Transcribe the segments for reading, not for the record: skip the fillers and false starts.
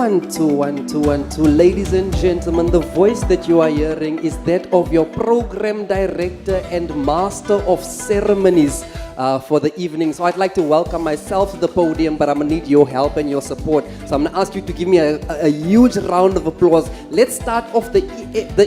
1 2 1 2 1 2. Ladies and gentlemen, the voice that you are hearing is that of your program director and master of ceremonies for the evening. So I'd like to welcome myself to the podium, but I'm going to need your help and your support. So I'm going to ask you to give me a huge round of applause. Let's start off the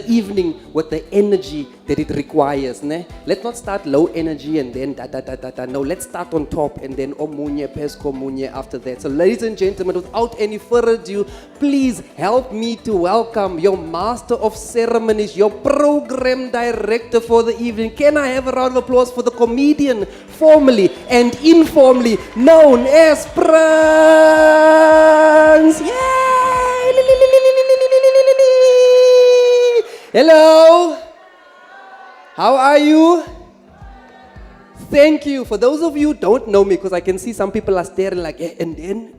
evening with the energy that it requires. Ne? Let's not start low energy and then da. No, let's start on top and then omunye, pesco munye after that. So ladies and gentlemen, without any further ado, please help me to welcome your master of ceremonies, your program director for the evening. Can I have a round of applause for the comedian, formally and informally known as Prince? Yay! Hello. How are you? Thank you. For those of you who don't know me, because I can see some people are staring like, and then?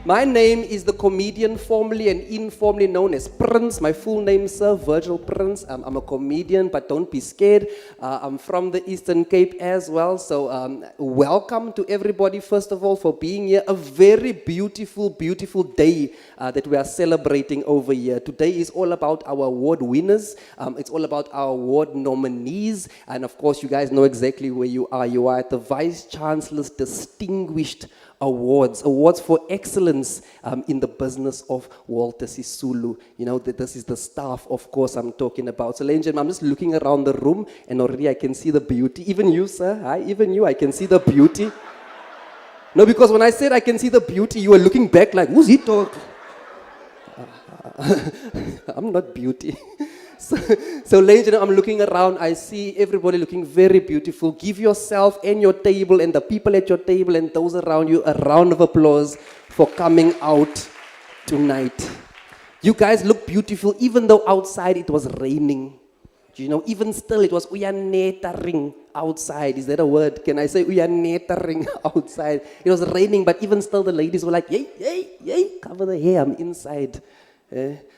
My name is the comedian, formally and informally known as Prince. My full name, Sir Virgil Prince. I'm a comedian, but don't be scared. I'm from the Eastern Cape as well. So welcome to everybody, first of all, for being here. A very beautiful, beautiful day that we are celebrating over here. Today is all about our award winners. It's all about our award nominees. And of course, you guys know exactly where you are. You are at the Vice Chancellor's Distinguished Awards for excellence in the business of Walter Sisulu. You know, this is the staff, of course, I'm talking about. So, ladies and gentlemen, I'm just looking around the room and already I can see the beauty. Even you, sir, hi, even you, I can see the beauty. No, because when I said I can see the beauty, you were looking back like, who's he talking? I'm not beauty. So ladies and gentlemen, I'm looking around, I see everybody looking very beautiful. Give yourself and your table and the people at your table and those around you a round of applause for coming out tonight. You guys look beautiful even though outside it was raining. You know, even still it was uyanetering outside. Is that a word? Can I say uyanetering outside? It was raining, but even still the ladies were like, yay, cover the hair, I'm inside.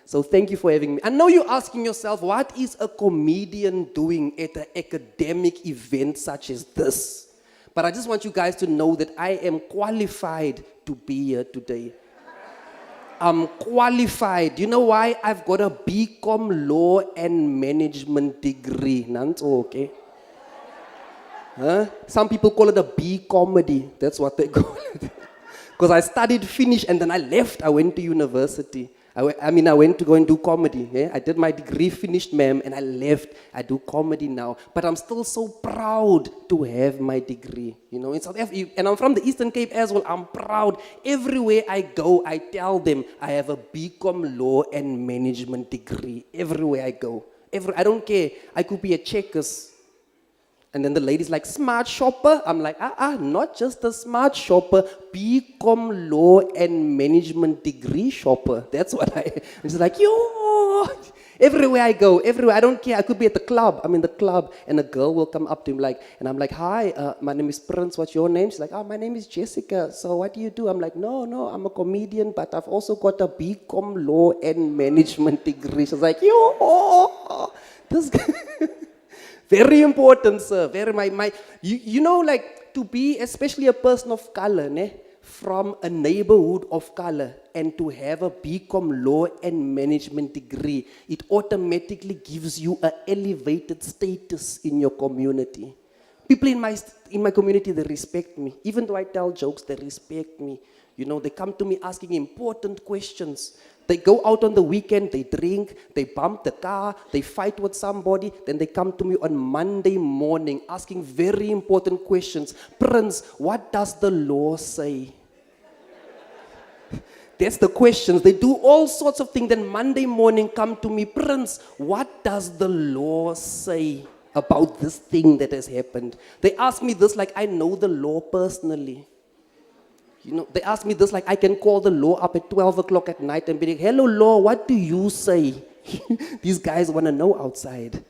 So thank you for having me. I know you're asking yourself, what is a comedian doing at an academic event such as this? But I just want you guys to know that I am qualified to be here today. I'm qualified. You know why? I've got a BCom Law and Management degree. Nan's okay. Huh? Some people call it a B-comedy. That's what they call it. Because I studied Finnish and then I left. I went to university. I went to go and do comedy. Yeah? I did my degree, finished, ma'am, and I left. I do comedy now. But I'm still so proud to have my degree. You know, in South Africa, and I'm from the Eastern Cape as well. I'm proud. Everywhere I go, I tell them I have a BCom Law and Management degree. Everywhere I go. I don't care. I could be a Checkers. And then the lady's like, smart shopper? I'm like, not just a smart shopper, BCom Law and Management degree shopper. That's what and she's like, yo, everywhere I go, everywhere, I don't care. I could be at the club. I'm in the club and a girl will come up to me and I'm like, hi, my name is Prince, what's your name? She's like, my name is Jessica. So what do you do? I'm like, no, I'm a comedian, but I've also got a BCom Law and Management degree. She's like, yo, this guy. Very important, sir. You know, like to be, especially a person of color, from a neighborhood of color, and to have a BCom Law and Management degree, it automatically gives you an elevated status in your community. People in my community, they respect me. Even though I tell jokes, they respect me. You know, they come to me asking important questions. They go out on the weekend, they drink, they bump the car, they fight with somebody, then they come to me on Monday morning asking very important questions. Prince, what does the law say? That's the questions. They do all sorts of things. Then Monday morning come to me, Prince, what does the law say about this thing that has happened? They ask me this like I know the law personally. You know, they ask me this like I can call the law up at 12 o'clock at night and be like, hello, law, what do you say? These guys want to know outside.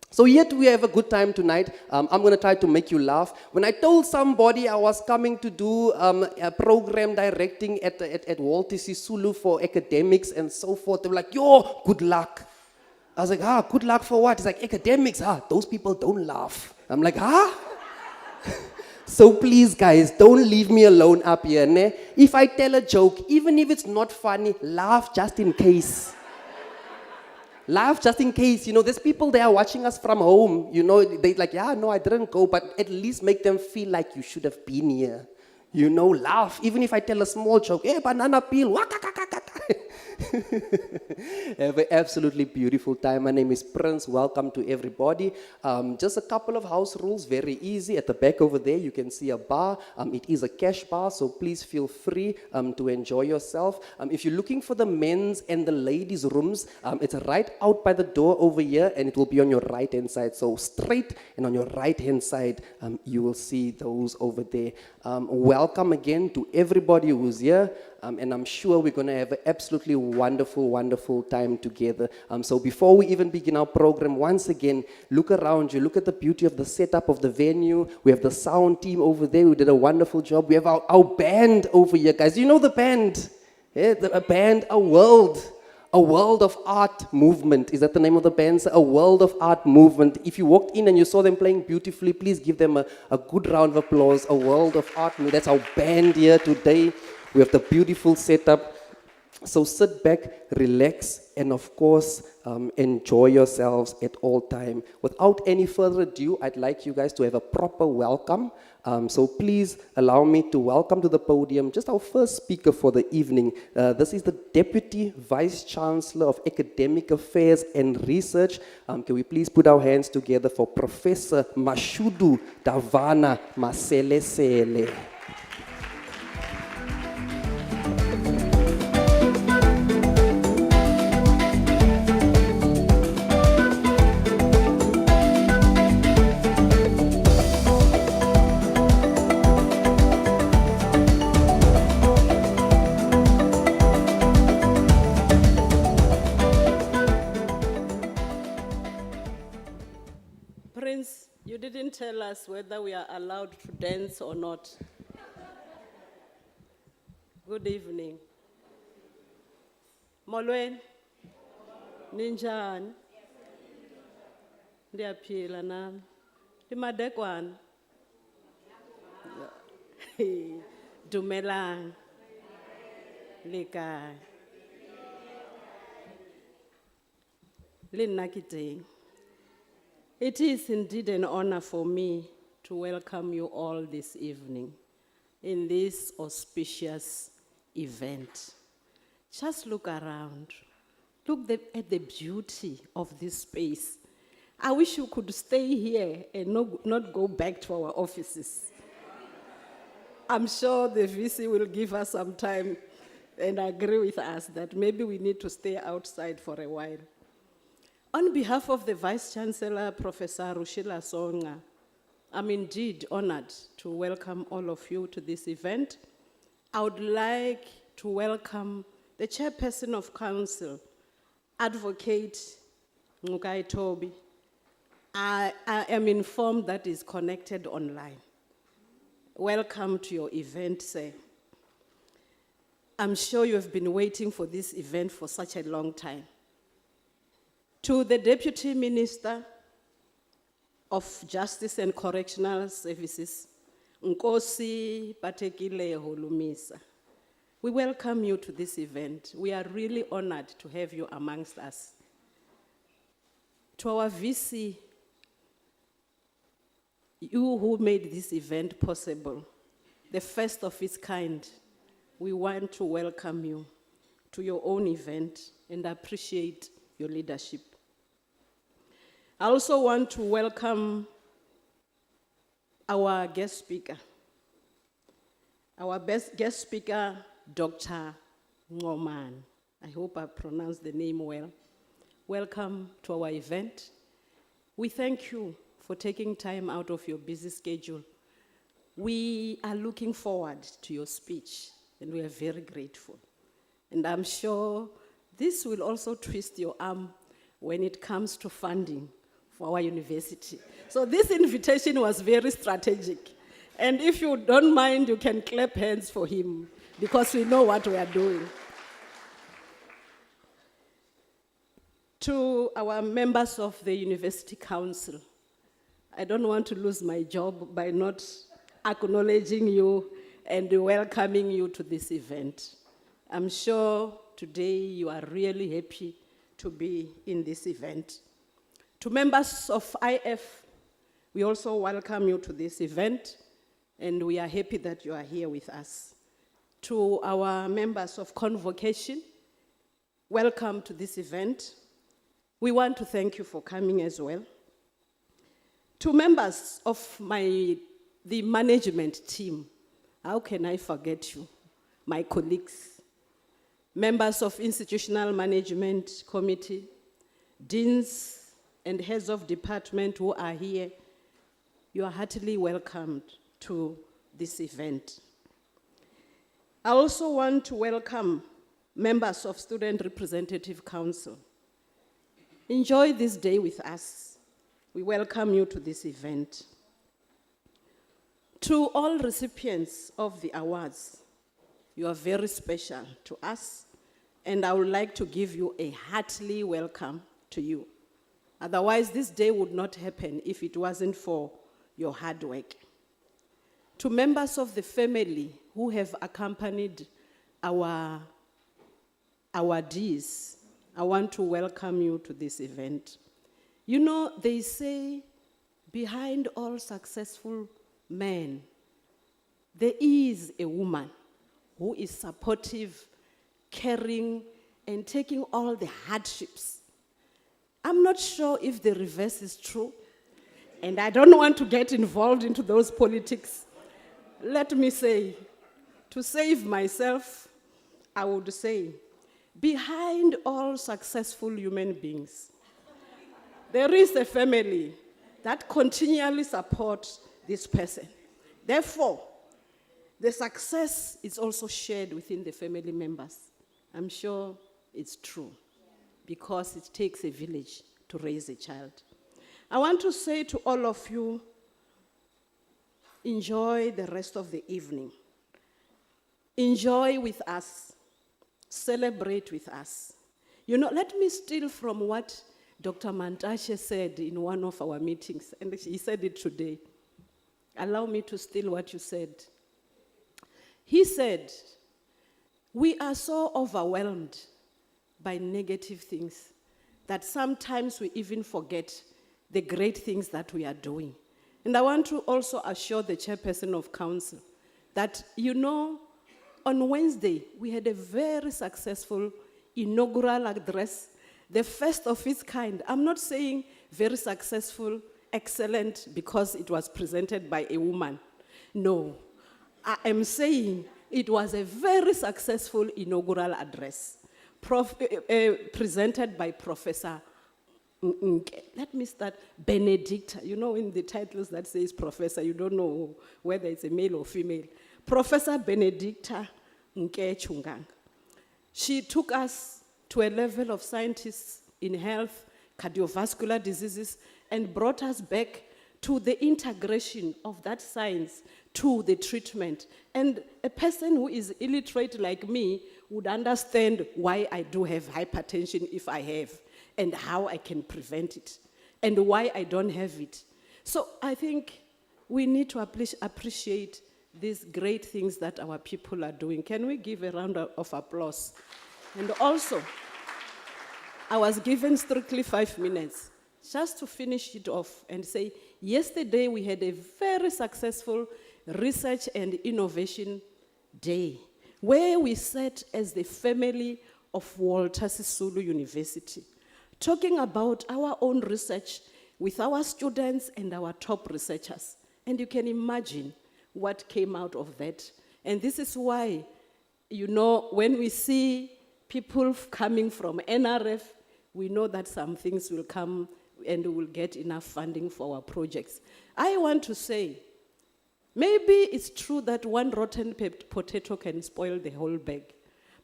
So yet we have a good time tonight. I'm going to try to make you laugh. When I told somebody I was coming to do a program directing at Walter Sisulu for academics and so forth, they were like, yo, good luck. I was like, good luck for what? He's like, academics, those people don't laugh. I'm like, So please, guys, don't leave me alone up here. Ne? If I tell a joke, even if it's not funny, laugh just in case. Laugh just in case. There's people there watching us from home. They like, yeah, no, I didn't go, but at least make them feel like you should have been here. Laugh. Even if I tell a small joke, hey, banana peel. Have an absolutely beautiful time. My name is Prince. Welcome to everybody. Just a couple of house rules, very easy. At the back over there, you can see a bar. It is a cash bar, so please feel free to enjoy yourself. If you're looking for the men's and the ladies' rooms, it's right out by the door over here, and it will be on your right-hand side. So straight and on your right-hand side, you will see those over there. Welcome again to everybody who's here. And I'm sure we're going to have an absolutely wonderful, wonderful time together. So before we even begin our program, once again, look around you. Look at the beauty of the setup of the venue. We have the sound team over there who did a wonderful job. We have our band over here, guys. You know the band? Yeah, a band, a world of art movement. Is that the name of the band? A world of art movement. If you walked in and you saw them playing beautifully, please give them a good round of applause. A world of art movement. That's our band here today. We have the beautiful setup. So sit back, relax, and of course, enjoy yourselves at all time. Without any further ado, I'd like you guys to have a proper welcome. So please allow me to welcome to the podium just our first speaker for the evening. This is the Deputy Vice Chancellor of Academic Affairs and Research. Can we please put our hands together for Professor Mashudu Davana Maselesele. You didn't tell us whether we are allowed to dance or not. Good evening. Molweni. Ninjani? Ndiyaphila nami. Imadekwana. Dumelang. Likai. Linnakiteng. It is indeed an honor for me to welcome you all this evening in this auspicious event. Just look around. Look at the beauty of this space. I wish you could stay here and not go back to our offices. I'm sure the VC will give us some time and agree with us that maybe we need to stay outside for a while. On behalf of the Vice-Chancellor, Professor Rushila Songa, I'm indeed honored to welcome all of you to this event. I would like to welcome the Chairperson of Council, Advocate Ngukai Toby. I am informed that is connected online. Welcome to your event, sir. I'm sure you have been waiting for this event for such a long time. To the Deputy Minister of Justice and Correctional Services, Nkosi Patekile Holumisa, we welcome you to this event. We are really honored to have you amongst us. To our VC, you who made this event possible, the first of its kind, we want to welcome you to your own event and appreciate your leadership. I also want to welcome our guest speaker. Our guest speaker, Dr. Ngoman. I hope I pronounced the name well. Welcome to our event. We thank you for taking time out of your busy schedule. We are looking forward to your speech, and we are very grateful. And I'm sure this will also twist your arm when it comes to funding for our university. So this invitation was very strategic. And if you don't mind, you can clap hands for him, because we know what we are doing. To our members of the University Council, I don't want to lose my job by not acknowledging you and welcoming you to this event. I'm sure today you are really happy to be in this event. To members of IF, we also welcome you to this event, and we are happy that you are here with us. To our members of Convocation, welcome to this event. We want to thank you for coming as well. To members of the management team, how can I forget you? My colleagues, members of Institutional Management Committee, deans and heads of department who are here, you are heartily welcomed to this event. I also want to welcome members of Student Representative Council. Enjoy this day with us. We welcome you to this event. To all recipients of the awards, you are very special to us, and I would like to give you a heartily welcome to you. Otherwise, this day would not happen if it wasn't for your hard work. To members of the family who have accompanied our awardees, I want to welcome you to this event. You know, they say behind all successful men, there is a woman who is supportive, caring, and taking all the hardships. I'm not sure if the reverse is true, and I don't want to get involved into those politics. Let me say, to save myself, I would say, behind all successful human beings, there is a family that continually supports this person. Therefore, the success is also shared within the family members. I'm sure it's true, because it takes a village to raise a child. I want to say to all of you, enjoy the rest of the evening. Enjoy with us. Celebrate with us. You know, let me steal from what Dr. Mantashe said in one of our meetings, and he said it today. Allow me to steal what you said. He said, we are so overwhelmed by negative things that sometimes we even forget the great things that we are doing. And I want to also assure the chairperson of council that, you know, on Wednesday, we had a very successful inaugural address, the first of its kind. I'm not saying very successful, excellent, because it was presented by a woman. No, I am saying it was a very successful inaugural address presented by Professor, let me start, Benedicta. You know, in the titles that says professor, you don't know whether it's a male or female. Professor Benedicta Chungang. She took us to a level of scientists in health, cardiovascular diseases, and brought us back to the integration of that science to the treatment. And a person who is illiterate like me would understand why I do have hypertension if I have, and how I can prevent it, and why I don't have it. So I think we need to appreciate these great things that our people are doing. Can we give a round of applause? And also, I was given strictly 5 minutes just to finish it off and say, yesterday we had a very successful research and innovation day, where we sat as the family of Walter Sisulu University, talking about our own research with our students and our top researchers. And you can imagine what came out of that. And this is why, you know, when we see people coming from NRF, we know that some things will come and we will get enough funding for our projects. I want to say, maybe it's true that one rotten potato can spoil the whole bag.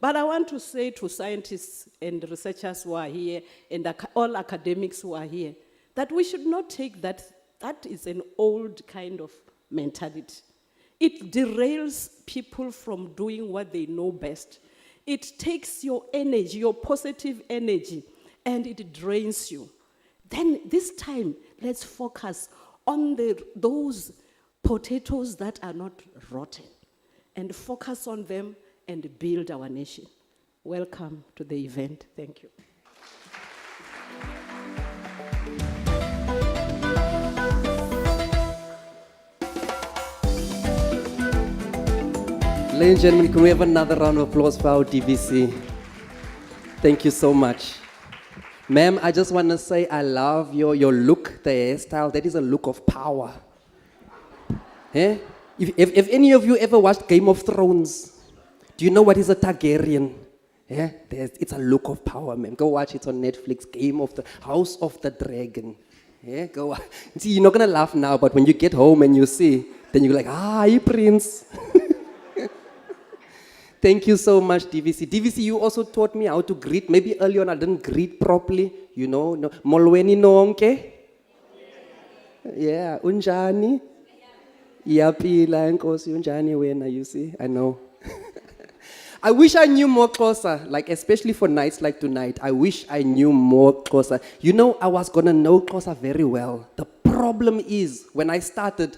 But I want to say to scientists and researchers who are here and all academics who are here, that we should not take that. That is an old kind of mentality. It derails people from doing what they know best. It takes your energy, your positive energy, and it drains you. Then this time, let's focus on those potatoes that are not rotten, and focus on them and build our nation. Welcome to the event. Thank you. Ladies and gentlemen, can we have another round of applause for our DVC? Thank you so much. Ma'am, I just want to say I love your look, the hairstyle. That is a look of power. Eh? If any of you ever watched Game of Thrones, do you know what is a Targaryen? Yeah? It's a look of power, ma'am. Go watch it on Netflix, House of the Dragon. Yeah, go watch. See, you're not going to laugh now, but when you get home and you see, then you're like, hi, Prince. Thank you so much, DVC. DVC, you also taught me how to greet. Maybe early on I didn't greet properly. You know, Molweni nonke. Yeah, unjani. Iyapila enkosi unjani wena, you see. I know. I wish I knew more Xhosa, like especially for nights like tonight. I wish I knew more Xhosa. You know, I was gonna know Xhosa very well. The problem is, when I started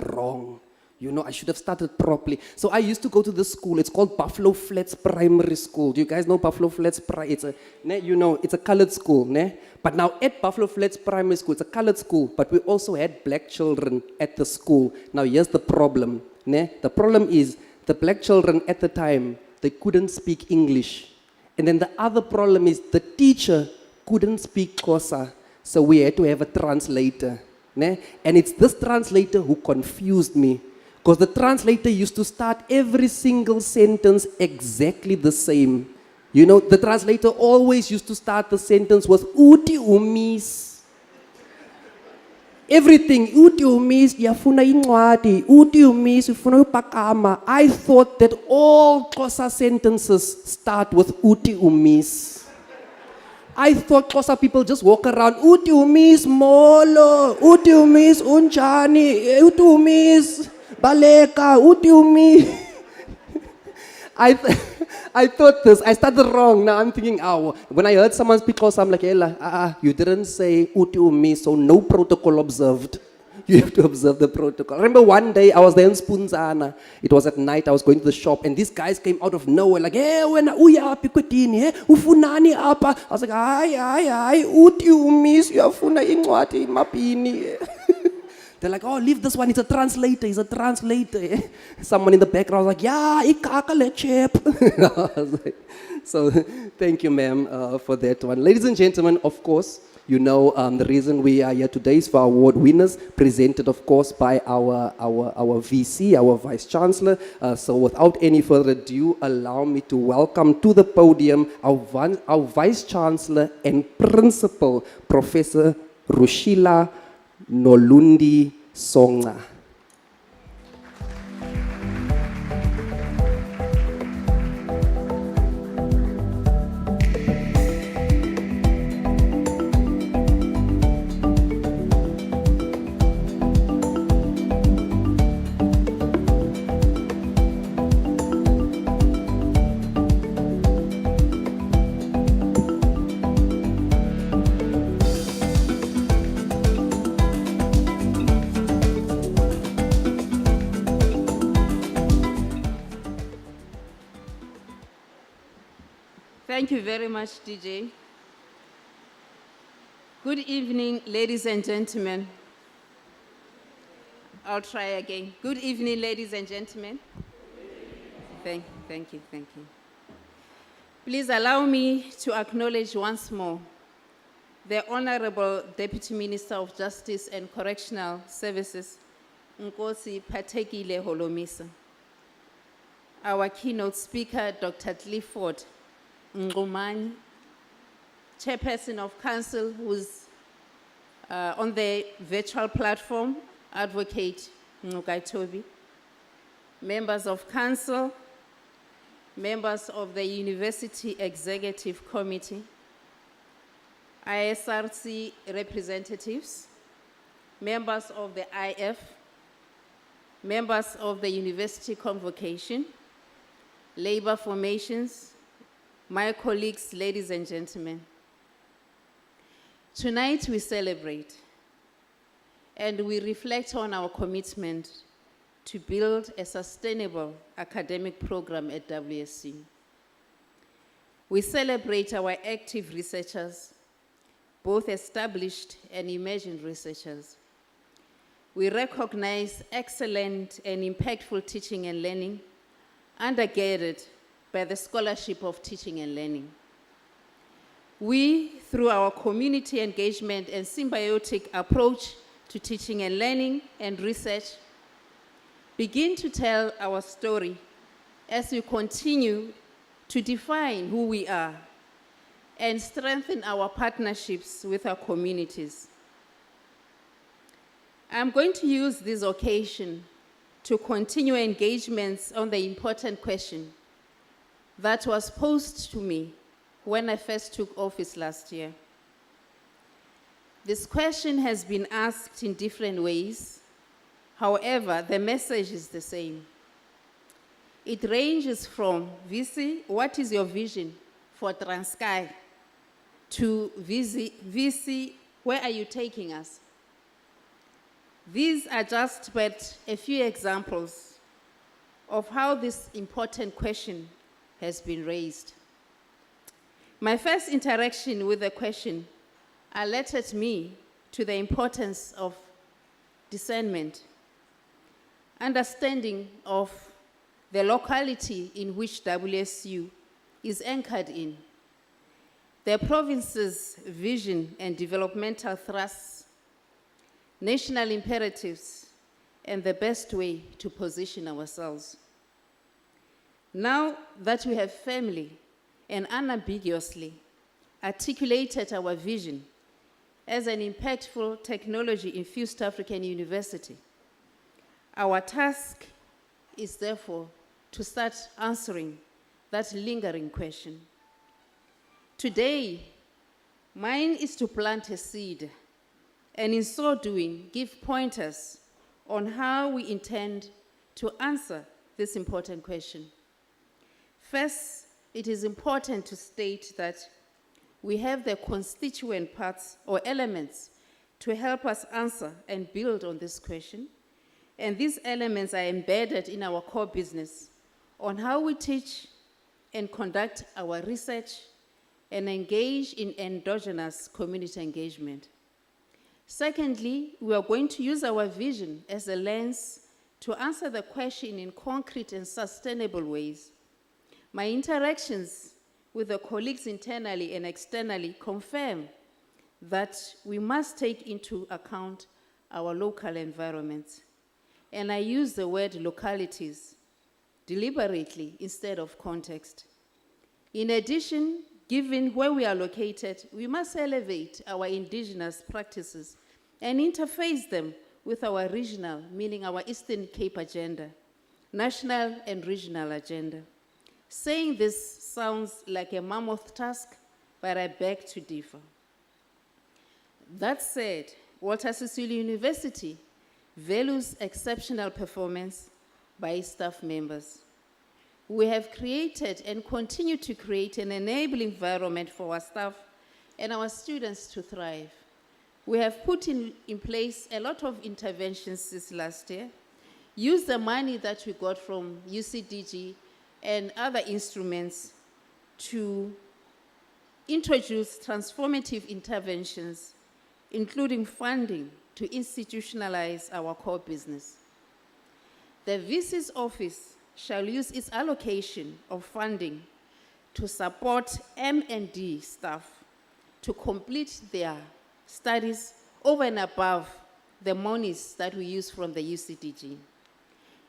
wrong. You know, I should have started properly. So I used to go to this school. It's called Buffalo Flats Primary School. Do you guys know Buffalo Flats? It's a colored school. Ne? But now at Buffalo Flats Primary School, it's a colored school, but we also had black children at the school. Now here's the problem. Ne? The problem is the black children at the time, they couldn't speak English. And then the other problem is the teacher couldn't speak Xhosa. So we had to have a translator. Ne? And it's this translator who confused me. Because the translator used to start every single sentence exactly the same. You know, the translator always used to start the sentence with uti umis. Everything, uti umis, yafuna incwadi, uti umis, yafuna upakama. I thought that all Xhosa sentences start with uti umis. I thought Xhosa people just walk around, uti umis molo, uti umis unjani, uti umis baleka, uti umi. I thought this, I started wrong. Now I'm thinking, when I heard someone speak Xhosa, I'm like, you didn't say uti umi, so no protocol observed. You have to observe the protocol. I remember one day I was there in Spunzana. It was at night, I was going to the shop, and these guys came out of nowhere, like, hey, wena uyapi kwetini, ufunani apa? I was like, ay, uti umi, uyafuna incwadi mapini. They're like, oh, leave this one, he's a translator. Someone in the background was like, yeah, ikakale chip. I was like, so thank you, ma'am, for that one. Ladies and gentlemen, of course, you know the reason we are here today is for our award winners, presented, of course, by our VC, our Vice Chancellor. So without any further ado, allow me to welcome to the podium our Vice Chancellor and Principal, Professor Rushila Nolundi Songa. Thank you very much, DJ. Good evening, ladies and gentlemen. I'll try again. Good evening, ladies and gentlemen. Thank you. Please allow me to acknowledge once more the Honorable Deputy Minister of Justice and Correctional Services, Nkosi Patekile Holomisa. Our keynote speaker, Dr. Clifford Ngumani, Chairperson of Council, who's on the virtual platform, Advocate Ngukai Toby, members of Council, members of the University Executive Committee, ISRC representatives, members of the IF, members of the University Convocation, labor formations, my colleagues, ladies and gentlemen. Tonight we celebrate and we reflect on our commitment to build a sustainable academic program at WSU. We celebrate our active researchers, both established and emerging researchers. We recognize excellent and impactful teaching and learning, undergirded by the scholarship of teaching and learning. We, through our community engagement and symbiotic approach to teaching and learning and research, begin to tell our story as we continue to define who we are and strengthen our partnerships with our communities. I'm going to use this occasion to continue engagements on the important question that was posed to me when I first took office last year. This question has been asked in different ways. However, the message is the same. It ranges from VC, what is your vision for Transkei, to VC, where are you taking us? These are just but a few examples of how this important question has been raised. My first interaction with the question alerted me to the importance of discernment, understanding of the locality in which WSU is anchored in, the province's vision and developmental thrusts, national imperatives, and the best way to position ourselves. Now that we have firmly and unambiguously articulated our vision as an impactful technology-infused African university, our task is therefore to start answering that lingering question. Today, mine is to plant a seed, and in so doing, give pointers on how we intend to answer this important question. First, it is important to state that we have the constituent parts or elements to help us answer and build on this question. And these elements are embedded in our core business on how we teach and conduct our research and engage in endogenous community engagement. Secondly, we are going to use our vision as a lens to answer the question in concrete and sustainable ways. My interactions with the colleagues internally and externally confirm that we must take into account our local environments. And I use the word localities deliberately instead of context. In addition, given where we are located, we must elevate our indigenous practices and interface them with our regional, meaning our Eastern Cape agenda, national and regional agenda. Saying this sounds like a mammoth task, but I beg to differ. That said, Walter Sisulu University values exceptional performance by its staff members. We have created and continue to create an enabling environment for our staff and our students to thrive. We have put in place a lot of interventions since last year, used the money that we got from UCDG and other instruments to introduce transformative interventions, including funding to institutionalize our core business. The VC's office shall use its allocation of funding to support M&D staff to complete their studies over and above the monies that we use from the UCDG.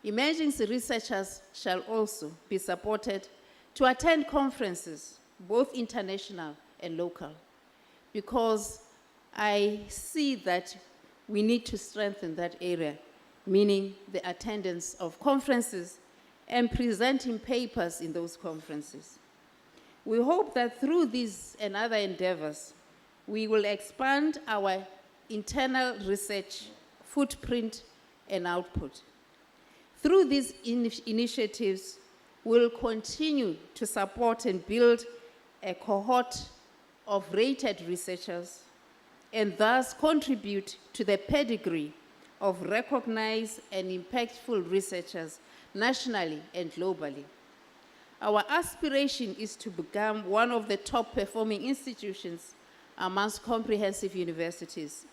Emergency researchers shall also be supported to attend conferences, both international and local, because I see that we need to strengthen that area, meaning the attendance of conferences and presenting papers in those conferences. We hope that through these and other endeavors, we will expand our internal research footprint and output. Through these initiatives, we'll continue to support and build a cohort of rated researchers and thus contribute to the pedigree of recognized and impactful researchers nationally and globally. Our aspiration is to become one of the top performing institutions amongst comprehensive universities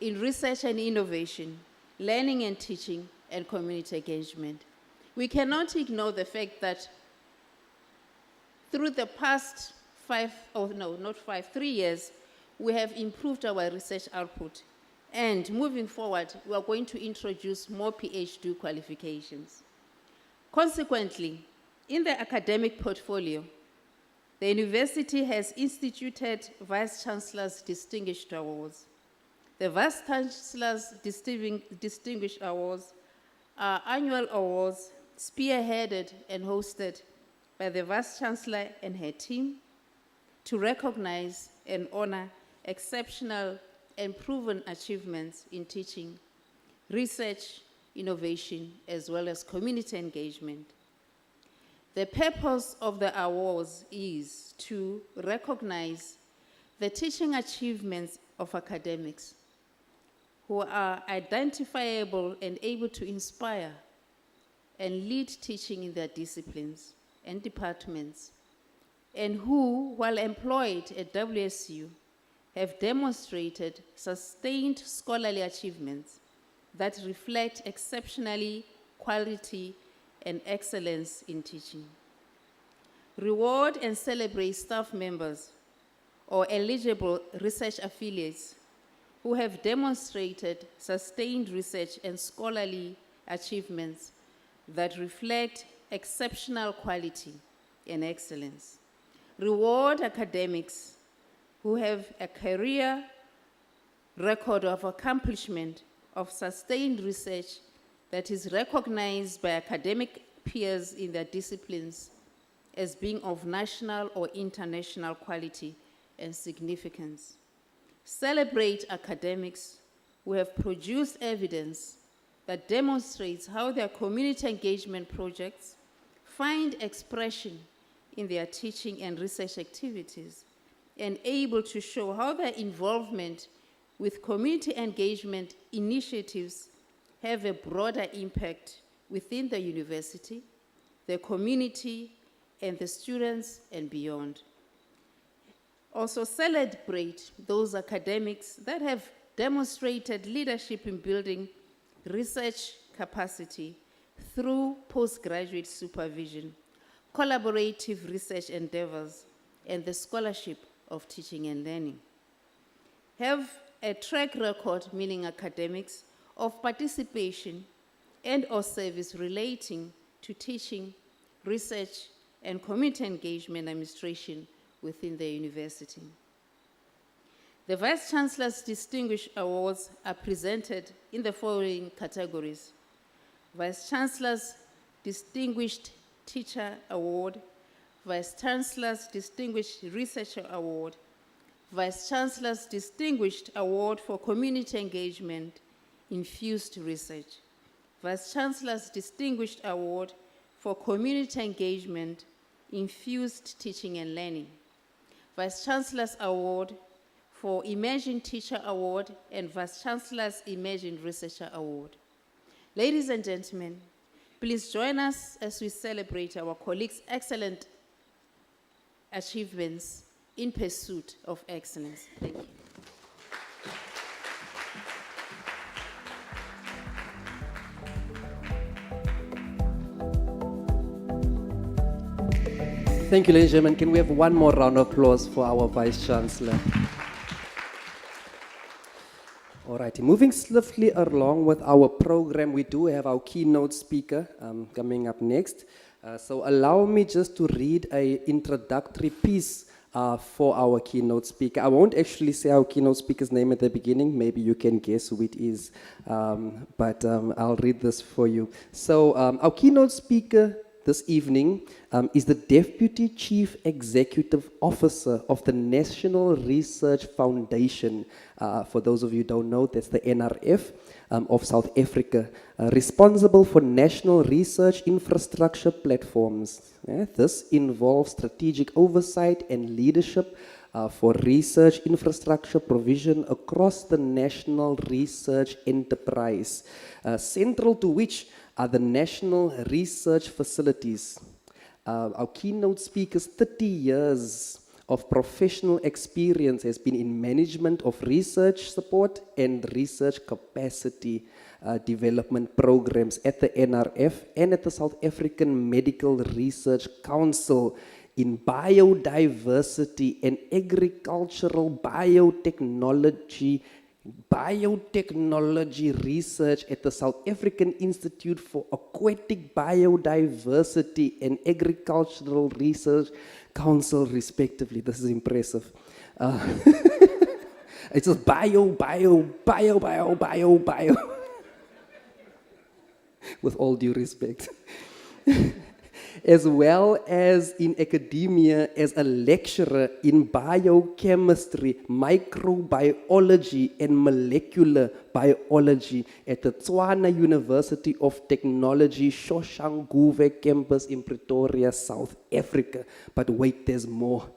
in research and innovation, learning and teaching, and community engagement. We cannot ignore the fact that through the past 3 years, we have improved our research output. And moving forward, we are going to introduce more PhD qualifications. Consequently, in the academic portfolio, the university has instituted Vice Chancellor's Distinguished Awards. The Vice Chancellor's Distinguished Awards are annual awards spearheaded and hosted by the Vice Chancellor and her team to recognize and honor exceptional and proven achievements in teaching, research, innovation, as well as community engagement. The purpose of the awards is to recognize the teaching achievements of academics who are identifiable and able to inspire and lead teaching in their disciplines and departments, and who, while employed at WSU, have demonstrated sustained scholarly achievements that reflect exceptionally quality and excellence in teaching. Reward and celebrate staff members or eligible research affiliates who have demonstrated sustained research and scholarly achievements that reflect exceptional quality and excellence. Reward academics who have a career record of accomplishment of sustained research that is recognized by academic peers in their disciplines as being of national or international quality and significance. Celebrate academics who have produced evidence that demonstrates how their community engagement projects find expression in their teaching and research activities, and able to show how their involvement with community engagement initiatives have a broader impact within the university, the community, and the students and beyond. Also celebrate those academics that have demonstrated leadership in building research capacity through postgraduate supervision, collaborative research endeavors, and the scholarship of teaching and learning. Have a track record, meaning academics, of participation and or service relating to teaching, research, and community engagement administration within the university. The Vice Chancellor's Distinguished Awards are presented in the following categories: Vice Chancellor's Distinguished Teacher Award, Vice Chancellor's Distinguished Researcher Award, Vice Chancellor's Distinguished Award for Community Engagement, Infused Research, Vice Chancellor's Distinguished Award for Community Engagement, Infused Teaching and Learning, Vice Chancellor's Award for Emerging Teacher Award, and Vice Chancellor's Emerging Researcher Award. Ladies and gentlemen, please join us as we celebrate our colleagues' excellent achievements in pursuit of excellence. Thank you. Thank you, ladies and gentlemen. Can we have one more round of applause for our Vice Chancellor? All right, moving swiftly along with our program, we do have our keynote speaker coming up next. So allow me just to read an introductory piece for our keynote speaker. I won't actually say our keynote speaker's name at the beginning. Maybe you can guess who it is, but I'll read this for you. So our keynote speaker this evening is the Deputy Chief Executive Officer of the National Research Foundation. For those of you who don't know, that's the NRF of South Africa, responsible for national research infrastructure platforms. This involves strategic oversight and leadership for research infrastructure provision across the national research enterprise, central to which are the national research facilities. Our keynote speaker's 30 years of professional experience has been in management of research support and research capacity development programs at the NRF and at the South African Medical Research Council in biodiversity and agricultural biotechnology research at the South African Institute for Aquatic Biodiversity and Agricultural Research Council, respectively. This is impressive. It's just bio. With all due respect. As well as in academia as a lecturer in biochemistry, microbiology, and molecular biology at the Tswana University of Technology, Soshanguve campus in Pretoria, South Africa. But wait, there's more.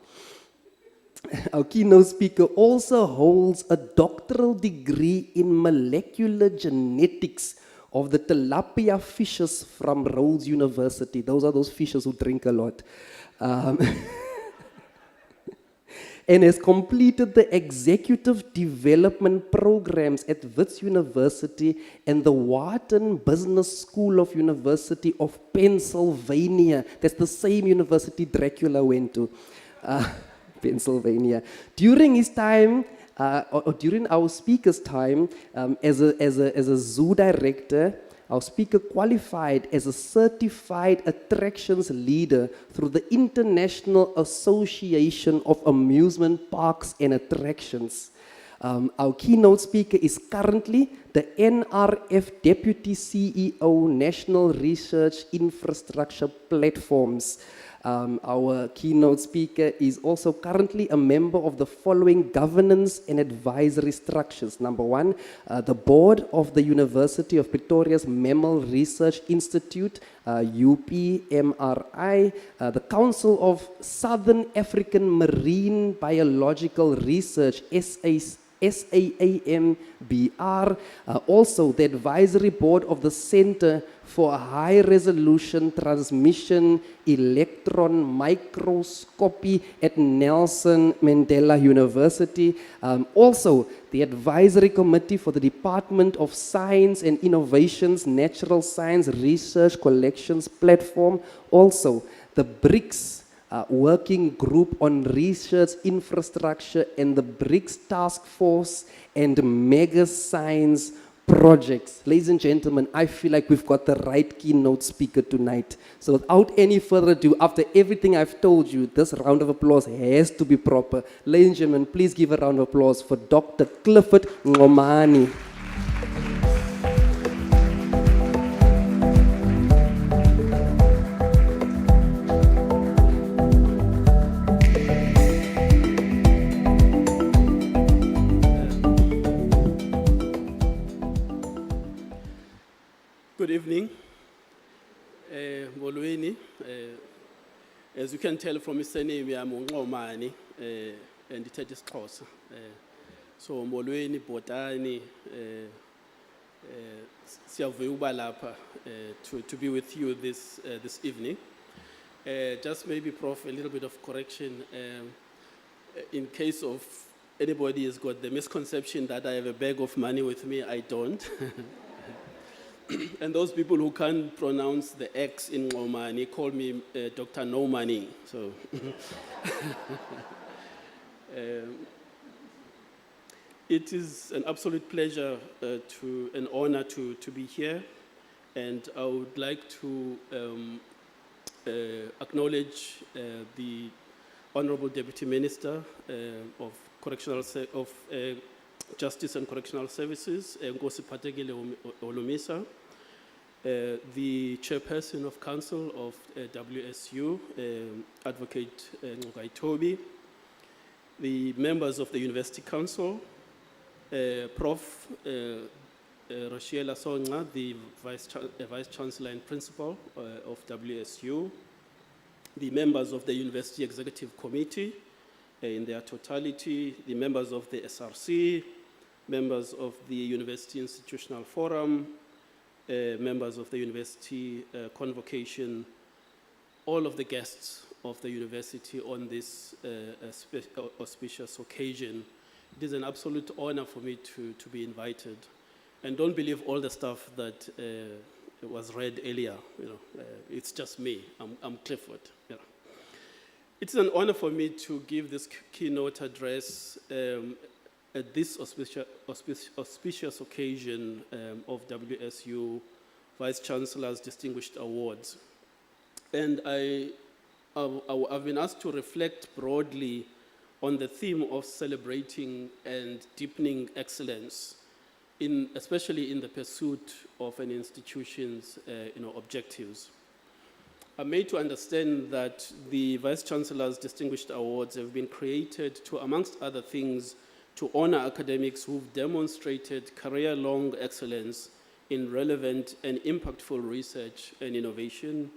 Our keynote speaker also holds a doctoral degree in molecular genetics of the tilapia fishes from Rhodes University. Those are those fishes who drink a lot. And has completed the executive development programs at Wits University and the Wharton Business School of University of Pennsylvania. That's the same university Dracula went to, Pennsylvania. During his time, or during our speaker's time as a zoo director, our speaker qualified as a certified attractions leader through the International Association of Amusement Parks and Attractions. Our keynote speaker is currently the NRF Deputy CEO, National Research Infrastructure Platforms. Our keynote speaker is also currently a member of the following governance and advisory structures. Number one, the board of the University of Pretoria's Mammal Research Institute, UPMRI, the Council of Southern African Marine Biological Research, SAAMBR, also the advisory board of the Center for High Resolution Transmission Electron Microscopy at Nelson Mandela University, also the advisory committee for the Department of Science and Innovations Natural Science Research Collections Platform, also the BRICS Working Group on Research Infrastructure and the BRICS Task Force and Mega Science Projects. Ladies and gentlemen, I feel like we've got the right keynote speaker tonight. So without any further ado, after everything I've told you, this round of applause has to be proper. Ladies and gentlemen, please give a round of applause for Dr. Clifford Ngomani. Good evening. Molweni. As you can tell from his surname, I'm Ngomani, and it is Xhosa. So Molweni, Botani, siyavuya lapha to be with you this evening. Just maybe, Prof, a little bit of correction. In case of anybody has got the misconception that I have a bag of money with me, I don't. And those people who can't pronounce the X in Ngomani call me Dr. No Money. So, it is an absolute pleasure an honor to be here, and I would like to acknowledge the Honorable Deputy Minister of Justice and Correctional Services, Nkosi Phathekile Holomisa, the Chairperson of Council of WSU, Advocate Nqokai Tobi, the members of the University Council, Prof. Rochelle Songa, the Vice Chancellor and Principal of WSU, the members of the University Executive Committee, in their totality, the members of the SRC, members of the University Institutional Forum, members of the University Convocation, all of the guests of the university on this auspicious occasion. It is an absolute honor for me to be invited. And don't believe all the stuff that was read earlier. It's just me. I'm Clifford. It's an honor for me to give this keynote address at this auspicious occasion of WSU Vice Chancellor's Distinguished Awards. And I've been asked to reflect broadly on the theme of celebrating and deepening excellence, especially in the pursuit of an institution's objectives. I'm made to understand that the Vice Chancellor's Distinguished Awards have been created to, amongst other things, to honor academics who've demonstrated career-long excellence in relevant and impactful research and innovation,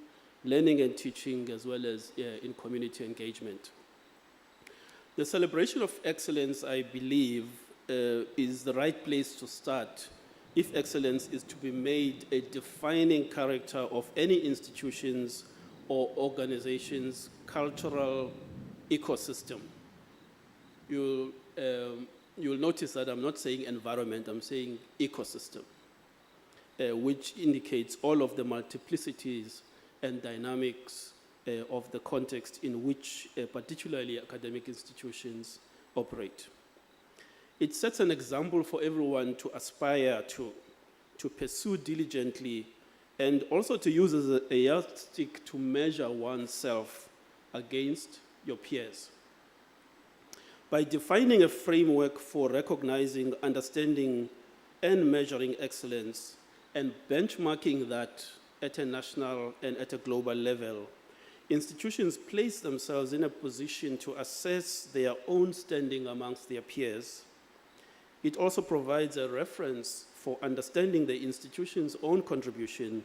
learning and teaching, as well as in community engagement. The celebration of excellence, I believe, is the right place to start if excellence is to be made a defining character of any institution's or organization's cultural ecosystem. You'll notice that I'm not saying environment, I'm saying ecosystem, which indicates all of the multiplicities and dynamics of the context in which particularly academic institutions operate. It sets an example for everyone to aspire to pursue diligently, and also to use as a yardstick to measure oneself against your peers. By defining a framework for recognizing, understanding, and measuring excellence, and benchmarking that at a national and at a global level, institutions place themselves in a position to assess their own standing amongst their peers. It also provides a reference for understanding the institution's own contribution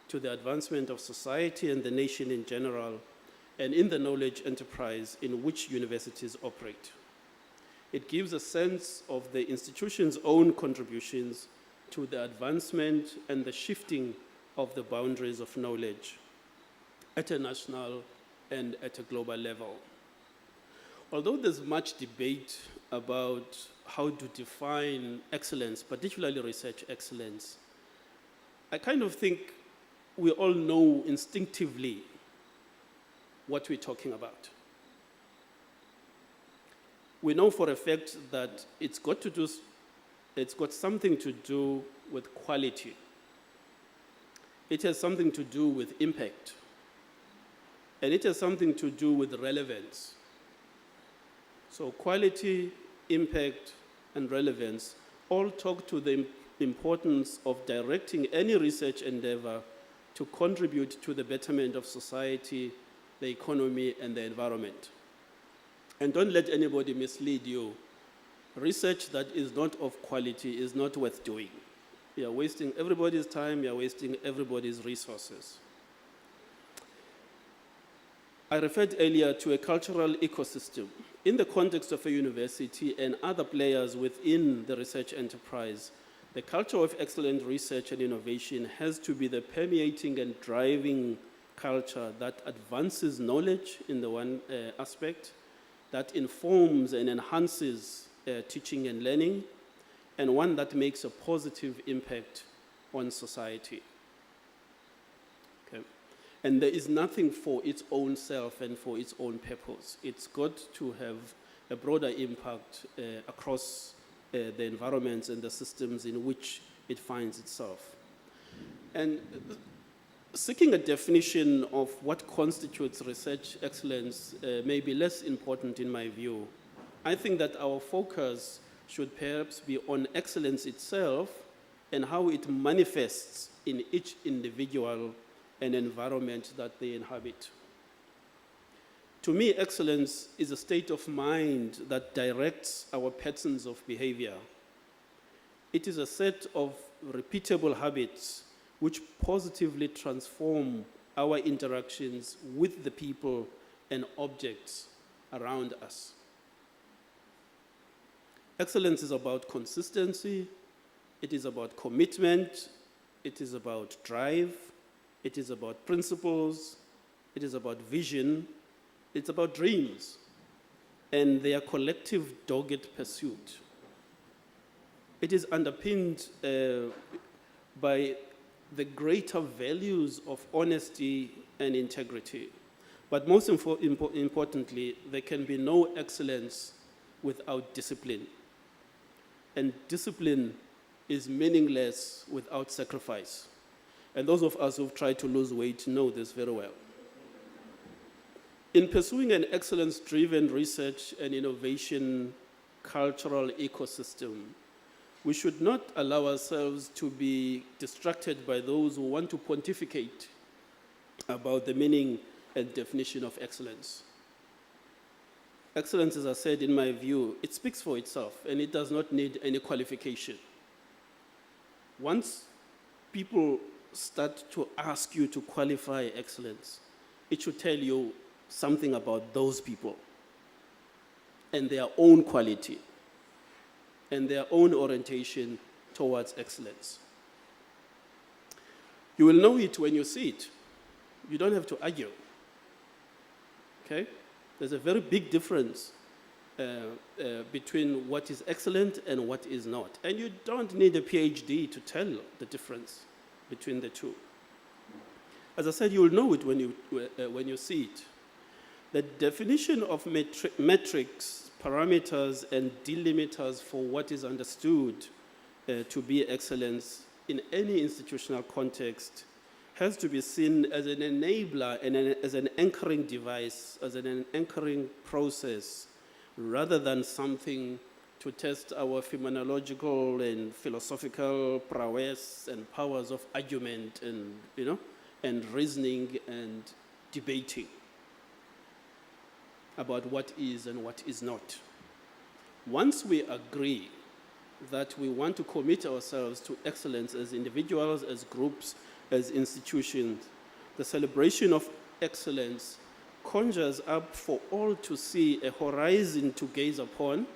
to the advancement of society and the nation in general, and in the knowledge enterprise in which universities operate. It gives a sense of the institution's own contributions to the advancement and the shifting of the boundaries of knowledge at a national and at a global level. Although there's much debate about how to define excellence, particularly research excellence, I kind of think we all know instinctively what we're talking about. We know for a fact that it's got something to do with quality. It has something to do with impact. And it has something to do with relevance. So quality, impact, and relevance all talk to the importance of directing any research endeavor to contribute to the betterment of society, the economy, and the environment. And don't let anybody mislead you. Research that is not of quality is not worth doing. You're wasting everybody's time, you're wasting everybody's resources. I referred earlier to a cultural ecosystem. In the context of a university and other players within the research enterprise, the culture of excellent research and innovation has to be the permeating and driving culture that advances knowledge in the one aspect, that informs and enhances teaching and learning, and one that makes a positive impact on society. Okay. And there is nothing for its own self and for its own purpose. It's got to have a broader impact across the environments and the systems in which it finds itself. And seeking a definition of what constitutes research excellence may be less important in my view. I think that our focus should perhaps be on excellence itself and how it manifests in each individual and environment that they inhabit. To me, excellence is a state of mind that directs our patterns of behavior. It is a set of repeatable habits which positively transform our interactions with the people and objects around us. Excellence is about consistency, it is about commitment, it is about drive, it is about principles, it is about vision, it's about dreams, and their collective dogged pursuit. It is underpinned by the greater values of honesty and integrity. But most importantly, there can be no excellence without discipline. And discipline is meaningless without sacrifice. And those of us who've tried to lose weight know this very well. In pursuing an excellence-driven research and innovation cultural ecosystem, we should not allow ourselves to be distracted by those who want to pontificate about the meaning and definition of excellence. Excellence, as I said, in my view, it speaks for itself and it does not need any qualification. Once people start to ask you to qualify excellence, it should tell you something about those people and their own quality and their own orientation towards excellence. You will know it when you see it. You don't have to argue. Okay? There's a very big difference between what is excellent and what is not. And you don't need a PhD to tell the difference between the two. As I said, you will know it when you see it. The definition of metrics, parameters, and delimiters for what is understood to be excellence in any institutional context has to be seen as an enabler and as an anchoring device, as an anchoring process, rather than something to test our phenomenological and philosophical prowess and powers of argument and, and reasoning and debating about what is and what is not. Once we agree that we want to commit ourselves to excellence as individuals, as groups, as institutions, the celebration of excellence conjures up for all to see a horizon to gaze upon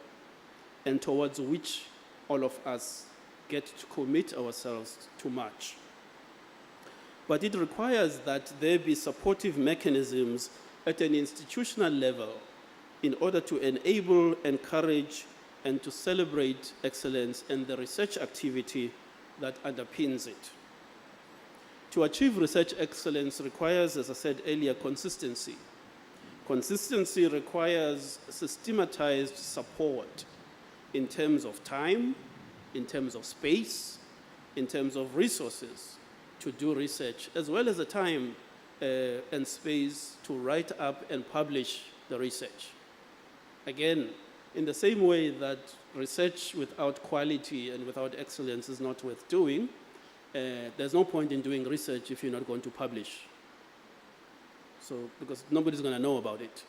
and towards which all of us get to commit ourselves to march. But it requires that there be supportive mechanisms at an institutional level in order to enable, encourage, and to celebrate excellence and the research activity that underpins it. To achieve research excellence requires, as I said earlier, consistency. Consistency requires systematized support in terms of time, in terms of space, in terms of resources to do research, as well as the time and space to write up and publish the research. Again, in the same way that research without quality and without excellence is not worth doing, there's no point in doing research if you're not going to publish. So, because nobody's going to know about it.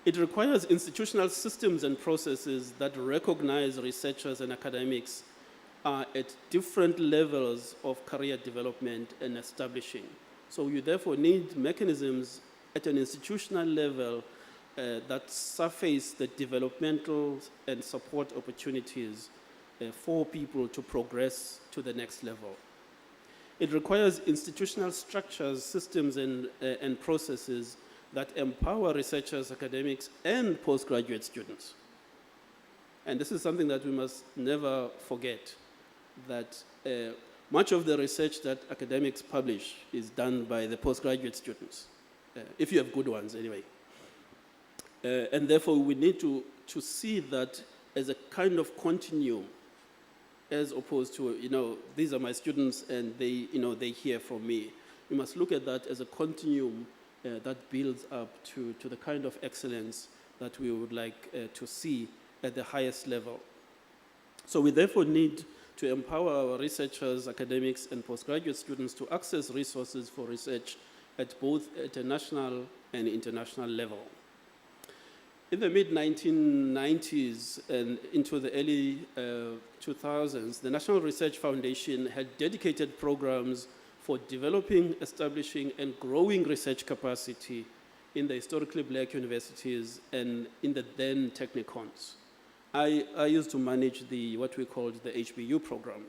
It requires institutional systems and processes that recognize researchers and academics are at different levels of career development and establishing. So you therefore need mechanisms at an institutional level that surface the developmental and support opportunities for people to progress to the next level. It requires institutional structures, systems, and processes that empower researchers, academics, and postgraduate students. And this is something that we must never forget, that much of the research that academics publish is done by the postgraduate students, if you have good ones anyway. And therefore, we need to see that as a kind of continuum, as opposed to, these are my students and they hear from me. We must look at that as a continuum that builds up to the kind of excellence that we would like to see at the highest level. So we therefore need to empower our researchers, academics, and postgraduate students to access resources for research at both at a national and international level. In the mid-1990s and into the early 2000s, the National Research Foundation had dedicated programs for developing, establishing, and growing research capacity in the historically black universities and in the then technicons. I used to manage what we called the HBU program,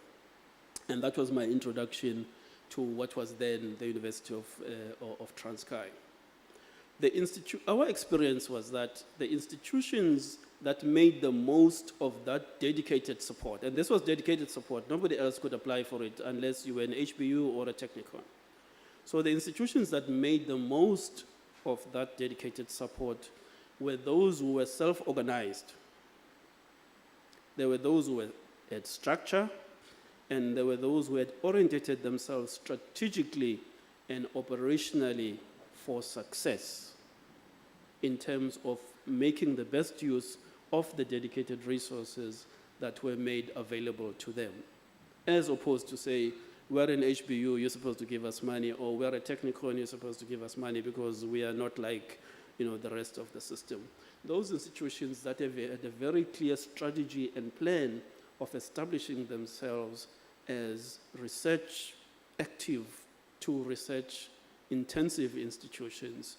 and that was my introduction to what was then the University of Transkei. Our experience was that the institutions that made the most of that dedicated support, and this was dedicated support, nobody else could apply for it unless you were an HBU or a technikon. So the institutions that made the most of that dedicated support were those who were self-organized. There were those who had structure, and there were those who had orientated themselves strategically and operationally for success in terms of making the best use of the dedicated resources that were made available to them. As opposed to say, we're an HBU, you're supposed to give us money, or we're a technikon, you're supposed to give us money because we are not like the rest of the system. Those institutions that have had a very clear strategy and plan of establishing themselves as research active to research intensive institutions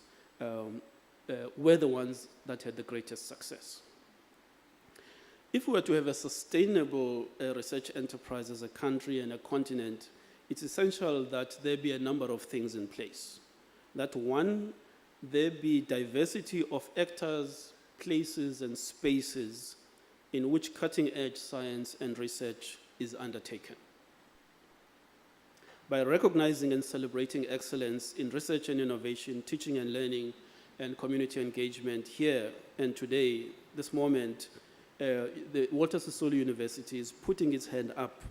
were the ones that had the greatest success. If we were to have a sustainable research enterprise as a country and a continent, it's essential that there be a number of things in place. That one, there be diversity of actors, places, and spaces in which cutting-edge science and research is undertaken. By recognizing and celebrating excellence in research and innovation, teaching and learning, and community engagement here and today, this moment, the Walter Sisulu University is putting its hand up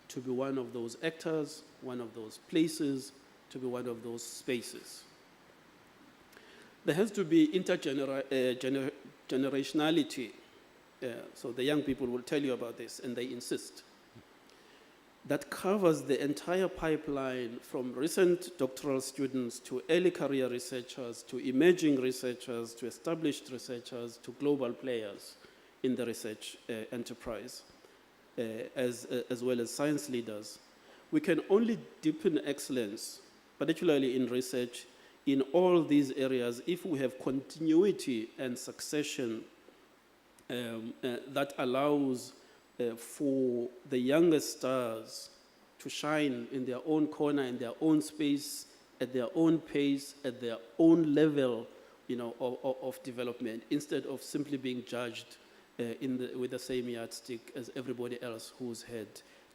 to be one of those actors, one of those places, to be one of those spaces. There has to be intergenerationality. So the young people will tell you about this, and they insist. That covers the entire pipeline from recent doctoral students to early career researchers, to emerging researchers, to established researchers, to global players in the research enterprise, as well as science leaders. We can only deepen excellence, particularly in research, in all these areas if we have continuity and succession that allows for the youngest stars to shine in their own corner, in their own space, at their own pace, at their own level, of development, instead of simply being judged with the same yardstick as everybody else who's had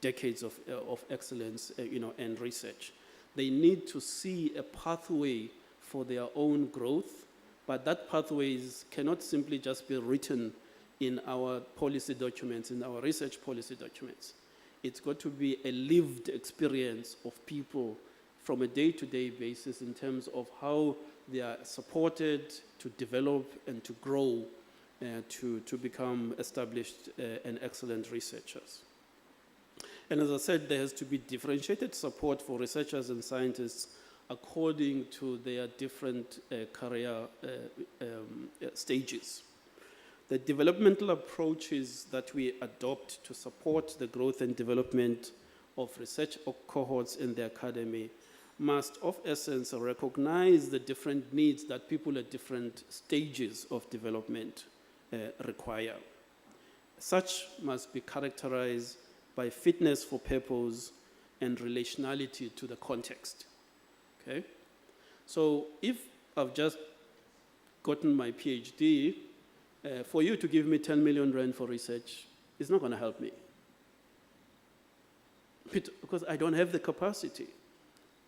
decades of excellence, and research. They need to see a pathway for their own growth, but that pathways cannot simply just be written in our policy documents, in our research policy documents. It's got to be a lived experience of people from a day-to-day basis in terms of how they are supported to develop and to grow, to become established and excellent researchers. And as I said, there has to be differentiated support for researchers and scientists according to their different career stages. The developmental approaches that we adopt to support the growth and development of research cohorts in the academy must, of essence, recognize the different needs that people at different stages of development require. Such must be characterized by fitness for purpose and relationality to the context. Okay? So if I've just gotten my PhD, for you to give me 10 million rand for research, it's not going to help me. Because I don't have the capacity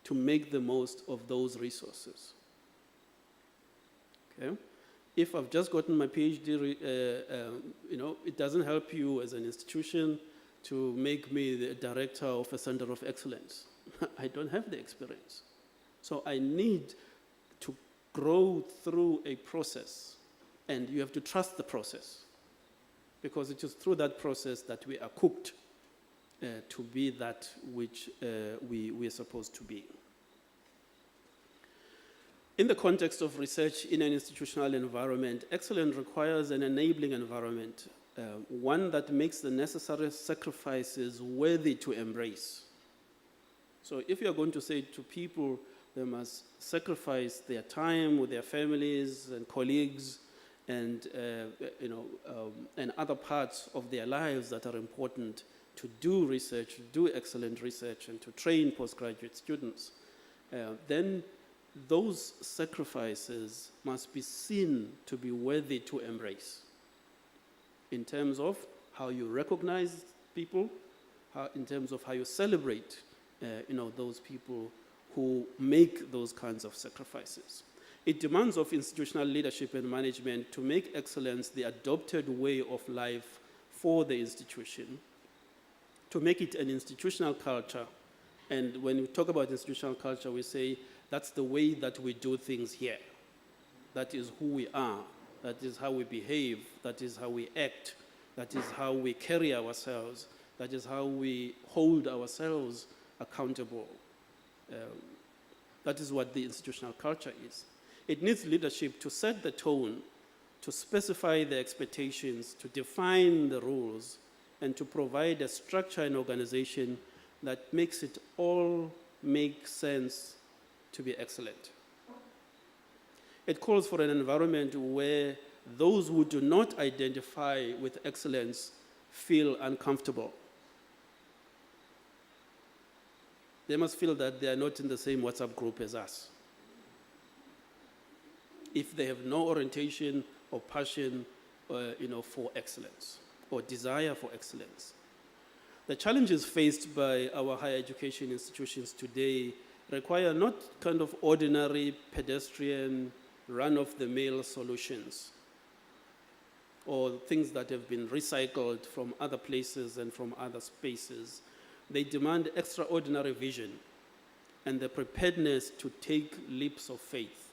to make the most of those resources. Okay? If I've just gotten my PhD, it doesn't help you as an institution to make me the director of a center of excellence. I don't have the experience. So I need to grow through a process. And you have to trust the process, because it is through that process that we are cooked to be that which we are supposed to be. In the context of research in an institutional environment, excellence requires an enabling environment, one that makes the necessary sacrifices worthy to embrace. So if you are going to say to people they must sacrifice their time with their families and colleagues, and and other parts of their lives that are important to do research, to do excellent research, and to train postgraduate students, then those sacrifices must be seen to be worthy to embrace in terms of how you recognize people, in terms of how you celebrate those people who make those kinds of sacrifices. It demands of institutional leadership and management to make excellence the adopted way of life for the institution, to make it an institutional culture. And when we talk about institutional culture, we say that's the way that we do things here. That is who we are. That is how we behave. That is how we act. That is how we carry ourselves. That is how we hold ourselves accountable. That is what the institutional culture is. It needs leadership to set the tone, to specify the expectations, to define the rules, and to provide a structure and organization that makes it all make sense to be excellent. It calls for an environment where those who do not identify with excellence feel uncomfortable. They must feel that they are not in the same WhatsApp group as us. If they have no orientation or passion, for excellence or desire for excellence. The challenges faced by our higher education institutions today require not kind of ordinary, pedestrian, run-of-the-mill solutions or things that have been recycled from other places and from other spaces. They demand extraordinary vision and the preparedness to take leaps of faith.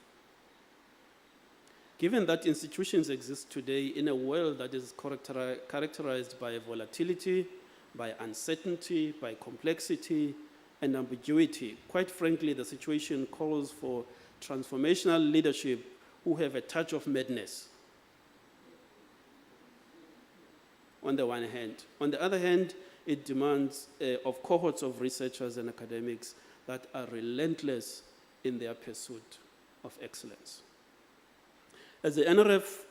Given that institutions exist today in a world that is characterized by volatility, by uncertainty, by complexity, and ambiguity, quite frankly, the situation calls for transformational leadership who have a touch of madness, on the one hand. On the other hand, it demands of cohorts of researchers and academics that are relentless in their pursuit of excellence. As the NRF,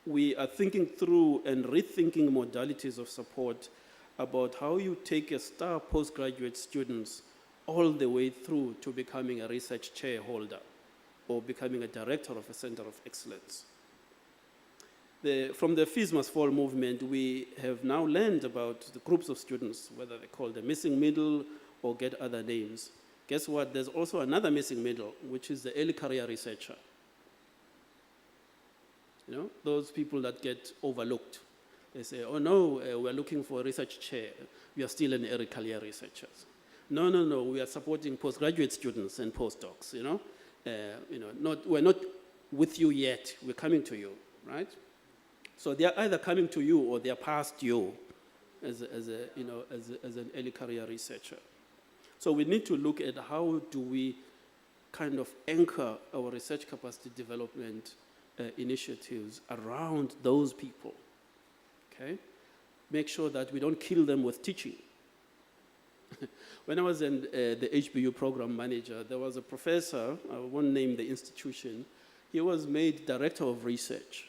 we are thinking through and rethinking modalities of support about how you take a star postgraduate students all the way through to becoming a research chair holder or becoming a director of a center of excellence. From the Fees Must Fall movement, we have now learned about the groups of students, whether they call the missing middle or get other names. Guess what? There's also another missing middle, which is the early career researcher. Those people that get overlooked. They say, oh no, we're looking for a research chair. We are still an early career researchers. No, we are supporting postgraduate students and postdocs, we're not with you yet, we're coming to you, right? So they're either coming to you or they're past you as an early career researcher. So we need to look at how do we kind of anchor our research capacity development initiatives around those people, okay? Make sure that we don't kill them with teaching. When I was the HBU program manager, there was a professor, I won't name the institution, he was made director of research,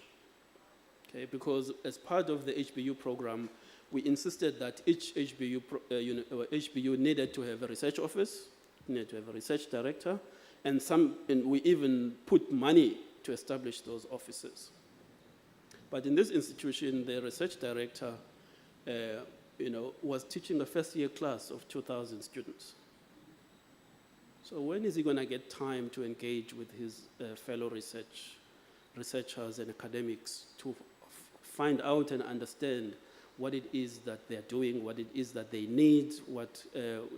okay? Because as part of the HBU program, we insisted that each HBU needed to have a research office, needed to have a research director, and we even put money to establish those offices. But in this institution, the research director, was teaching a first-year class of 2,000 students. So when is he going to get time to engage with his fellow researchers and academics to find out and understand what it is that they're doing, what it is that they need, what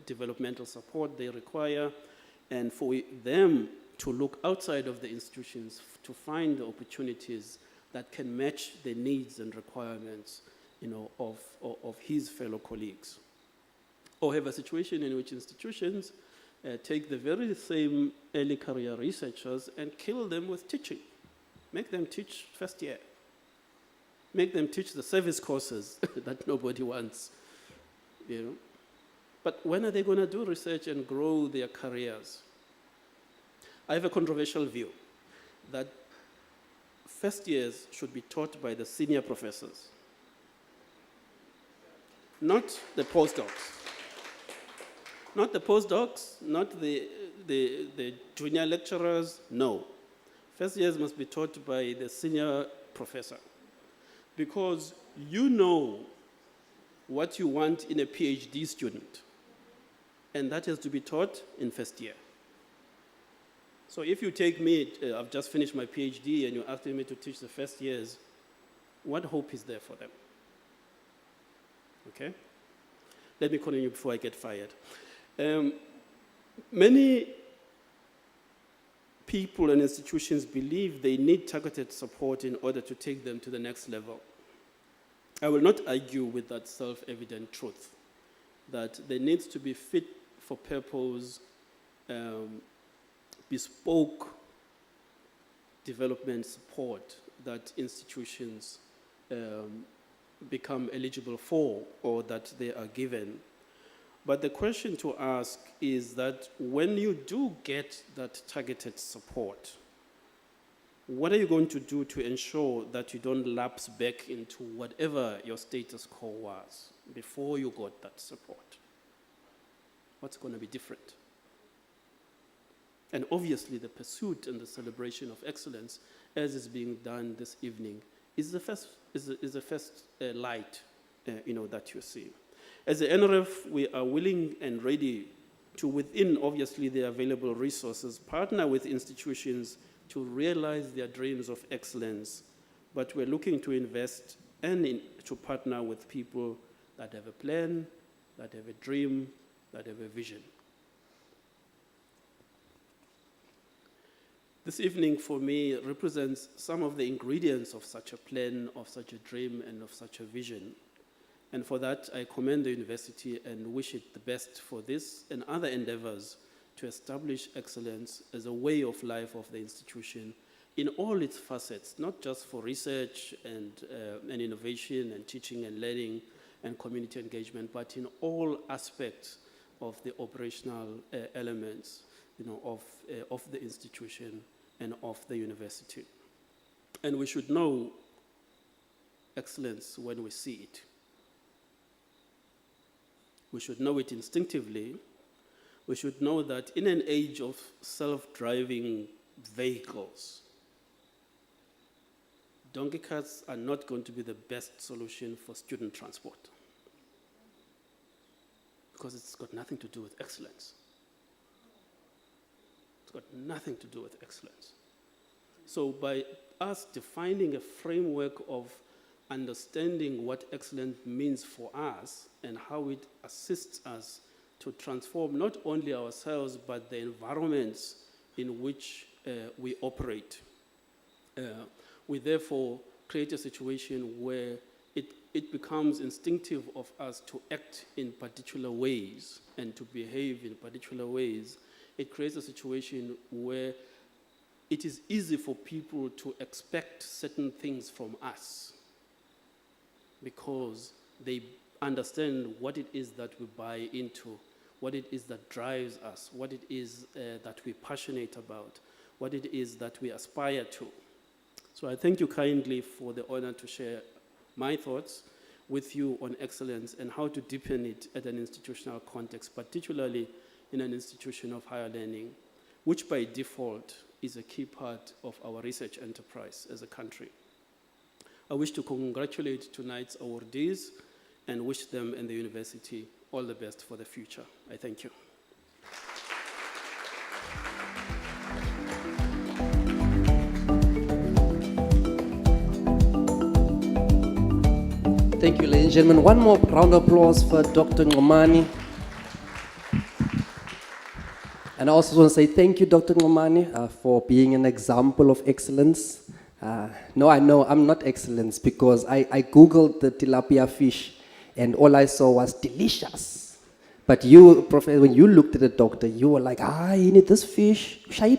developmental support they require, and for them to look outside of the institutions to find the opportunities that can match the needs and requirements of his fellow colleagues. Or have a situation in which institutions take the very same early career researchers and kill them with teaching. Make them teach first year. Make them teach the service courses that nobody wants. But when are they going to do research and grow their careers? I have a controversial view that first years should be taught by the senior professors, not the postdocs. Not the postdocs, not the junior lecturers, no. First years must be taught by the senior professor, because you know what you want in a PhD student, and that has to be taught in first year. So if you take me, I've just finished my PhD, and you're asking me to teach the first years, what hope is there for them? Okay? Let me continue before I get fired. Many people and institutions believe they need targeted support in order to take them to the next level. I will not argue with that self-evident truth, that there needs to be fit for purpose, bespoke development support that institutions become eligible for or that they are given. But the question to ask is that when you do get that targeted support, what are you going to do to ensure that you don't lapse back into whatever your status quo was before you got that support? What's going to be different? And obviously the pursuit and the celebration of excellence, as is being done this evening, is the first light that you see. As the NRF, we are willing and ready to, within obviously the available resources, partner with institutions to realize their dreams of excellence, but we're looking to invest and to partner with people that have a plan, that have a dream, that have a vision. This evening for me represents some of the ingredients of such a plan, of such a dream, and of such a vision. And for that, I commend the university and wish it the best for this and other endeavors to establish excellence as a way of life of the institution in all its facets, not just for research and innovation and teaching and learning and community engagement, but in all aspects of the operational elements of the institution and of the university. And we should know excellence when we see it. We should know it instinctively. We should know that in an age of self-driving vehicles, donkey carts are not going to be the best solution for student transport, because it's got nothing to do with excellence. It's got nothing to do with excellence. So by us defining a framework of understanding what excellence means for us and how it assists us to transform not only ourselves but the environments in which we operate, we therefore create a situation where it becomes instinctive of us to act in particular ways and to behave in particular ways. It creates a situation where it is easy for people to expect certain things from us, because they understand what it is that we buy into, what it is that drives us, what it is that we're passionate about, what it is that we aspire to. So I thank you kindly for the honor to share my thoughts with you on excellence and how to deepen it at an institutional context, particularly in an institution of higher learning, which by default is a key part of our research enterprise as a country. I wish to congratulate tonight's awardees and wish them and the university all the best for the future. I thank you. Thank you, ladies and gentlemen. One more round of applause for Dr. Ngomani. And I also want to say thank you, Dr. Ngomani, for being an example of excellence. No, I know I'm not excellence, because I Googled the tilapia fish and all I saw was delicious. But you, Professor, when you looked at the doctor, you were like, you need this fish. The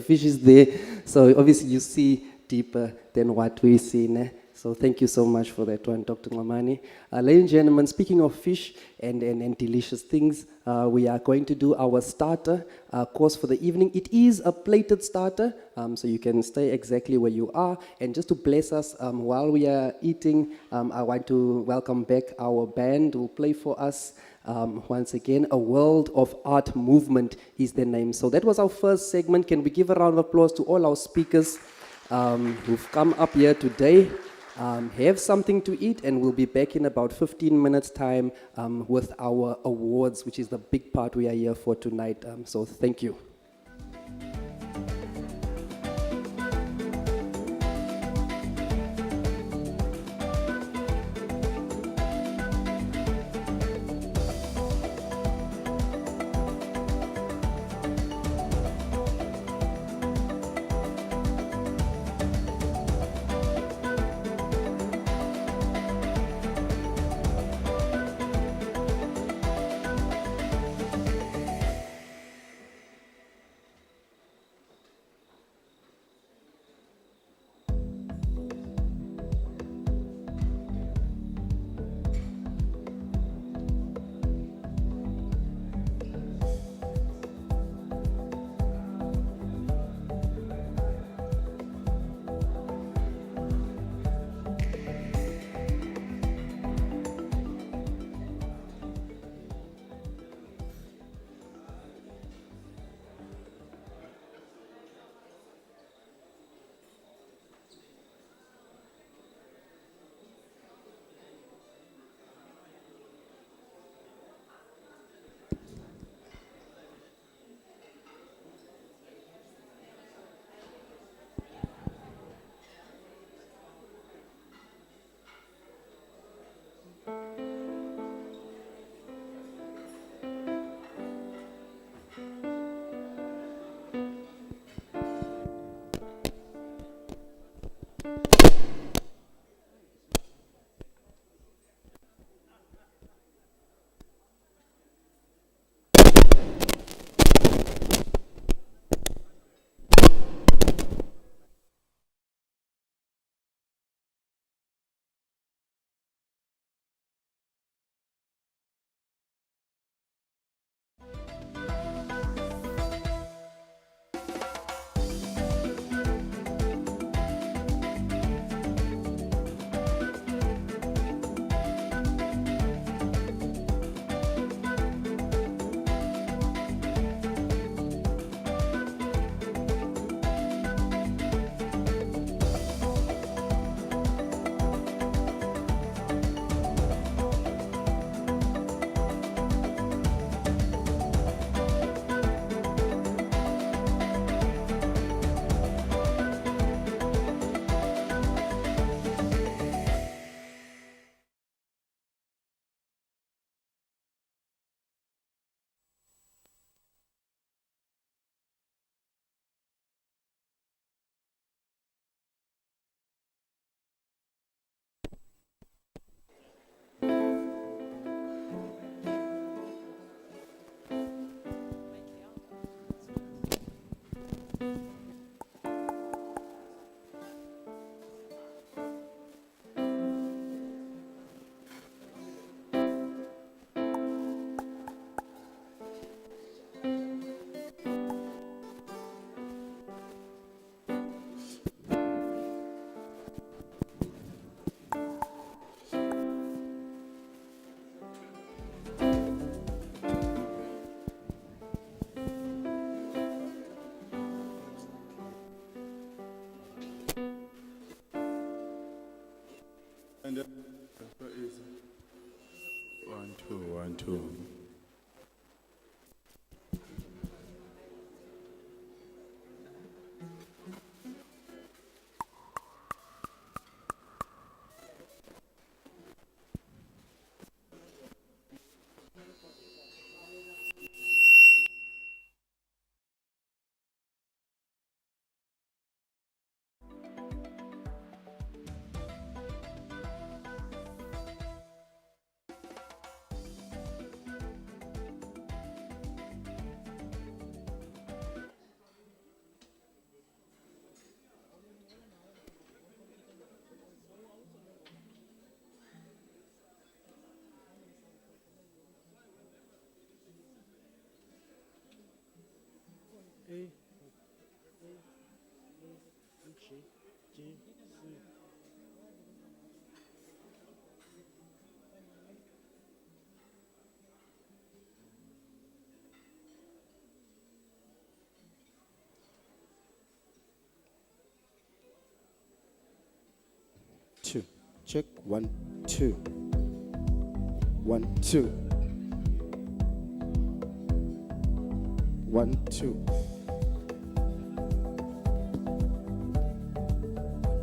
fish is there. So obviously you see deeper than what we see. So thank you so much for that one, Dr. Ngamani. Ladies and gentlemen, speaking of fish and delicious things, we are going to do our starter course for the evening. It is a plated starter, so you can stay exactly where you are. And just to bless us while we are eating, I want to welcome back our band who will play for us. Once again, A World of Art Movement is the name. So that was our first segment. Can we give a round of applause to all our speakers who've come up here today? Have something to eat, and we'll be back in about 15 minutes time with our awards, which is the big part we are here for tonight. So thank you. And where is it? 1, 2, 1, 2. Two. Check. 1, 2. 1, 2. 1, 2.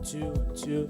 2, 2.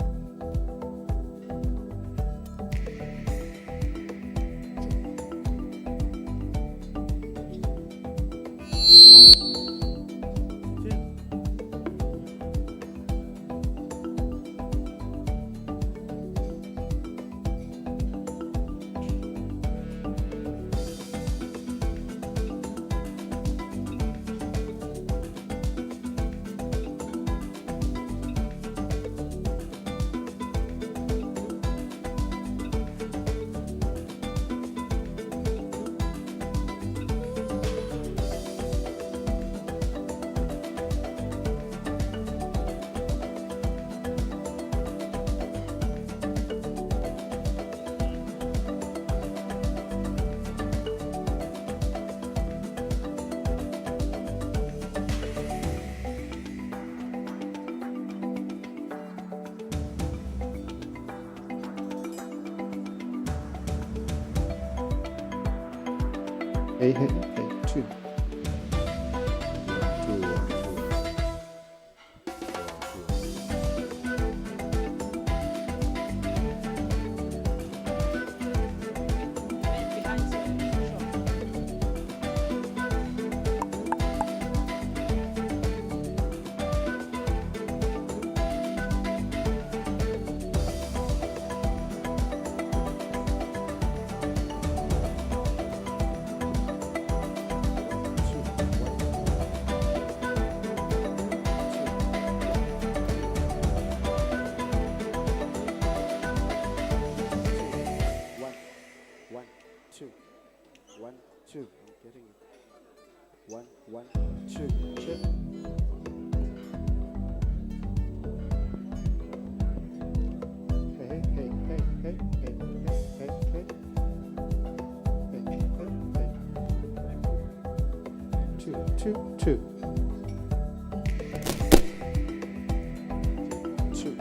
Hey, hey, hey. 2. 1, 2, 1, 2. One, two. 1, 2. I'm getting it. 1, 1, 2. Check. Hey, hey, hey, hey, hey, hey, hey, hey. Hey, hey, hey. 2, 2, 2. 2.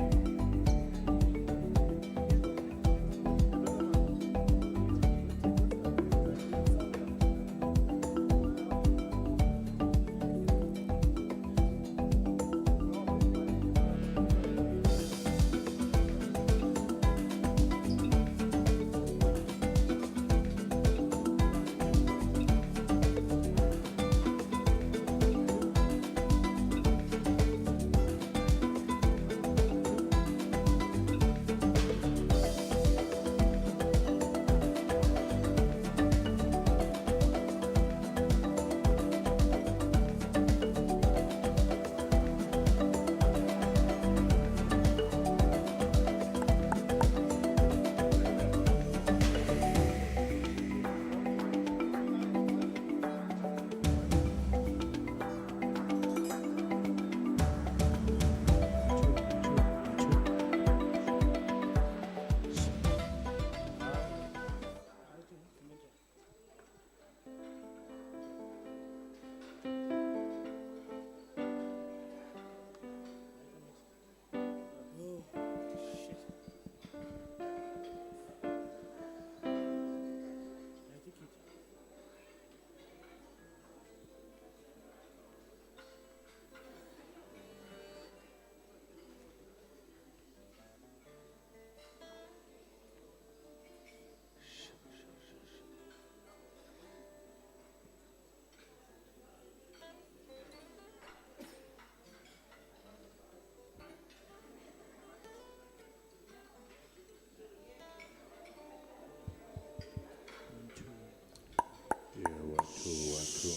Yeah, 1, 2, 1, 2.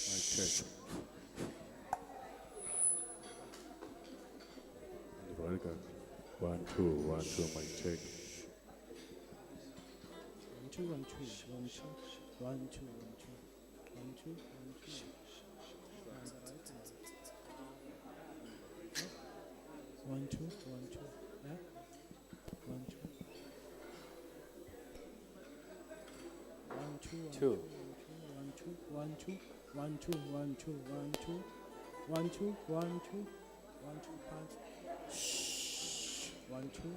Mic check. Welcome. 1, 2, 1, 2. Mic check. 1, 2, 1, 2. 1, 2, 1, 2, 1, 2. 1, 2, 1, 2. That's right. 1, 2, 1, 2. Yeah? 1, 2. 1, 2, 1, 2, 2. 1, 2, 1, 2, 1, 2, 1, 2, 1, 2, 1, 2, 1, 2, 1, 2, punch. Shh. 1, 2.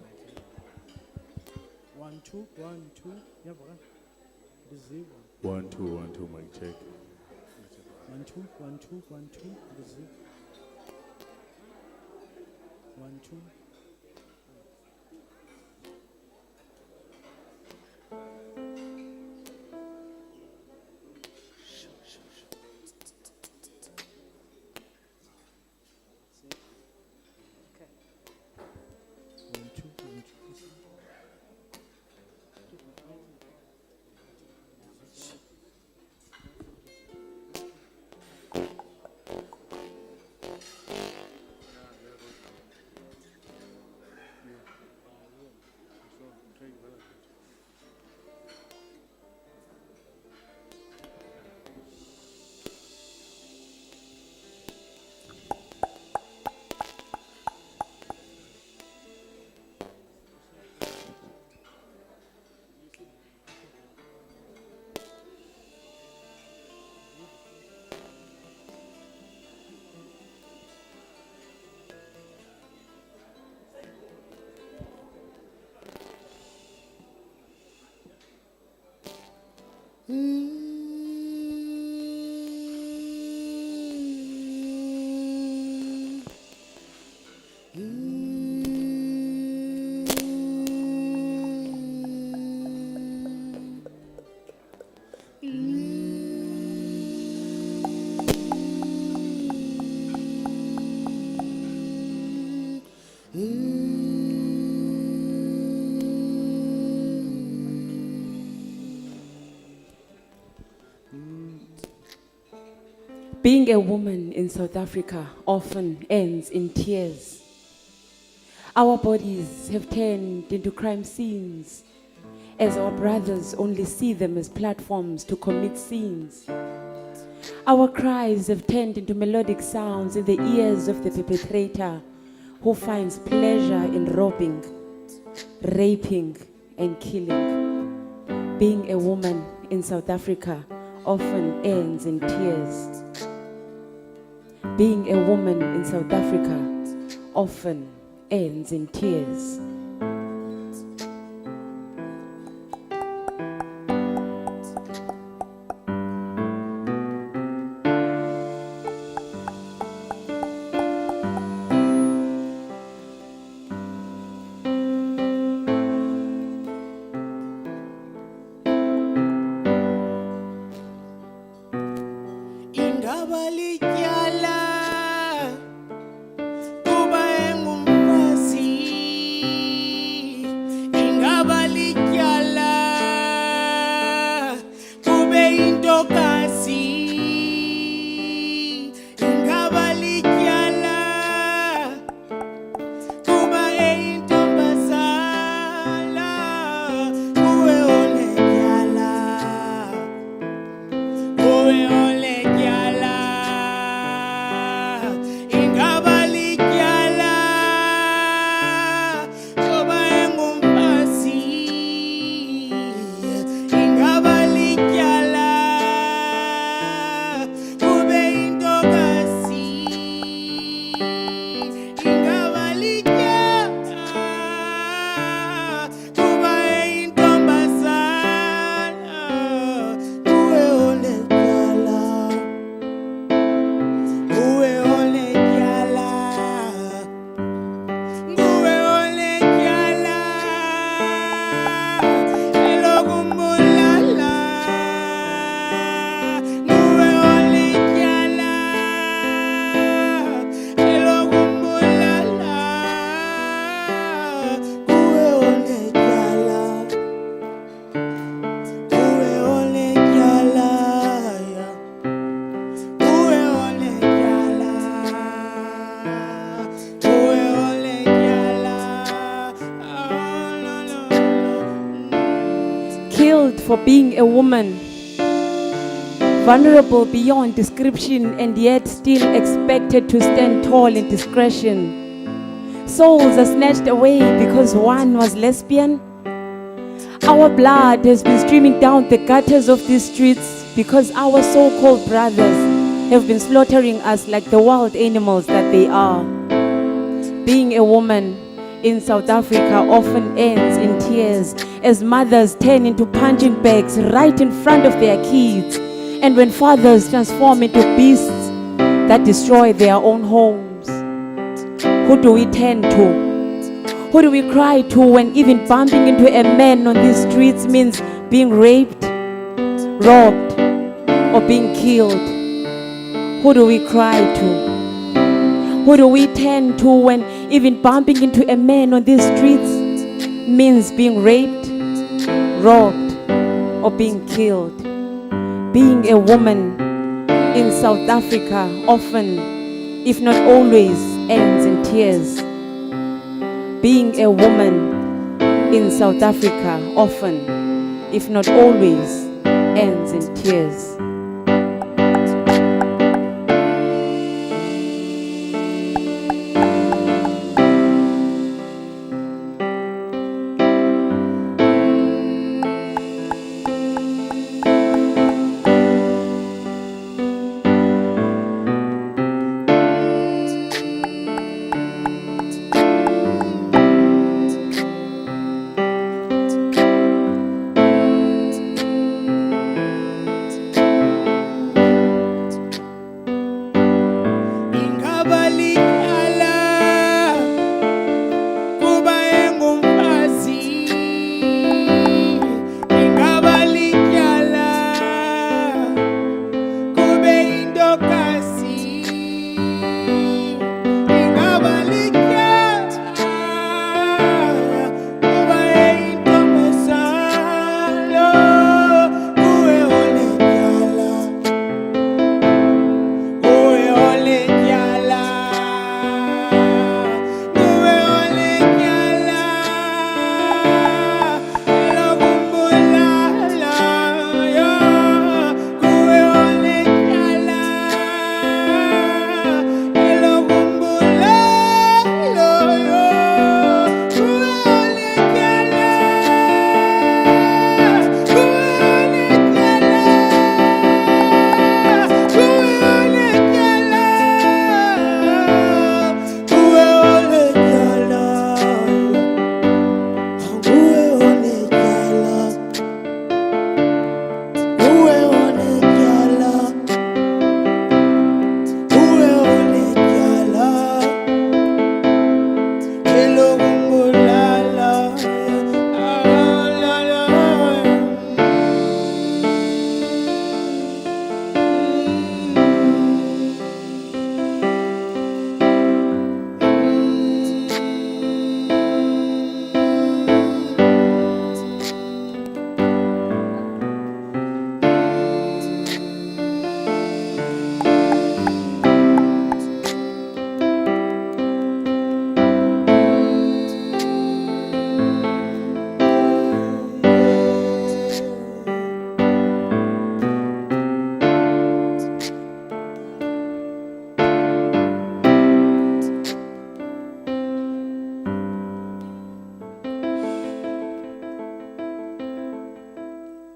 1, 2, 1, 2. Yeah, boy. This is 1, 2, 1, 2, mic check. 1, 2, 1, 2, 1, 2. This is 1, 2. Being a woman in South Africa often ends in tears. Our bodies have turned into crime scenes, as our brothers only see them as platforms to commit sins. Our cries have turned into melodic sounds in the ears of the perpetrator, who finds pleasure in robbing, raping, and killing. Being a woman in South Africa often ends in tears. Being a woman in South Africa often ends in tears. Killed for being a woman, vulnerable beyond description and yet still expected to stand tall in discretion. Souls are snatched away because one was lesbian. Our blood has been streaming down the gutters of these streets because our so-called brothers have been slaughtering us like the wild animals that they are. Being a woman in South Africa often ends in tears as mothers turn into punching bags right in front of their kids, and when fathers transform into beasts that destroy their own homes. Who do we turn to? Who do we cry to when even bumping into a man on these streets means being raped, robbed, or being killed? Who do we cry to? Who do we turn to when even bumping into a man on these streets means being raped, robbed, or being killed? Being a woman in South Africa often, if not always, ends in tears. Being a woman in South Africa often, if not always, ends in tears.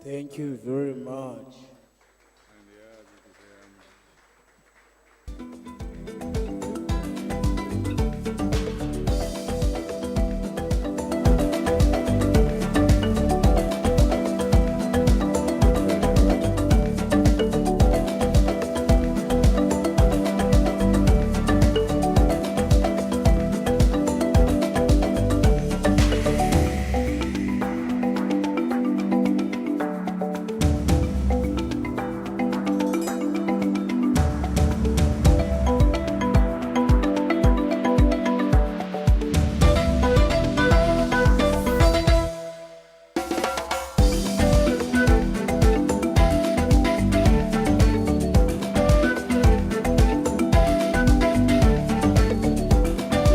Thank you very much.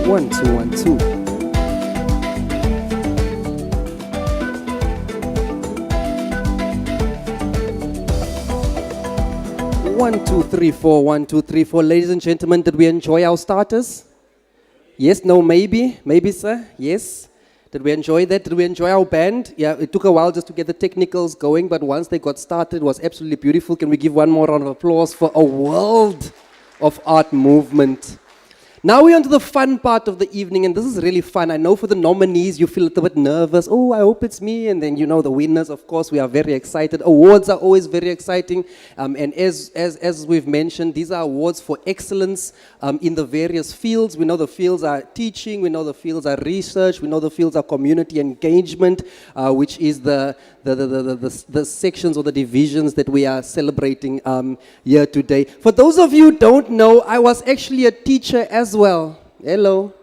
One, two, 1, 2. One, two, three, four. 1, 2, 3, 4. Ladies and gentlemen, did we enjoy our starters? Yes, no, maybe. Maybe, sir. Yes. Did we enjoy that? Did we enjoy our band? Yeah, it took a while just to get the technicals going, but once they got started, it was absolutely beautiful. Can we give one more round of applause for a world of art movement? Now we're on to the fun part of the evening, and this is really fun. I know for the nominees, you feel a little bit nervous. Oh, I hope it's me. And then, the winners, of course, we are very excited. Awards are always very exciting. And as we've mentioned, these are awards for excellence in the various fields. We know the fields are teaching. We know the fields are research. We know the fields are community engagement, which is the sections or the divisions that we are celebrating here today. For those of you who don't know, I was actually a teacher as well. Hello.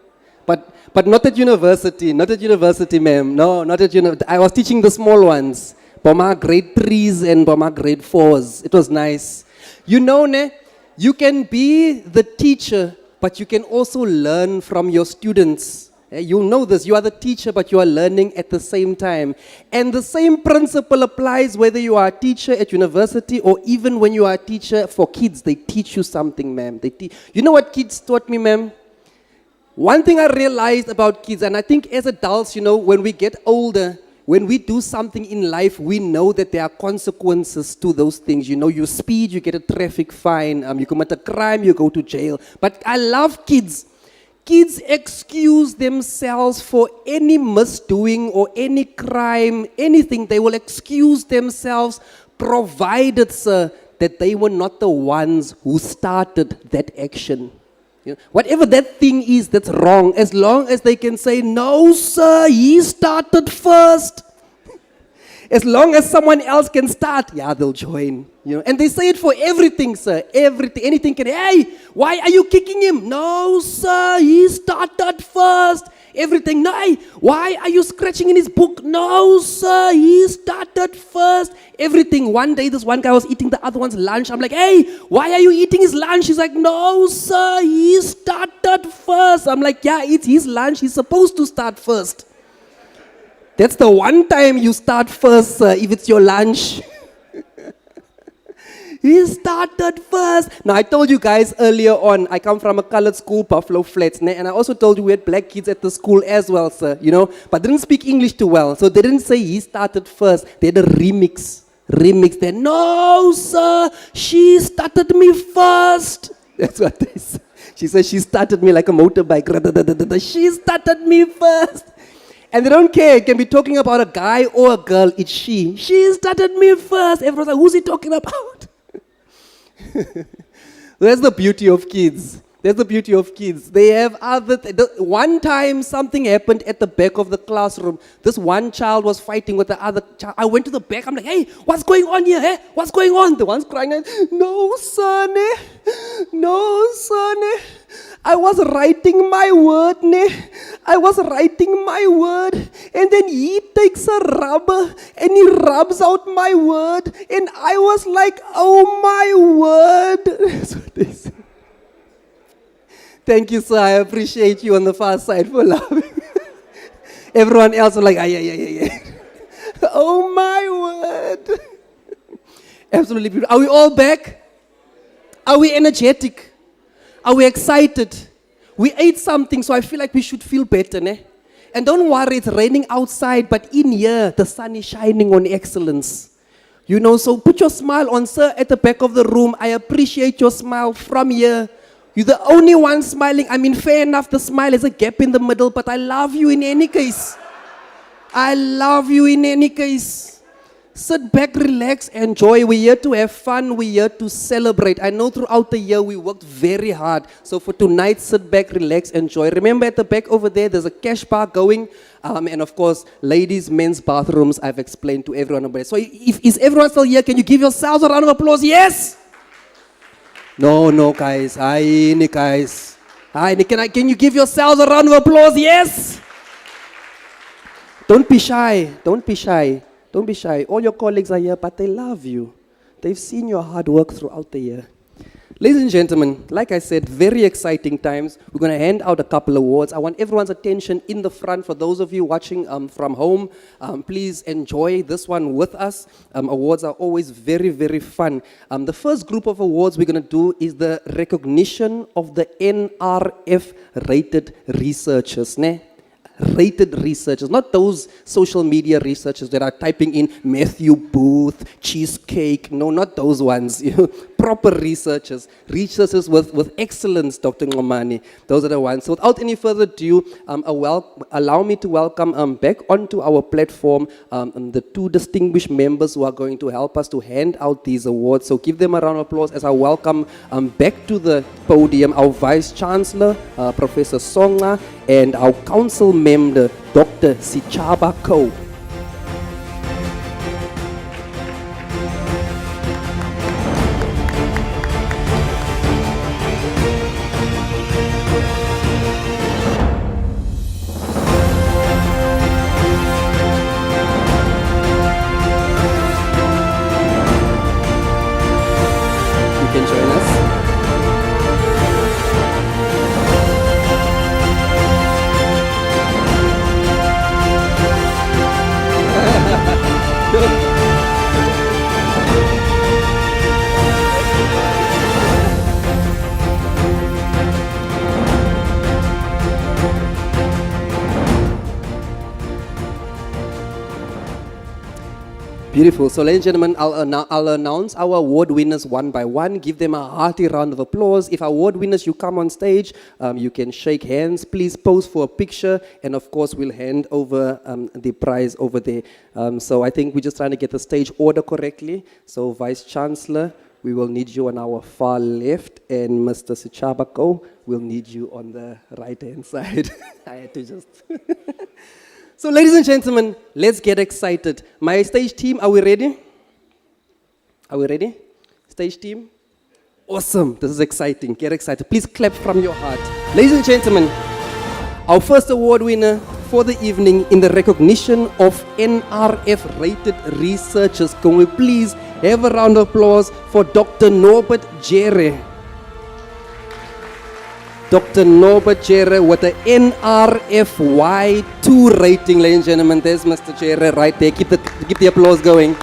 But not at university. Not at university, ma'am. No, not at university. I was teaching the small ones. Boma grade 3s and Boma grade 4s. It was nice. You can be the teacher, but you can also learn from your students. You know this. You are the teacher, but you are learning at the same time. And the same principle applies whether you are a teacher at university or even when you are a teacher for kids. They teach you something, ma'am. You know what kids taught me, ma'am? One thing I realized about kids, and I think as adults, when we get older, when we do something in life, we know that there are consequences to those things. You speed, you get a traffic fine. You commit a crime, you go to jail. But I love kids. Kids excuse themselves for any misdoing or any crime, anything. They will excuse themselves, provided, sir, that they were not the ones who started that action. Whatever that thing is that's wrong, as long as they can say, no, sir, he started first. As long as someone else can start, they'll join. And they say it for everything, sir. Everything, anything can. Hey, why are you kicking him? No, sir, he started first. Everything. No, hey, why are you scratching in his book? No, sir, he started first. Everything. One day, this one guy was eating the other one's lunch. I'm like, hey, why are you eating his lunch? He's like, no, sir, he started first. I'm like, yeah, it's his lunch. He's supposed to start first. That's the one time you start first, sir, if it's your lunch. He started first. Now, I told you guys earlier on, I come from a colored school, Buffalo Flats, and I also told you we had black kids at the school as well, sir, but didn't speak English too well. So they didn't say he started first. They had a remix. They, no, sir, she started me first. That's what they said. She said she started me like a motorbike. She started me first. And they don't care. It can be talking about a guy or a girl. It's she. She started me first. Everyone's like, who's he talking about? That's the beauty of kids. That's the beauty of kids. They have one time something happened at the back of the classroom. This one child was fighting with the other child. I went to the back. I'm like, hey, what's going on here? Hey, what's going on? The one's crying. No, son. No, son. I was writing my word. I was writing my word. And then he takes a rubber and he rubs out my word. And I was like, oh my word. That's what they said. Thank you, sir. I appreciate you on the far side for laughing. Everyone else was like, yeah. Oh my word. Absolutely beautiful. Are we all back? Are we energetic? Are we excited? We ate something, so I feel like we should feel better, ne? And don't worry, it's raining outside, but in here, the sun is shining on excellence. So put your smile on, sir, at the back of the room. I appreciate your smile from here. You're the only one smiling. I mean, fair enough, the smile is a gap in the middle, but I love you in any case. I love you in any case. Sit back, relax, enjoy. We're here to have fun. We're here to celebrate. I know throughout the year we worked very hard. So for tonight, sit back, relax, enjoy. Remember at the back over there, there's a cash bar going. And of course, ladies, men's bathrooms, I've explained to everyone about it. So is everyone still here? Can you give yourselves a round of applause? Yes? No, guys. Hi, guys. Hi, can you give yourselves a round of applause? Yes? Don't be shy. Don't be shy. Don't be shy. All your colleagues are here, but they love you. They've seen your hard work throughout the year. Ladies and gentlemen, like I said, very exciting times. We're going to hand out a couple awards. I want everyone's attention in the front. For those of you watching from home, please enjoy this one with us. Awards are always very, very fun. The first group of awards we're going to do is the recognition of the NRF rated researchers. Rated researchers, not those social media researchers that are typing in Matthew Booth, cheesecake. No, not those ones. Proper researchers with excellence, Dr. Ngomani. Those are the ones. So without any further ado, allow me to welcome back onto our platform the two distinguished members who are going to help us to hand out these awards. So give them a round of applause as I welcome back to the podium our Vice Chancellor, Professor Songa, and our council member, Dr. Sichaba Ko. You can join us. Beautiful. So, ladies and gentlemen, I'll announce our award winners one by one. Give them a hearty round of applause. If award winners, you come on stage, you can shake hands. Please pose for a picture. And of course, we'll hand over the prize over there. So I think we're just trying to get the stage order correctly. So, Vice Chancellor, we will need you on our far left. And Mr. Sichabako, we'll need you on the right-hand side. I had to just... So, ladies and gentlemen, let's get excited. My stage team, are we ready? Are we ready? Stage team? Awesome. This is exciting. Get excited. Please clap from your heart. Ladies and gentlemen, our first award winner for the evening in the recognition of NRF-rated researchers. Can we please have a round of applause for Dr. Norbert Jere? Dr. Norbert Jere with the NRFY2 rating, ladies and gentlemen. There's Mr. Jere right there. Keep the applause going.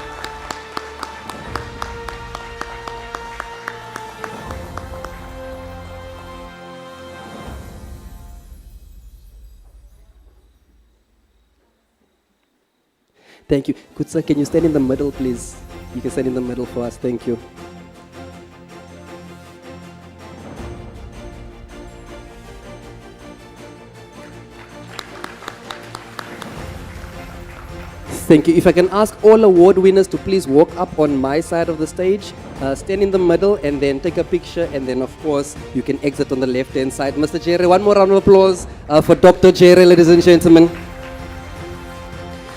Thank you. Good sir, can you stand in the middle, please? You can stand in the middle for us. Thank you. Thank you. If I can ask all award winners to please walk up on my side of the stage, stand in the middle and then take a picture, and then of course you can exit on the left hand side. Mr. Jere, one more round of applause for Dr. Jere, ladies and gentlemen.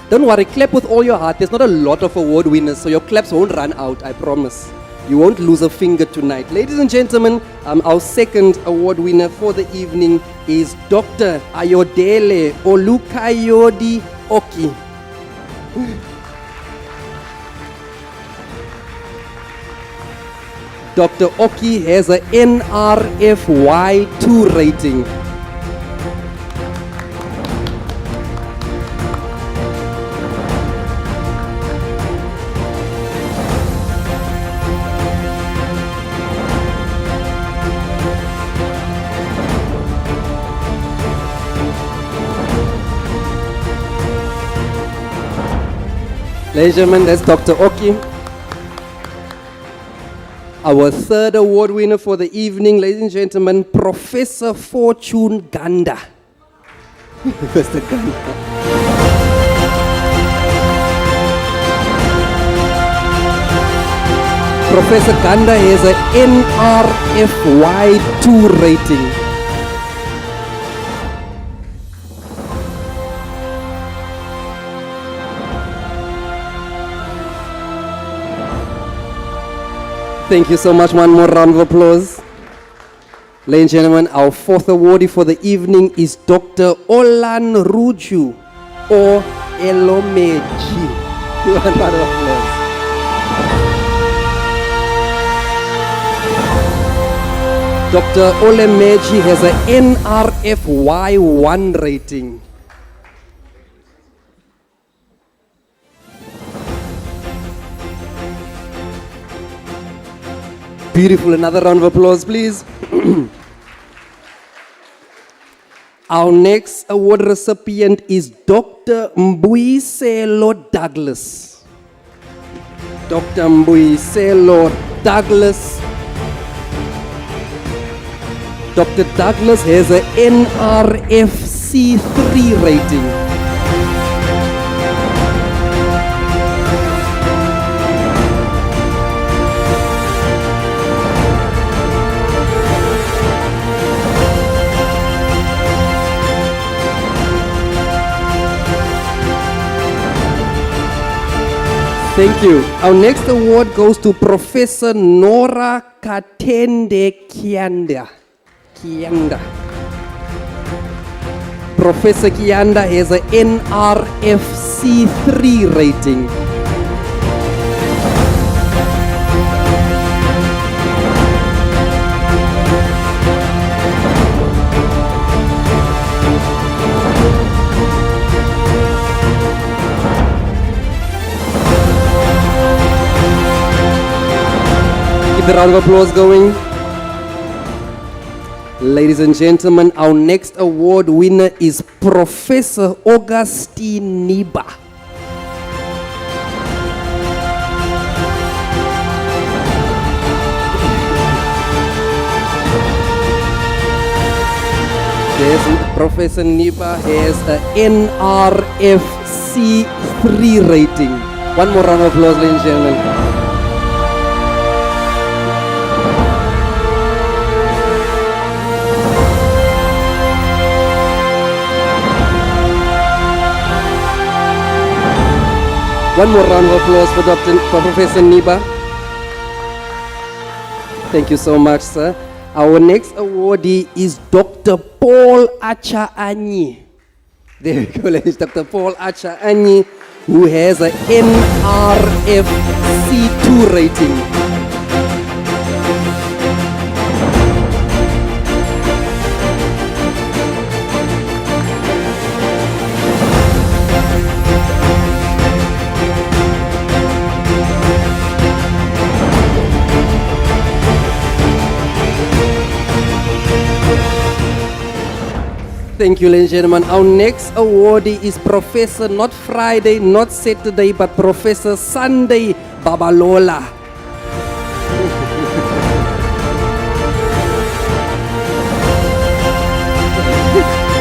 Don't worry, clap with all your heart. There's not a lot of award winners, so your claps won't run out, I promise. You won't lose a finger tonight. Ladies and gentlemen, our second award winner for the evening is Dr. Ayodele Olukayodi Oki. Dr. Oki has a NRFY2 rating. Ladies and gentlemen, that's Dr. Oki. Our third award winner for the evening, ladies and gentlemen, Professor Fortune Ganda. Mr. Ganda. Professor Ganda has a NRFY2 rating. Thank you so much. One more round of applause. Ladies and gentlemen, our fourth awardee for the evening is Dr. Olan Ruju or Elomeji. One round of applause. Dr. Olemeji has a NRFY1 rating. Beautiful. Another round of applause, please. Our next award recipient is Dr. Mbuyiselo Douglas. Dr. Mbuyiselo Douglas. Dr. Douglas has a NRFC3 rating. Thank you. Our next award goes to Professor Nora Katende Kianda. Professor Kianda has a NRFC3 rating. Keep the round of applause going. Ladies and gentlemen, our next award winner is Professor Augustine Niba. Yes, Professor Niba has a NRFC3 rating. One more round of applause, ladies and gentlemen. One more round of applause for Professor Niba. Thank you so much, sir. Our next awardee is Dr. Paul Acha-Anyi. There we go, ladies. Dr. Paul Acha-Anyi, who has a NRFC2 rating. Thank you, ladies and gentlemen. Our next awardee is Professor, not Friday, not Saturday, but Professor Sunday Babalola.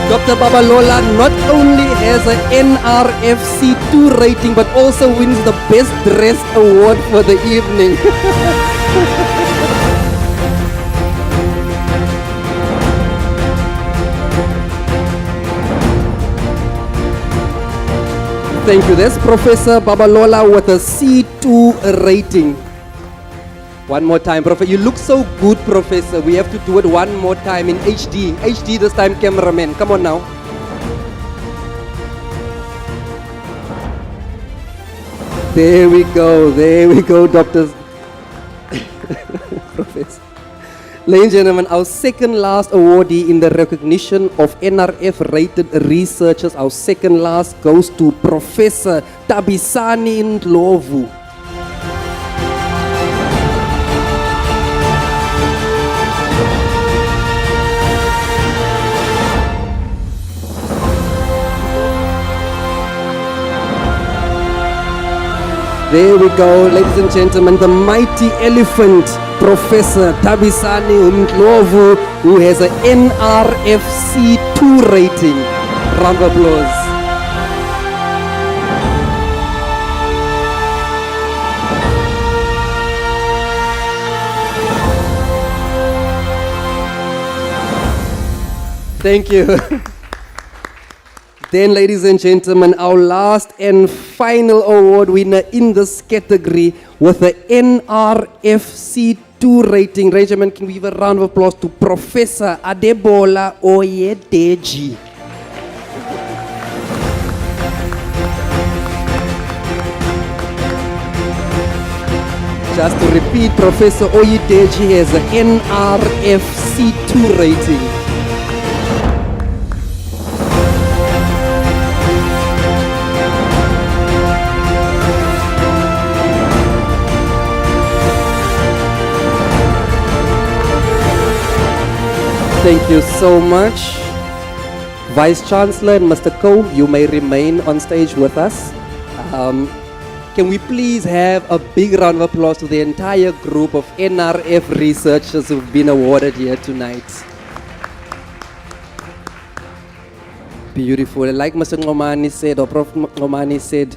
Dr. Babalola not only has an NRFC2 rating, but also wins the Best Dressed Award for the evening. Thank you. That's Professor Babalola with a C2 rating. One more time, Professor. You look so good, Professor. We have to do it one more time in HD. HD this time, cameraman. Come on now. There we go. There we go, doctors. Professor. Ladies and gentlemen, our second last awardee in the recognition of NRF-rated researchers, our second last goes to Professor Tabisani Ndlovu. There we go, ladies and gentlemen, the mighty elephant, Professor Tabisani Ndlovu, who has an NRFC2 rating. Round of applause. Thank you. Then, ladies and gentlemen, our last and final award winner in this category with the NRFC2 rating. Ladies and gentlemen, can we give a round of applause to Professor Adebola Oyedeji. Just to repeat, Professor Oyedeji has an NRFC2 rating. Thank you so much. Vice Chancellor and Mr. Ko, you may remain on stage with us. Can we please have a big round of applause to the entire group of NRF researchers who've been awarded here tonight. Beautiful. Like Mr. Ngomani said, or Prof. Ngomani said,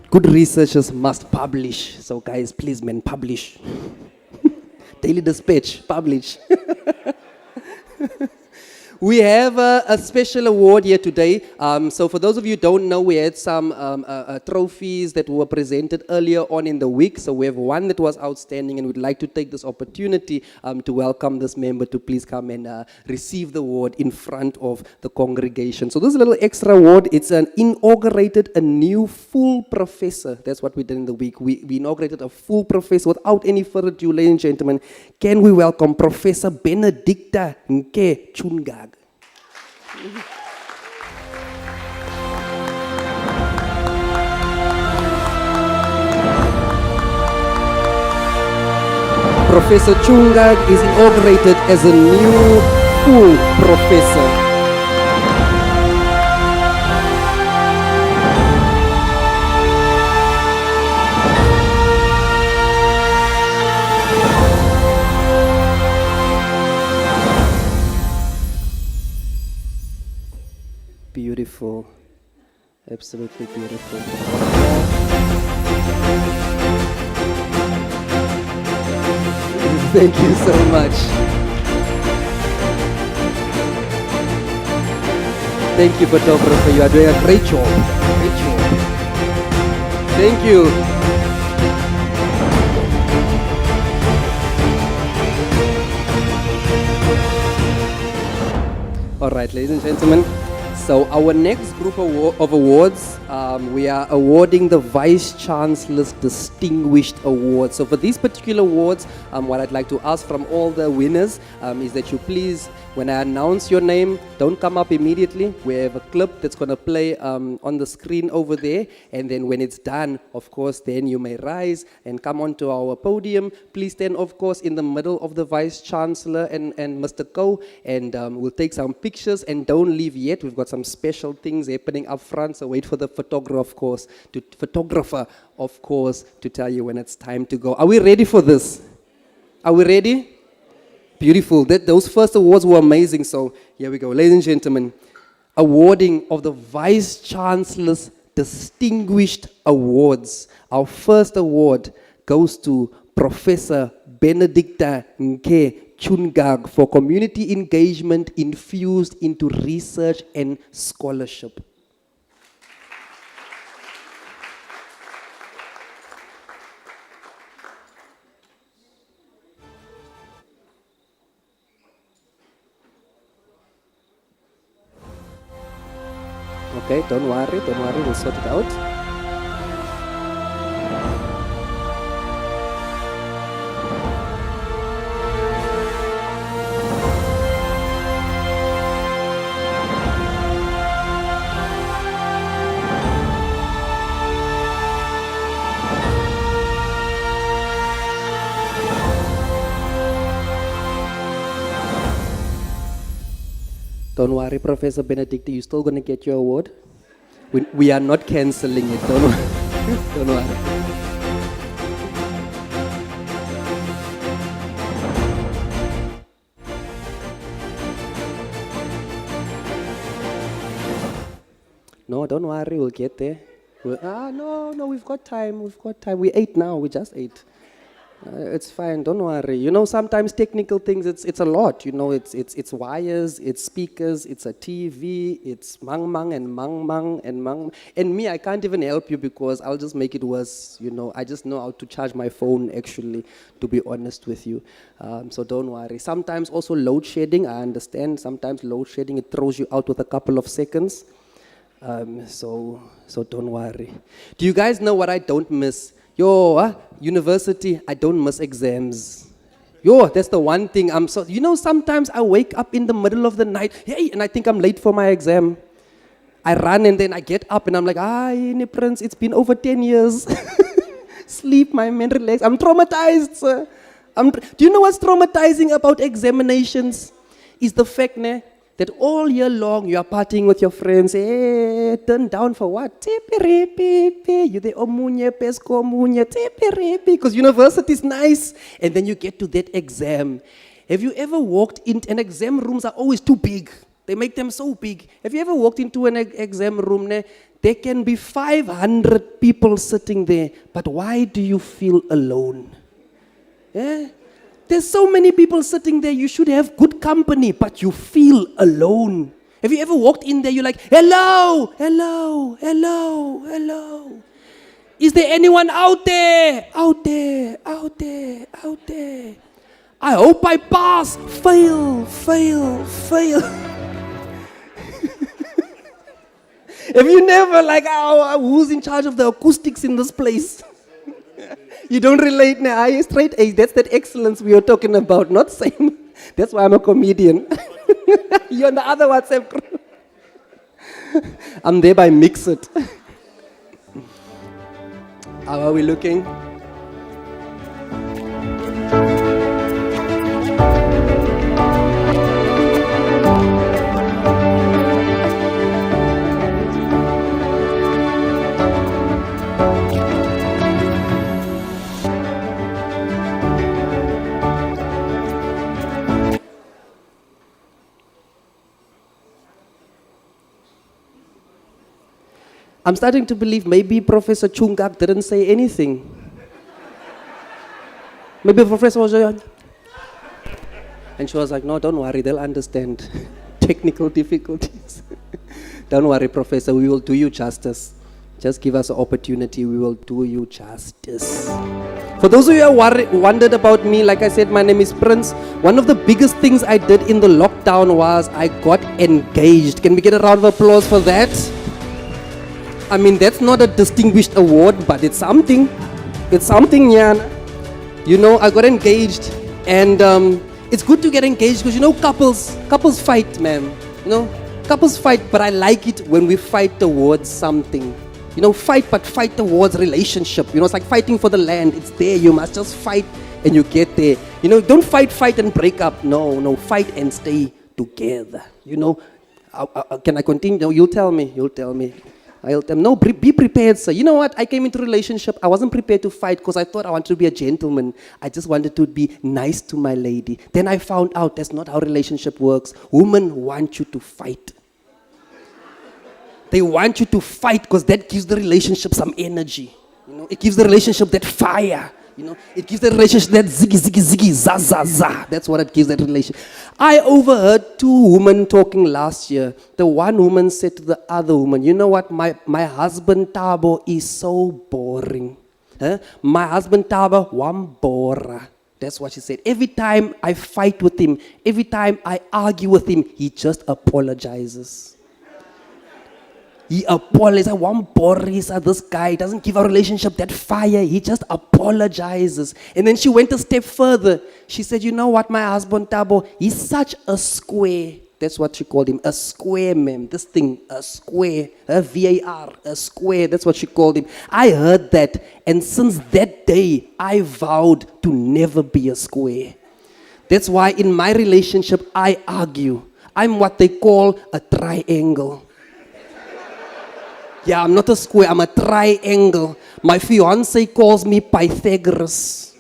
good researchers must publish. So guys, please, man, publish. Daily Dispatch, publish. We have a special award here today. So for those of you who don't know, we had some trophies that were presented earlier on in the week. So we have one that was outstanding, and we'd like to take this opportunity to welcome this member to please come and receive the award in front of the congregation. So this is a little extra award. It's inaugurated a new full professor. That's what we did in the week. We inaugurated a full professor. Without any further ado, ladies and gentlemen, can we welcome Professor Benedicta Nke Chungag. Professor Chungag is inaugurated as a new full professor. Beautiful, absolutely beautiful. Thank you so much. Thank you, photographer. You are doing a great job. Great job. Thank you. All right, ladies and gentlemen. So our next group of awards, we are awarding the Vice Chancellor's Distinguished Award. So for these particular awards, what I'd like to ask from all the winners is that you please, when I announce your name, don't come up immediately. We have a clip that's going to play on the screen over there. And then when it's done, of course, then you may rise and come onto our podium. Please stand, of course, in the middle of the Vice Chancellor and Mr. Ko. And we'll take some pictures, and don't leave yet. We've got some special things happening up front. So wait for the photographer, of course, to tell you when it's time to go. Are we ready for this? Are we ready? Beautiful. Those first awards were amazing. So here we go. Ladies and gentlemen, awarding of the Vice Chancellor's Distinguished Awards. Our first award goes to Professor Benedicta Nke Chungag for community engagement infused into research and scholarship. Okay, don't worry, we'll sort it out. Don't worry, Professor Benedicta, you're still going to get your award. We are not cancelling it, don't worry. Don't worry. No, don't worry, we'll get there. No, we've got time, We ate now, we just ate. It's fine, don't worry. You know, sometimes technical things, it's a lot. You know, it's wires, it's speakers, it's a TV, it's mang and mang and mang. And me, I can't even help you because I'll just make it worse. You know, I just know how to charge my phone, actually, to be honest with you. So don't worry. Sometimes also load shedding, I understand. Sometimes load shedding, it throws you out with a couple of seconds. So don't worry. Do you guys know what I don't miss? University, I don't miss exams. That's the one thing sometimes I wake up in the middle of the night, and I think I'm late for my exam. I run and then I get up and I'm like, Prince, it's been over 10 years. Sleep, my man, relax. I'm traumatized, sir. Do you know what's traumatizing about examinations? Is the fact that all year long you are partying with your friends. Turn down for what? You the omunye, pesco omunye, because university is nice. And then you get to that exam. Have you ever walked in, and exam rooms are always too big. They make them so big. Have you ever walked into an exam room? There can be 500 people sitting there, but why do you feel alone? Yeah? There's so many people sitting there, you should have good company, but you feel alone. Have you ever walked in there, you're like, hello, hello, hello, hello. Is there anyone out there? Out there, out there, out there. I hope I pass. Fail, fail, fail. Have you never who's in charge of the acoustics in this place? You don't relate now. Straight A, that's that excellence we were talking about, not same. That's why I'm a comedian. You're on the other WhatsApp group. I'm there by Mix It. How are we looking? I'm starting to believe maybe Professor Chungak didn't say anything. Maybe Professor was and she was like, no, don't worry, they'll understand. Technical difficulties. Don't worry, Professor, we will do you justice. Just give us an opportunity, we will do you justice. For those of you who wondered about me, like I said, my name is Prince. One of the biggest things I did in the lockdown was I got engaged. Can we get a round of applause for that? I mean, that's not a distinguished award, but it's something. It's something, yeah. I got engaged, and it's good to get engaged because, couples fight, man. Couples fight, but I like it when we fight towards something. Fight, but fight towards relationship. It's like fighting for the land. It's there. You must just fight and you get there. Don't fight and break up. No, fight and stay together. Can I continue? You'll tell me. I'll tell them, no, be prepared, sir. You know what? I came into a relationship. I wasn't prepared to fight because I thought I wanted to be a gentleman. I just wanted to be nice to my lady. Then I found out that's not how relationship works. Women want you to fight. They want you to fight because that gives the relationship some energy. It gives the relationship that fire. It gives the relationship that ziggy, za, za, za. That's what it gives that relationship. I overheard two women talking last year. The one woman said to the other woman, you know what, my husband Tabo is so boring. My husband Tabo, one bora. That's what she said. Every time I fight with him, every time I argue with him, he just apologizes. He apologizes. One Boris, this guy doesn't give our relationship that fire. He just apologizes. And then she went a step further. She said, you know what, my husband Tabo, he's such a square. That's what she called him, a square, ma'am. This thing, a square, a VAR, a square. That's what she called him. I heard that. And since that day, I vowed to never be a square. That's why in my relationship, I argue. I'm what they call a triangle. Yeah, I'm not a square, I'm a triangle. My fiance calls me Pythagoras.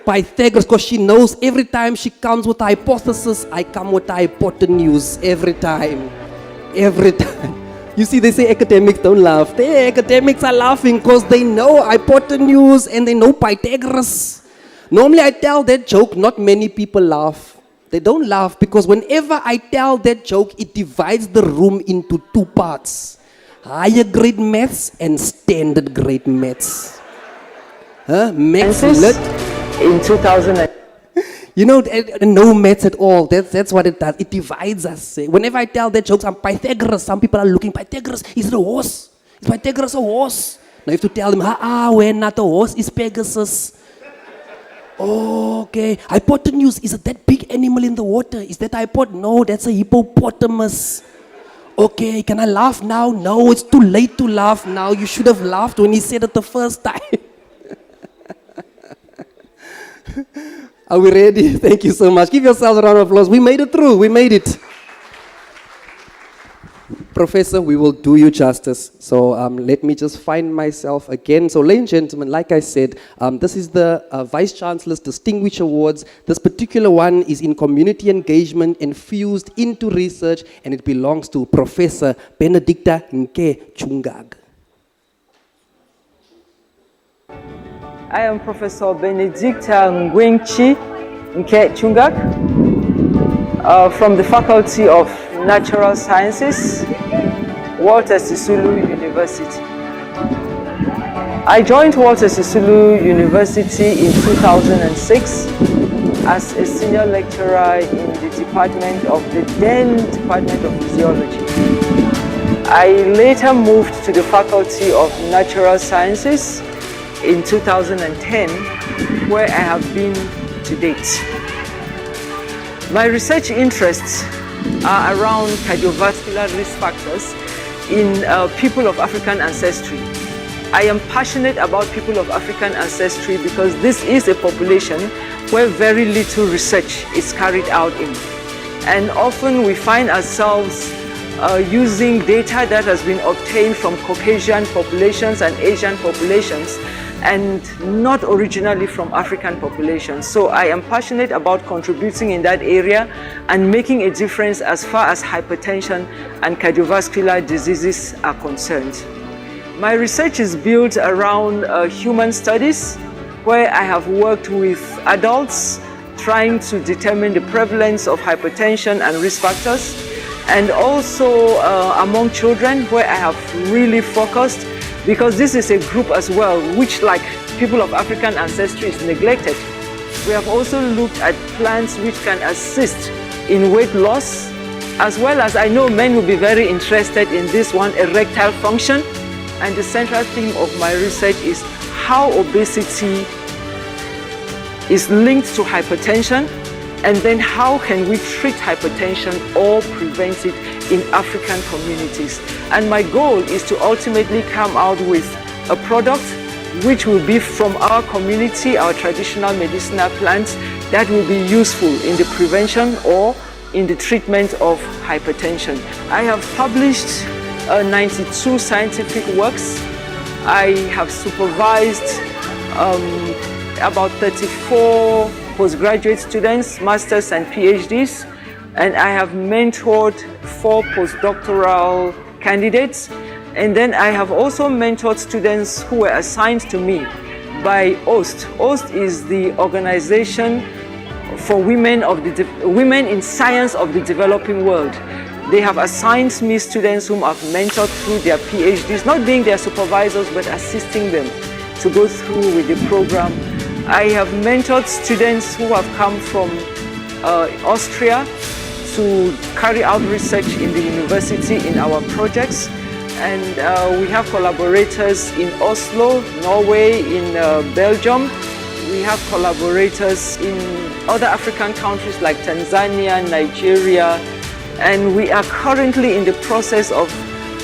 Pythagoras, because she knows every time she comes with a hypothesis, I come with a hypotenuse every time. Every time. You see, they say academics don't laugh. The academics are laughing because they know hypotenuse and they know Pythagoras. Normally I tell that joke, not many people laugh. They don't laugh because whenever I tell that joke, it divides the room into two parts. Higher grade maths and standard grade maths. Maths lit. In 2000. No maths at all. That's what it does. It divides us. Whenever I tell that jokes, I'm Pythagoras. Some people are looking, Pythagoras, is it a horse? Is Pythagoras a horse? Now you have to tell them, when not the horse is Pegasus. Okay, hypotenuse, is it that big animal in the water? Is that No, that's a hippopotamus. Okay, can I laugh now? No, it's too late to laugh now. You should have laughed when he said it the first time. Are we ready? Thank you so much. Give yourselves a round of applause. We made it through. We made it. Professor, we will do you justice. So let me just find myself again. So ladies and gentlemen, like I said, this is the Vice Chancellor's Distinguished Awards. This particular one is in community engagement infused into research, and it belongs to Professor Benedicta Nke Chungag. I am Professor Benedicta Ngwenchi Nke Chungak from the Faculty of Natural Sciences, Walter Sisulu University. I joined Walter Sisulu University in 2006 as a senior lecturer in the department of the then Department of Physiology. I later moved to the Faculty of Natural Sciences in 2010, where I have been to date. My research interests are around cardiovascular risk factors in people of African ancestry. I am passionate about people of African ancestry because this is a population where very little research is carried out in. And often we find ourselves using data that has been obtained from Caucasian populations and Asian populations and not originally from African populations. So I am passionate about contributing in that area and making a difference as far as hypertension and cardiovascular diseases are concerned. My research is built around human studies, where I have worked with adults trying to determine the prevalence of hypertension and risk factors, and also among children, where I have really focused, because this is a group as well which, like people of African ancestry, is neglected. We have also looked at plants which can assist in weight loss, as well as, I know men will be very interested in this one, erectile function. And the central theme of my research is how obesity is linked to hypertension, and then how can we treat hypertension or prevent it in African communities. And my goal is to ultimately come out with a product which will be from our community, our traditional medicinal plants, that will be useful in the prevention or in the treatment of hypertension. I have published 92 scientific works. I have supervised about 34 postgraduate students, masters and PhDs, and I have mentored 4 postdoctoral candidates. And then I have also mentored students who were assigned to me by OST. OST is the Organization for Women in Science of the Developing World. They have assigned me students whom I've mentored through their PhDs, not being their supervisors, but assisting them to go through with the program. I have mentored students who have come from Austria to carry out research in the university in our projects. And we have collaborators in Oslo, Norway, in Belgium. We have collaborators in other African countries like Tanzania, Nigeria. And we are currently in the process of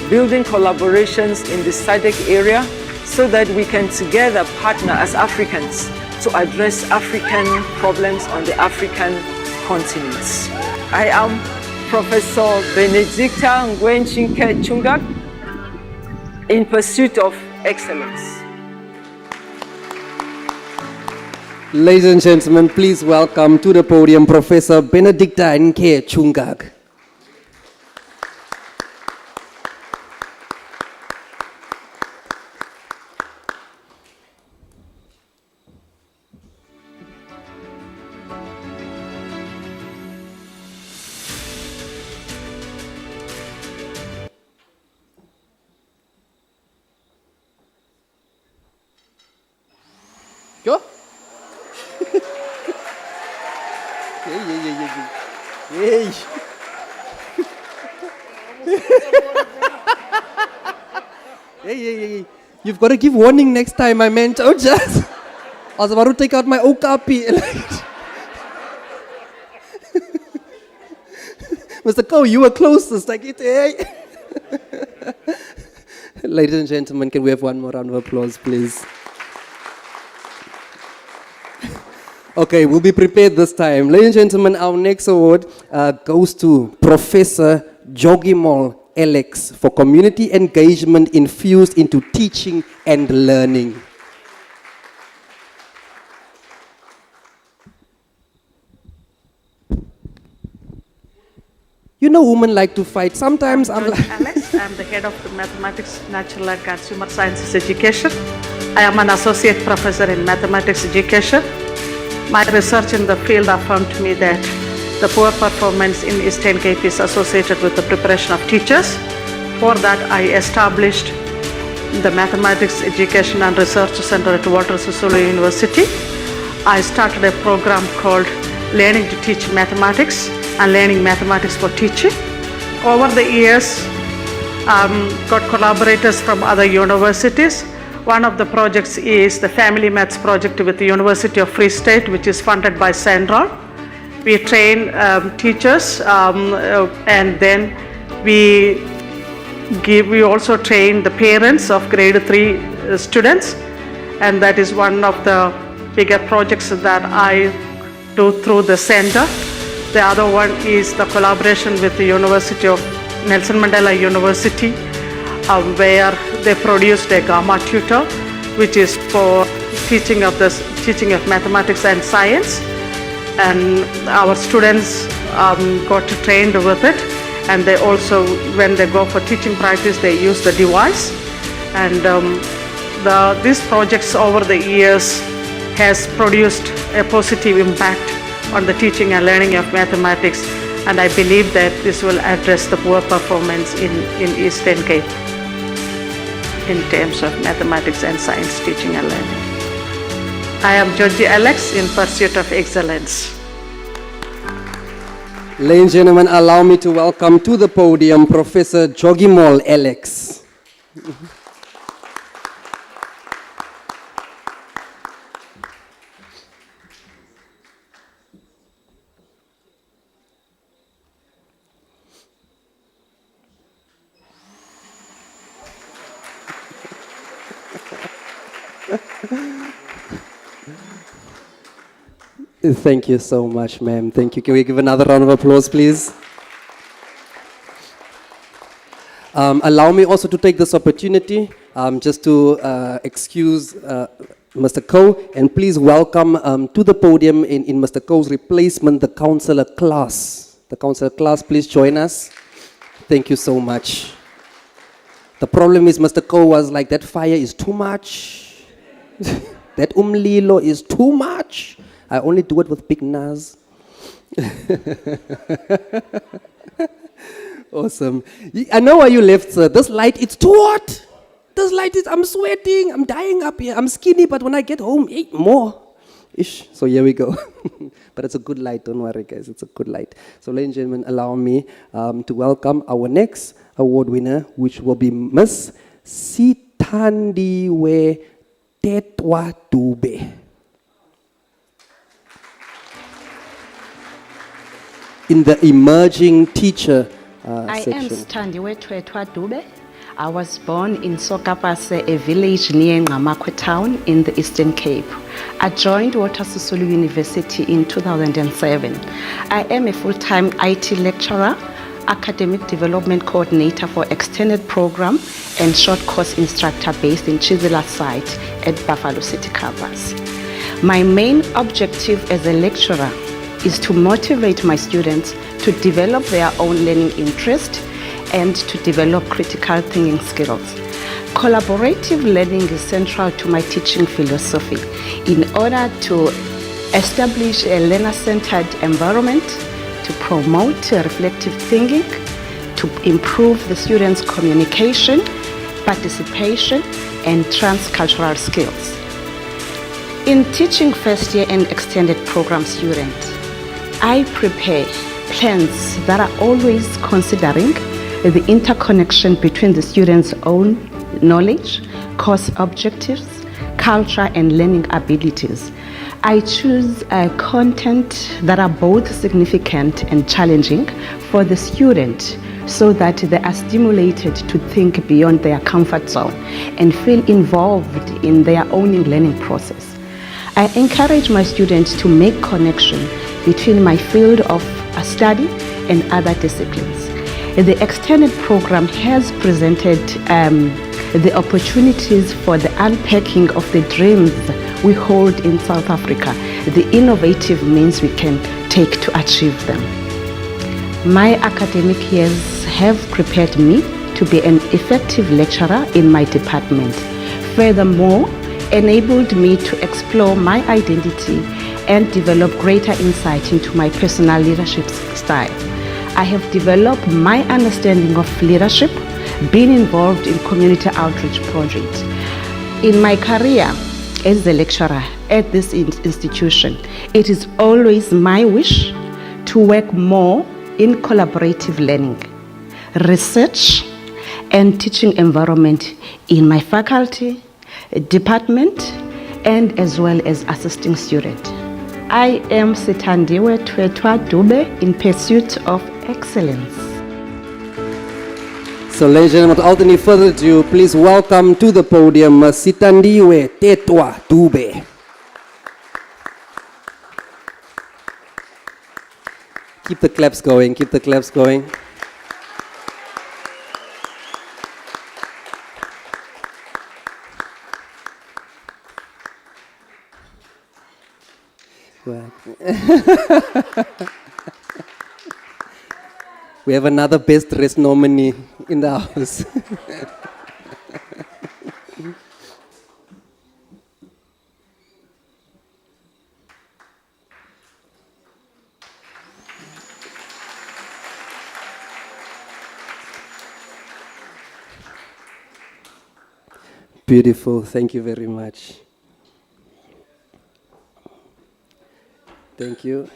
building collaborations in the SADC area so that we can together partner as Africans to address African problems on the African continent. I am Professor Benedicta Ngwenchi Chungak, in pursuit of excellence. Ladies and gentlemen, please welcome to the podium Professor Benedicta Nke Chungag. Yo. Hey. Hey. You've got to give warning next time, I meant. Oh, just. I was about to take out my okapi. Mr. Ko, you were closest. Like it, hey. Ladies and gentlemen, can we have one more round of applause, please? Okay, we'll be prepared this time. Ladies and gentlemen, our next award goes to Professor Jogimol Alex for community engagement infused into teaching and learning. You know, women like to fight. Sometimes I'm like... Alex, I'm the head of the Mathematics, Natural and Consumer Sciences Education. I am an associate professor in mathematics education. My research in the field affirmed to me that the poor performance in Eastern Cape is associated with the preparation of teachers. For that, I established the Mathematics Education and Research Center at Walter Sisulu University. I started a program called Learning to Teach Mathematics and Learning Mathematics for Teaching. Over the years, got collaborators from other universities. One of the projects is the Family Maths project with the University of Free State, which is funded by Central. We train teachers and then we also train the parents of grade 3 students, and that is one of the bigger projects that I do through the center. The other one is the collaboration with the University of Nelson Mandela University, where they produced a Gamma tutor, which is for teaching of mathematics and science, and our students got trained with it, and they also, when they go for teaching practice, they use the device. And these projects over the years has produced a positive impact on the teaching and learning of mathematics, and I believe that this will address the poor performance in Eastern Cape in terms of mathematics and science teaching and learning. I am Georgie Alex in pursuit of excellence. Ladies and gentlemen, allow me to welcome to the podium Professor Jogimol Alex. Thank you so much, ma'am. Thank you. Can we give another round of applause, please? Allow me also to take this opportunity just to excuse Mr. Ko, and please welcome to the podium in Mr. Ko's replacement, the Counselor class. The Counselor class, please join us. Thank you so much. The problem is Mr. Ko was like, that fire is too much. That umlilo is too much. I only do it with big Nas. Awesome. I know why you left, sir. This light, it's too hot. This light is, I'm sweating. I'm dying up here. I'm skinny, but when I get home, eat more. Ish. So here we go. But it's a good light. Don't worry, guys. It's a good light. So, ladies and gentlemen, allow me to welcome our next award winner, which will be Miss Sithandiwe Tetwa Dube. In the emerging teacher section. I am Sithandiwe Tetwa Dube. I was born in Sokapase, a village near Ngamakwe town in the Eastern Cape. I joined Walter Sisulu University in 2007. I am a full-time IT lecturer, academic development coordinator for extended program and short course instructor based in Chisela site at Buffalo City Campus. My main objective as a lecturer is to motivate my students to develop their own learning interest and to develop critical thinking skills. Collaborative learning is central to my teaching philosophy in order to establish a learner-centered environment, to promote reflective thinking, to improve the students' communication, participation, and transcultural skills. In teaching first year and extended program students, I prepare plans that are always considering the interconnection between the students' own knowledge, course objectives, culture, and learning abilities. I choose content that are both significant and challenging for the student so that they are stimulated to think beyond their comfort zone and feel involved in their own learning process. I encourage my students to make connection between my field of study and other disciplines. The extended program has presented the opportunities for the unpacking of the dreams we hold in South Africa, the innovative means we can take to achieve them. My academic years have prepared me to be an effective lecturer in my department. Furthermore, enabled me to explore my identity and develop greater insight into my personal leadership style. I have developed my understanding of leadership, being involved in community outreach projects. In my career as a lecturer at this institution, it is always my wish to work more in collaborative learning, research, and teaching environment in my faculty, department, and as well as assisting students. I am Sitandiwe Twetwa Dube in pursuit of excellence. So ladies and gentlemen, without any further ado, please welcome to the podium Sitandiwe Tetwa Dube. Keep the claps going, keep the claps going. We have another best dressed nominee in the house. Beautiful, thank you very much. Thank you.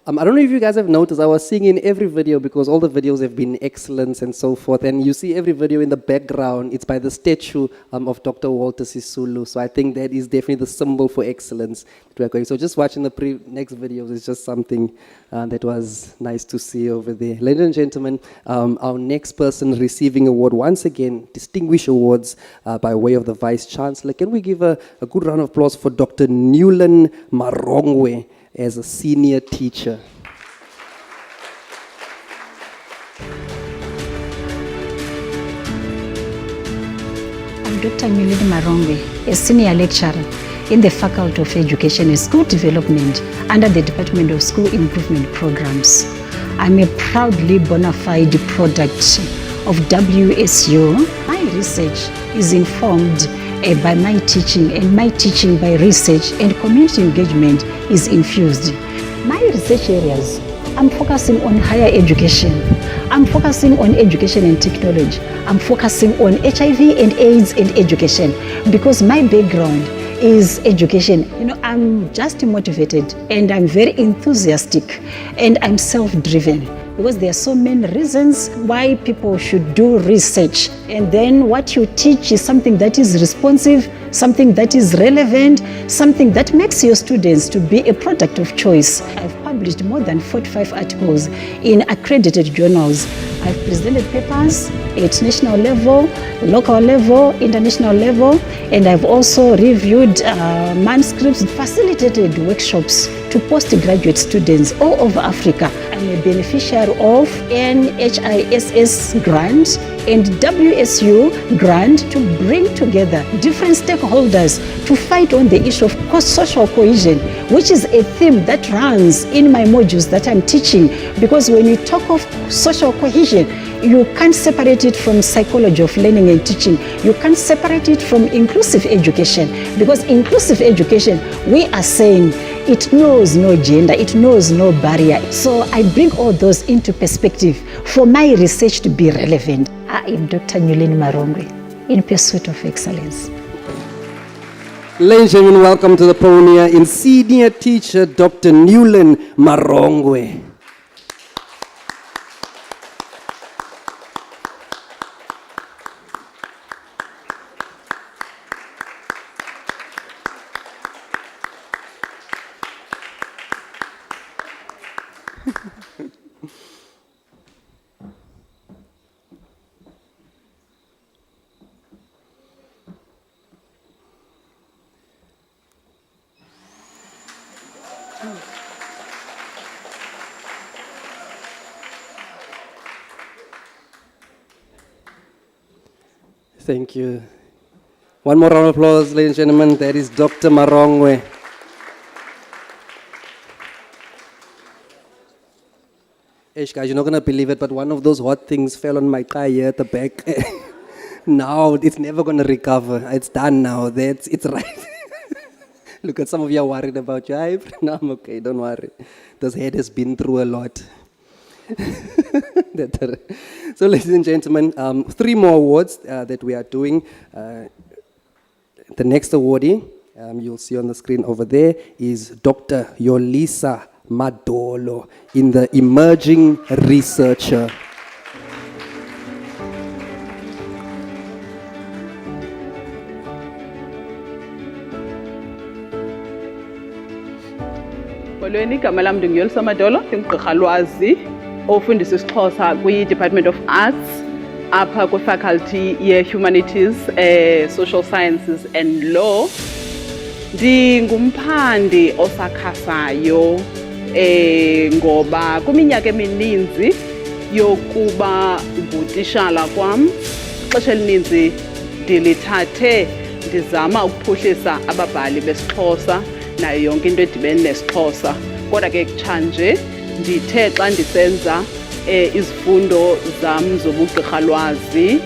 I don't know if you guys have noticed, I was seeing in every video because all the videos have been excellent and so forth. And you see every video in the background, it's by the statue of Dr. Walter Sisulu. So I think that is definitely the symbol for excellence that we're going. So just watching the next videos is just something that was nice to see over there. Ladies and gentlemen, our next person receiving award, once again, distinguished awards by way of the Vice Chancellor. Can we give a good round of applause for Dr. Newland Marongwe as a senior teacher? I'm Dr. Newland Marongwe, a senior lecturer in the Faculty of Education and School Development under the Department of School Improvement Programs. I'm a proudly bona fide product of WSU. My research is informed by my teaching, and my teaching by research and community engagement is infused. My research areas, I'm focusing on higher education. I'm focusing on education and technology. I'm focusing on HIV and AIDS and education because my background is education. I'm just motivated and I'm very enthusiastic and I'm self-driven because there are so many reasons why people should do research. And then what you teach is something that is responsive, something that is relevant, something that makes your students to be a product of choice. I've published more than 45 articles in accredited journals. I've presented papers at national level, local level, international level, and I've also reviewed manuscripts, facilitated workshops to postgraduate students all over Africa. I'm a beneficiary of NHISS grant and WSU grant to bring together different stakeholders to fight on the issue of social cohesion, which is a theme that runs in my modules that I'm teaching. Because when you talk of social cohesion, you can't separate it from psychology of learning and teaching. You can't separate it from inclusive education, because inclusive education, we are saying, it knows no gender, it knows no barrier. So I bring all those into perspective for my research to be relevant. I am Dr. Newland Marongwe, in pursuit of excellence. Ladies and gentlemen, welcome to the podium in senior teacher Dr. Newland Marongwe. Thank you. One more round of applause, ladies and gentlemen. That is Dr. Marongwe. Ish, guys, you're not going to believe it, but one of those hot things fell on my car here at the back. Now, it's never going to recover. It's done now. It's right. Look at some of you are worried about your eye. No, I'm okay. Don't worry. This head has been through a lot. So, ladies and gentlemen, 3 more awards that we are doing. The next awardee, you'll see on the screen over there, is Dr. Yolisa Madolo in the Emerging Researcher. Molweni, igama lam ndinguYolisa Madolo, ndingugqirhalwazi ofundisa isiXhosa kwi-Department of Arts apha kwi-Faculty ye-Humanities, Social Sciences and Law. Ndingumphandi osakhasayo ngoba kwiminyaka emininzi yokuba ngutishala kwam, ixesha elininzi ndilithathe ndizama ukuphuhlisa ababhali besiXhosa nayo yonke into edibene nesiXhosa. Kodwa ke kutshanje ndithe xa ndisenza izifundo zam zobugqirhalwazi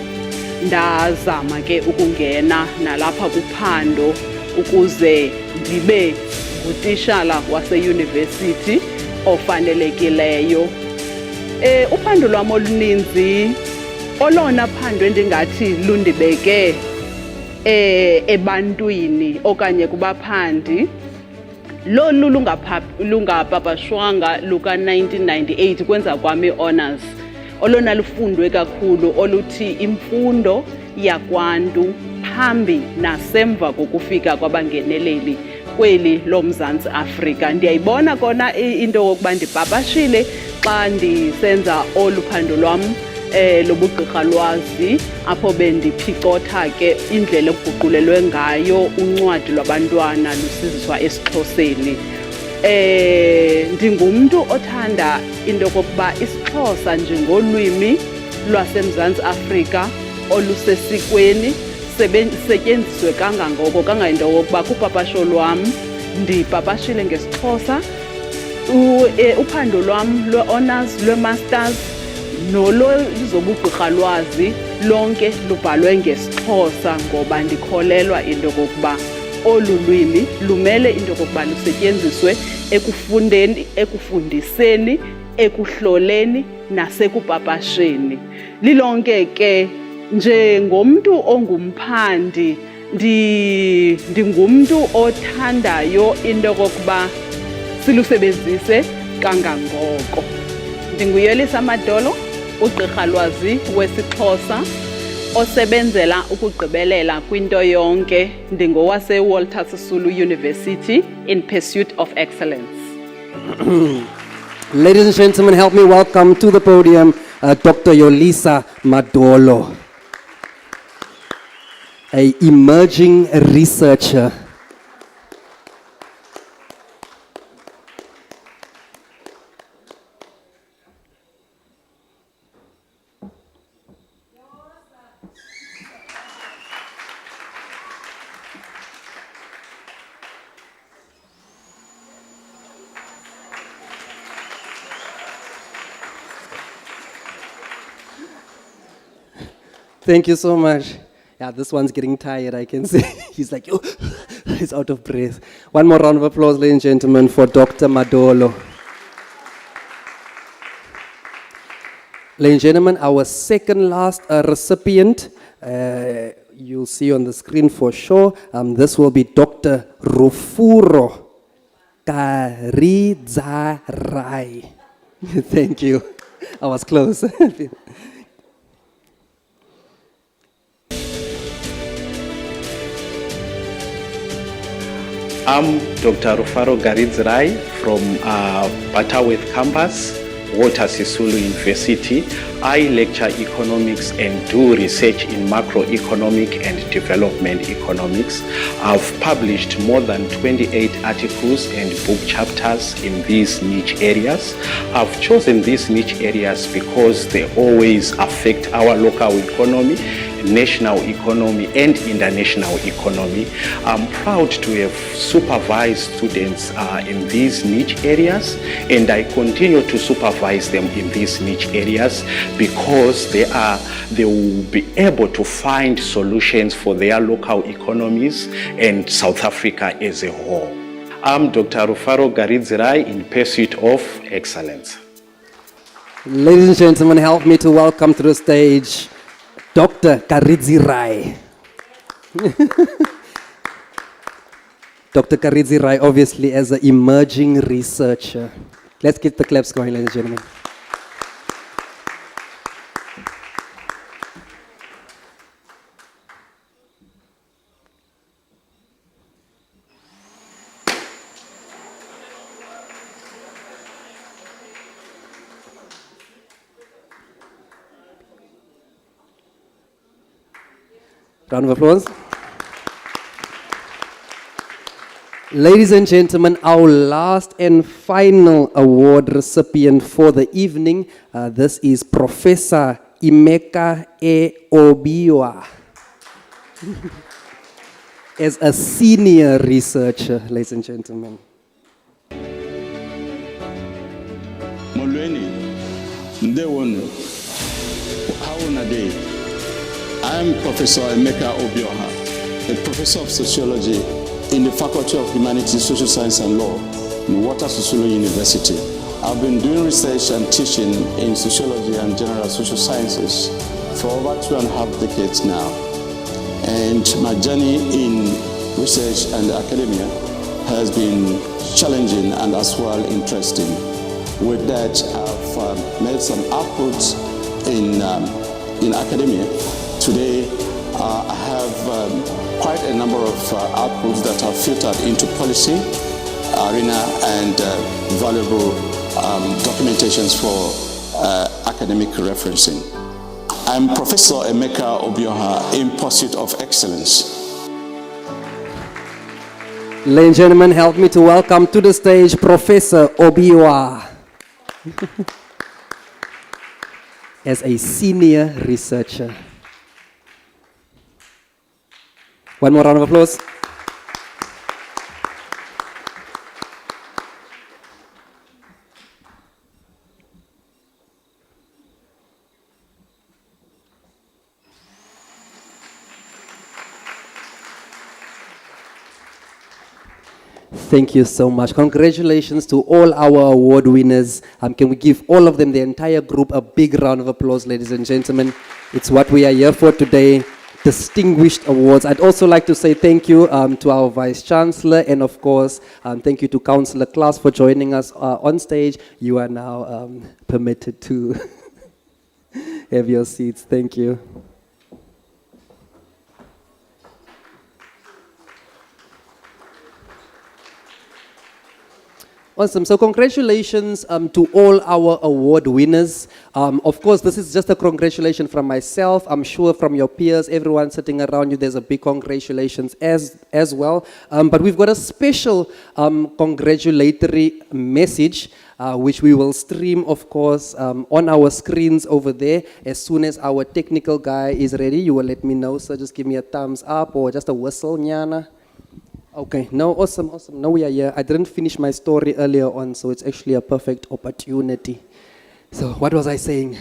ndazama ke ukungena nalapha kuphando ukuze ndibe ngutishala waseyunivesithi ofanelekileyo. Uphando lwam oluninzi, olona phando endingathi lundibeke ebantwini okanye kubaphandi, lolu lungapapashwanga luka-1998 kwenza kwami i-honours, olona lufundwe kakhulu oluthi imfundo yakwantu phambi nasemva kokufika kwabangeneleli kweli loMzantsi Afrika. Ndiyayibona kona into yokuba ndipapashile xa ndisenza olu phando lwam lobugqirhalwazi apho bendiphicotha ke indlela ekuguqulelwe ngayo uncwadi lwabantwana lusiziswa esiXhoseni. Ndingumntu othanda into yokokuba isiXhosa njengolwimi lwaseMzantsi Afrika olusesikweni setyenziswe kangangoko, kangayinto yokokuba kupapasho lwam ndipapashile ngesiXhosa. Uphando lwam lwe-honours, lwe-masters nolozobugqirhalwazi lonke lubhalwe ngesiXhosa ngoba ndikholelwa into yokokuba olu lwimi lumele into yokokuba lusetyenziswe ekufundeni, ekufundiseni, ekuhloleni nasekupapasheni. Lilonke ke njengomntu ongumphandi ndingumntu othandayo into yokokuba silusebenzise kangangoko. NdinguYolisa Madolo, ugqirhalwazi wesiXhosa osebenzela ukugqibelela kwinto yonke. Ndingowase-Walter Sisulu University in pursuit of excellence. Ladies and gentlemen, help me welcome to the podium Dr. Yolisa Madolo, an emerging researcher. Thank you so much. Yeah, this one's getting tired, I can see. He's like, oh, he's out of breath. One more round of applause, ladies and gentlemen, for Dr. Madolo. Ladies and gentlemen, our second last recipient, you'll see on the screen for sure. This will be Dr. Rufuro Karidzarai. Thank you. I was close. I'm Dr. Rufaro Garidzirai from Butterworth campus, Walter Sisulu University. I lecture economics and do research in macroeconomic and development economics. I've published more than 28 articles and book chapters in these niche areas. I've chosen these niche areas because they always affect our local economy, national economy and international economy. I'm proud to have supervised students in these niche areas, and I continue to supervise them in these niche areas because they will be able to find solutions for their local economies and South Africa as a whole. I'm Dr. Rufaro Garidzirai in pursuit of excellence. Ladies and gentlemen, help me to welcome to the stage Dr. Garidzirai. Dr. Garidzirai, obviously, as an emerging researcher. Let's get the claps going, ladies and gentlemen. Round of applause. Ladies and gentlemen, our last and final award recipient for the evening, this is Professor Emeka Obiwa. As a senior researcher, ladies and gentlemen. Molweni, ndewonu, hawunade. I'm Professor Emeka Obiwa, a professor of sociology in the Faculty of Humanities, Social Science and Law in Walter Sisulu University. I've been doing research and teaching in sociology and general social sciences for over 2.5 decades now. And my journey in research and academia has been challenging and as well interesting. With that, I've made some outputs in academia. Today, I have quite a number of outputs that are filtered into policy arena and valuable documentations for academic referencing. I'm Professor Emeka Obiwa in pursuit of excellence. Ladies and gentlemen, help me to welcome to the stage Professor Obiwa. As a senior researcher. One more round of applause. Thank you so much. Congratulations to all our award winners. Can we give all of them, the entire group, a big round of applause, ladies and gentlemen? It's what we are here for today. Distinguished awards. I'd also like to say thank you to our Vice Chancellor, and of course, thank you to Councillor Klaas for joining us on stage. You are now permitted to have your seats. Thank you. Awesome. So congratulations to all our award winners. Of course, this is just a congratulation from myself. I'm sure from your peers, everyone sitting around you, there's a big congratulations as well. But we've got a special congratulatory message, which we will stream, of course, on our screens over there. As soon as our technical guy is ready, you will let me know. So just give me a thumbs up or just a whistle, Nyana. Okay, no, awesome. Now we are here. I didn't finish my story earlier on, so it's actually a perfect opportunity. So what was I saying?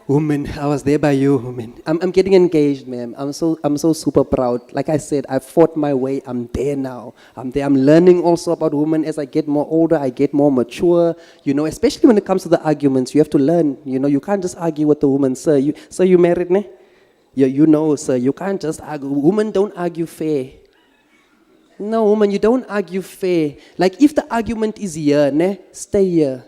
Woman, I was there by you, woman. I'm getting engaged, ma'am. I'm so super proud. Like I said, I fought my way. I'm there now. I'm there. I'm learning also about women. As I get more older, I get more mature. You know, especially when it comes to the arguments, you have to learn. You know, you can't just argue with the woman. Sir, you married, ne? You know, sir, you can't just argue. Women don't argue fair. No, woman, you don't argue fair. Like, if the argument is here, ne, stay here.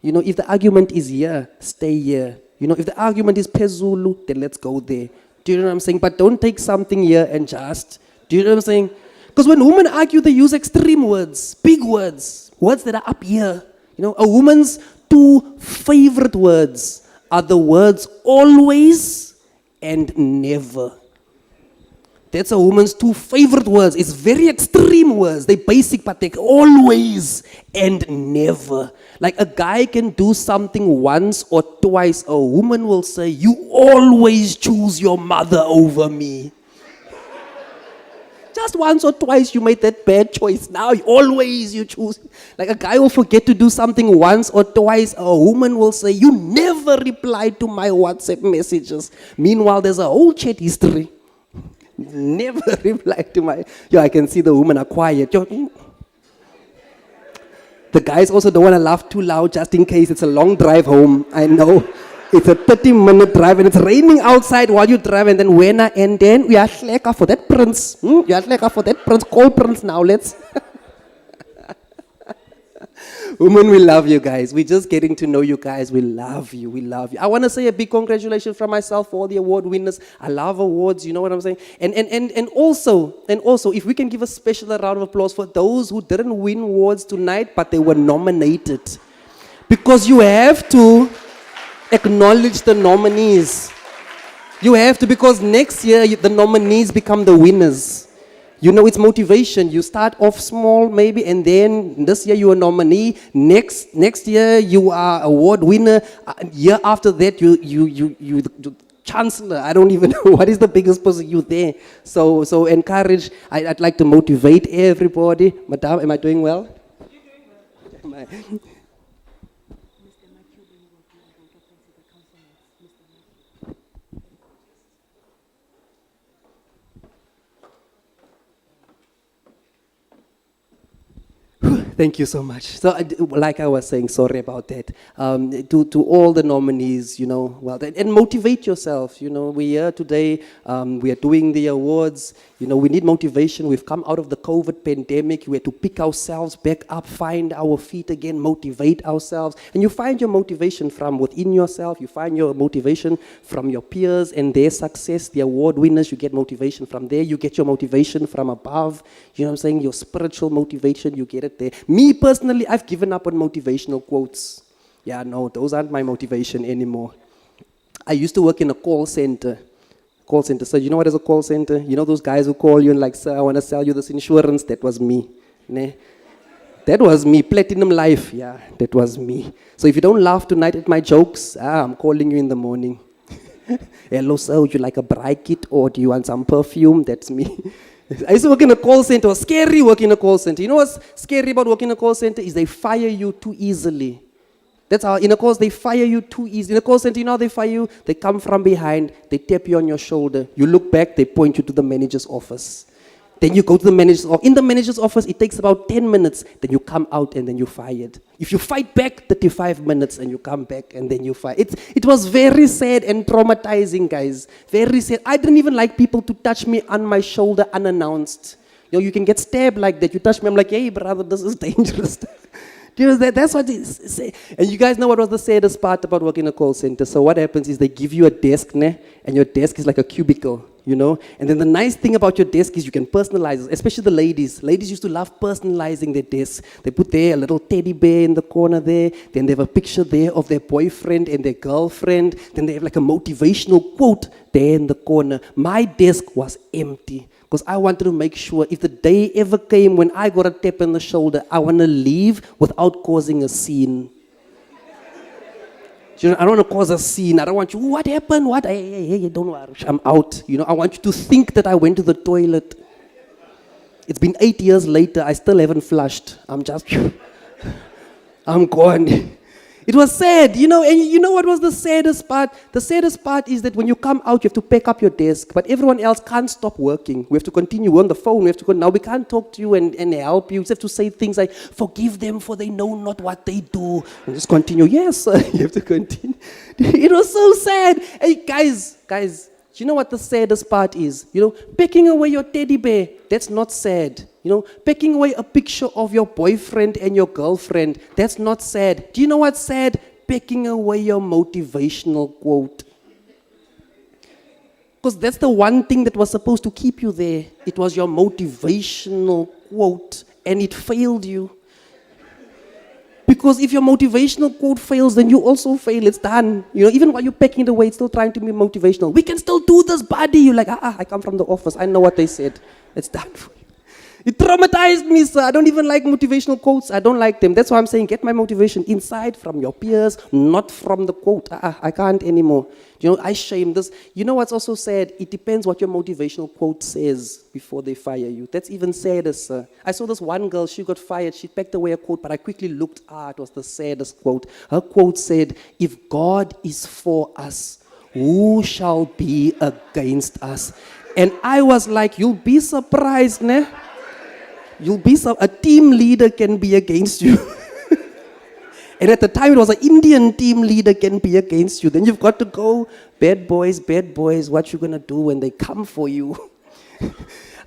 You know, if the argument is here, stay here. You know, if the argument is Pezulu, then let's go there. Do you know what I'm saying? But don't take something here and just, do you know what I'm saying? Because when women argue, they use extreme words, big words, words that are up here. You know, a woman's two favorite words are the words always and never. That's a woman's two favorite words. It's very extreme words. They're basic, but they're always and never. Like a guy can do something once or twice. A woman will say, you always choose your mother over me. Just once or twice you made that bad choice. Now always you choose. Like a guy will forget to do something once or twice. A woman will say, you never replied to my WhatsApp messages. Meanwhile, there's a whole chat history. Never replied to my... I can see the women are quiet. The guys also don't want to laugh too loud just in case it's a long drive home. I know. It's a 30-minute drive and it's raining outside while you drive, and then we are lekker for that prince. You are lekker for that prince. Call prince now, let's... Women, we love you guys. We're just getting to know you guys. We love you. We love you. I want to say a big congratulations from myself for all the award winners. I love awards, you know what I'm saying? And also, if we can give a special round of applause for those who didn't win awards tonight, but they were nominated. Because you have to acknowledge the nominees. You have to, because next year the nominees become the winners. You know, it's motivation. You start off small maybe, and then this year you're a nominee. Next year you are award winner. Year after that you the Chancellor. I don't even know what is the biggest position you there. So encourage. I'd like to motivate everybody. Madam, am I doing well? You're doing well. Thank you so much. So, like I was saying, sorry about that. To all the nominees, you know, well, and motivate yourself. You know, we're here today. We are doing the awards. You know, we need motivation. We've come out of the COVID pandemic. We had to pick ourselves back up, find our feet again, motivate ourselves. And you find your motivation from within yourself. You find your motivation from your peers and their success, the award winners. You get motivation from there. You get your motivation from above. You know what I'm saying? Your spiritual motivation, you get it there. Me personally, I've given up on motivational quotes. Yeah, no, those aren't my motivation anymore. I used to work in a call center. So you know what is a call center? You know those guys who call you and like, sir, I want to sell you this insurance? That was me. Ne? That was me. Platinum Life. Yeah, that was me. So if you don't laugh tonight at my jokes, I'm calling you in the morning. Hello, sir, would you like a bra kit or do you want some perfume? That's me. I used to work in a call center. It was scary working in a call center. You know what's scary about working in a call center is they fire you too easily. That's how, in a call, they fire you too easily. In a call center, you know how they fire you? They come from behind, they tap you on your shoulder. You look back, they point you to the manager's office. Then you go to the manager's office. In the manager's office, it takes about 10 minutes. Then you come out and then you're fired. If you fight back, 35 minutes and you come back and then you fight. It was very sad and traumatizing, guys. Very sad. I didn't even like people to touch me on my shoulder unannounced. You know, you can get stabbed like that. You touch me, I'm like, hey, brother, this is dangerous. You know, that's what it say. And you guys know what was the saddest part about working in a call center? So what happens is they give you a desk, and your desk is like a cubicle, you know? And then the nice thing about your desk is you can personalize it, especially the ladies. Ladies used to love personalizing their desk. They put there a little teddy bear in the corner there. Then they have a picture there of their boyfriend and their girlfriend. Then they have like a motivational quote there in the corner. My desk was empty. Because I wanted to make sure if the day ever came when I got a tap on the shoulder, I want to leave without causing a scene. You know, I don't want to cause a scene. I don't want you, what happened? What? Hey, don't worry, I'm out. You know, I want you to think that I went to the toilet. It's been 8 years later, I still haven't flushed. I'm gone. It was sad, you know, and you know what was the saddest part? The saddest part is that when you come out, you have to pack up your desk, but everyone else can't stop working. We have to continue. We're on the phone. We have to go. Now we can't talk to you and help you. We have to say things like, forgive them for they know not what they do. And just continue. Yes, sir. You have to continue. It was so sad. Hey, guys, you know what the saddest part is? You know, packing away your teddy bear, that's not sad. You know, packing away a picture of your boyfriend and your girlfriend, that's not sad. Do you know what's sad? Packing away your motivational quote. Because that's the one thing that was supposed to keep you there. It was your motivational quote, and it failed you. Because if your motivational quote fails, then you also fail. It's done. You know, even while you're packing it away, it's still trying to be motivational. We can still do this, buddy. You're like, I come from the office. I know what they said. It's done for you. It traumatized me, sir. I don't even like motivational quotes. I don't like them. That's why I'm saying get my motivation inside from your peers, not from the quote. I can't anymore. You know, I shame this. You know what's also sad? It depends what your motivational quote says before they fire you. That's even sadder, sir. I saw this one girl, she got fired. She packed away a quote, but I quickly looked. It was the saddest quote. Her quote said, "If God is for us, who shall be against us?" And I was like, you'll be surprised, ne? A team leader can be against you. And at the time, it was an Indian team leader can be against you. Then you've got to go, bad boys, what you gonna do when they come for you?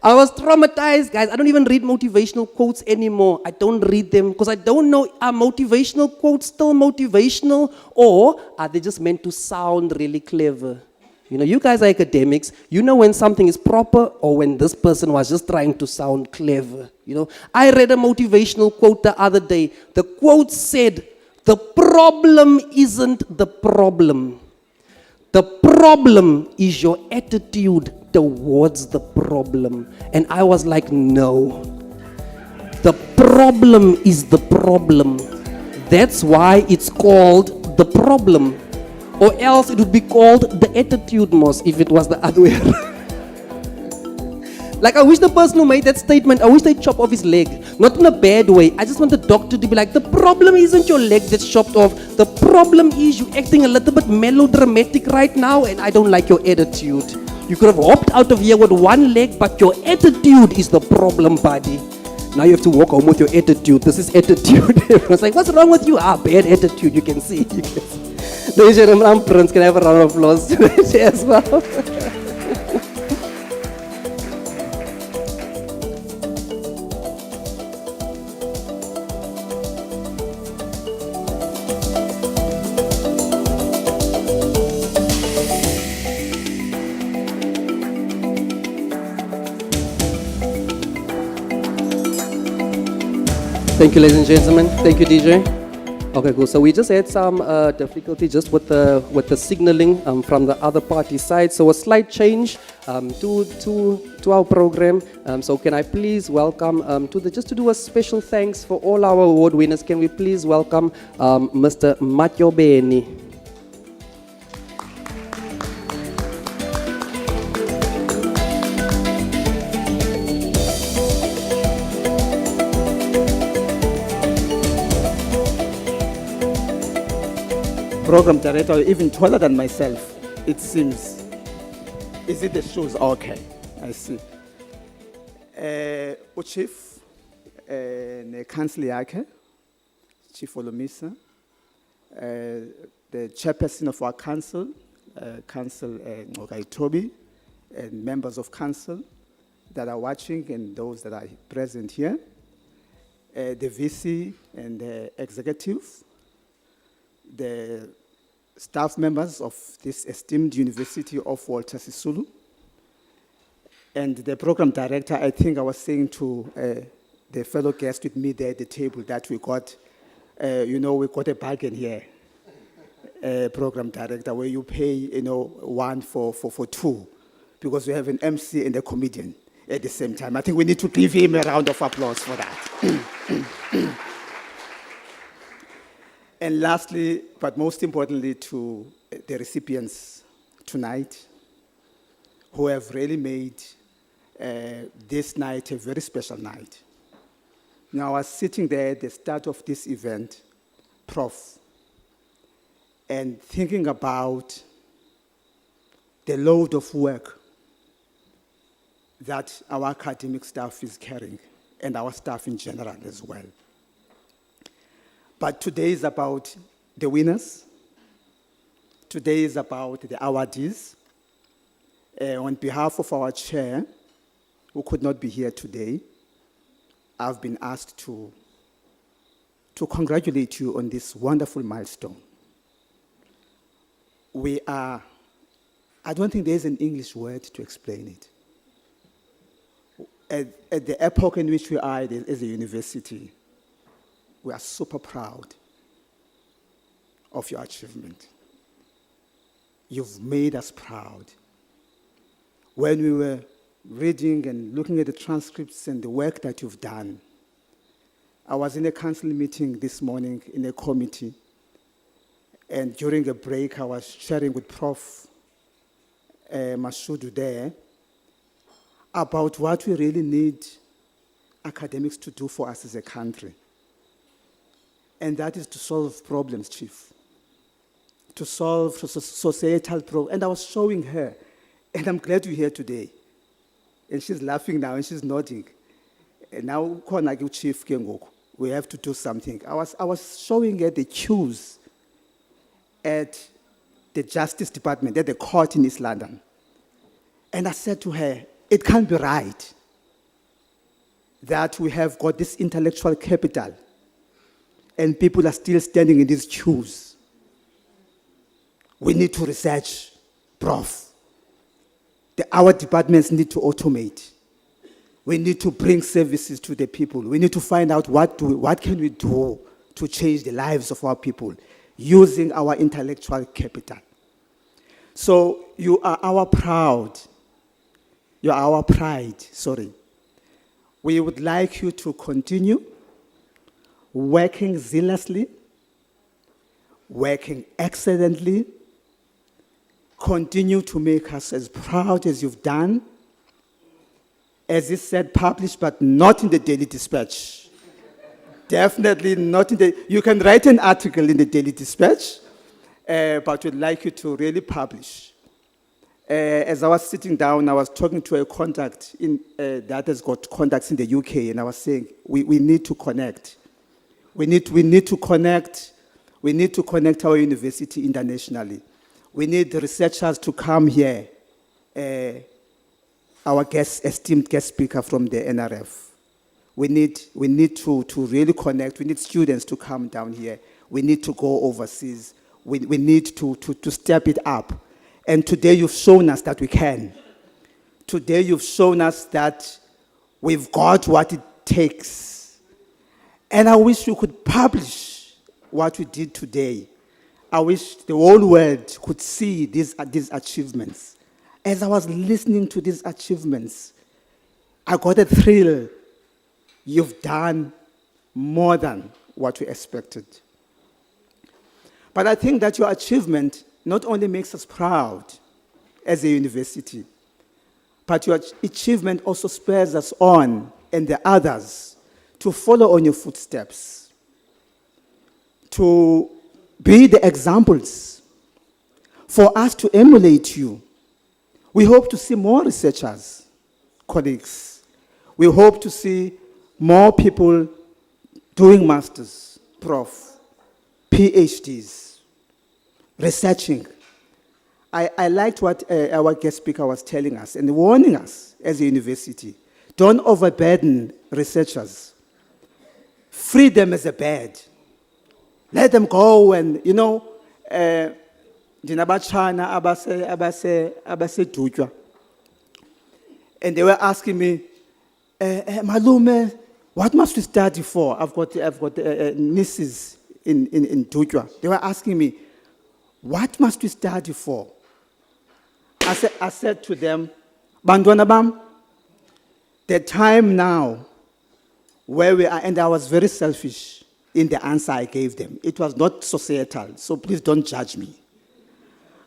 I was traumatized, guys. I don't even read motivational quotes anymore. I don't read them because I don't know, are motivational quotes still motivational, or are they just meant to sound really clever? You know, you guys are academics. You know when something is proper or when this person was just trying to sound clever. You know, I read a motivational quote the other day. The quote said, "The problem isn't the problem. The problem is your attitude towards the problem." And I was like, no. The problem is the problem. That's why it's called the problem. Or else it would be called the attitude, Moss, if it was the other way around. Like, I wish the person who made that statement, I wish they chop off his leg. Not in a bad way. I just want the doctor to be like, the problem isn't your leg that's chopped off. The problem is you acting a little bit melodramatic right now, and I don't like your attitude. You could have hopped out of here with one leg, but your attitude is the problem, buddy. Now you have to walk home with your attitude. This is attitude. Everyone's like, what's wrong with you? Bad attitude. You can see. Ladies and gentlemen, I'm Prince. Can I have a round of applause as well? Thank you, ladies and gentlemen. Thank you, DJ. Okay, cool. So we just had some difficulty just with the signaling from the other party side. So a slight change to our program. So can I please welcome just to do a special thanks for all our award winners. Can we please welcome Mr. Matyobeni? Program director, even taller than myself, it seems. Is it the shoes? Okay, I see. Chief, ne council yakhe, Chief Olomisa, the chairperson of our council, Council Toby, and members of council that are watching and those that are present here, the VC and the executive, the staff members of this esteemed University of Walter Sisulu, and the program director. I think I was saying to the fellow guest with me there at the table that we got, we got a bargain here, program director, where you pay, one for two, because we have an MC and a comedian at the same time. I think we need to give him a round of applause for that. And lastly, but most importantly, to the recipients tonight who have really made this night a very special night. Now, I was sitting there at the start of this event, Prof, and thinking about the load of work that our academic staff is carrying, and our staff in general as well. But today is about the winners. Today is about the awardees. On behalf of our chair, who could not be here today, I've been asked to congratulate you on this wonderful milestone. We are I don't think there's an English word to explain it. At the epoch in which we are as a university, we are super proud of your achievement. You've made us proud. When we were reading and looking at the transcripts and the work that you've done, I was in a council meeting this morning in a committee, and during a break, I was sharing with Prof. Mashudu there about what we really need academics to do for us as a country. And that is to solve problems, Chief. To solve societal problems. And I was showing her, and I'm glad you're here today. And she's laughing now, and she's nodding. And now, Chief Kengoku, we have to do something. I was showing her the queues at the Justice Department, at the court in East London. And I said to her, it can't be right that we have got this intellectual capital and people are still standing in these queues. We need to research, Prof. Our departments need to automate. We need to bring services to the people. We need to find out what can we do to change the lives of our people using our intellectual capital. So you are our pride. You are our pride, sorry. We would like you to continue working zealously, working excellently, continue to make us as proud as you've done. As it said, published, but not in the Daily Dispatch. Definitely not in the, you can write an article in the Daily Dispatch, but we'd like you to really publish. As I was sitting down, I was talking to a contact that has got contacts in the UK, and I was saying, we need to connect. We need to connect. We need to connect our university internationally. We need the researchers to come here. Our esteemed guest speaker from the NRF. We need to really connect. We need students to come down here. We need to go overseas. We need to step it up. And today you've shown us that we can. Today you've shown us that we've got what it takes. And I wish you could publish what we did today. I wish the whole world could see these achievements. As I was listening to these achievements, I got a thrill. You've done more than what we expected. But I think that your achievement not only makes us proud as a university, but your achievement also spurs us on and the others to follow on your footsteps, to be the examples, for us to emulate you. We hope to see more researchers, colleagues. We hope to see more people doing masters, Prof, PhDs, researching. I liked what our guest speaker was telling us and warning us as a university. Don't overburden researchers. Free them as a bird. Let them go and, Dinabachana abase Dutwa. And they were asking me, Malume, what must we study for? I've got nieces in Dutwa. They were asking me, what must we study for? I said to them, Bantwana bam, the time now where we are, and I was very selfish in the answer I gave them. It was not societal, so please don't judge me.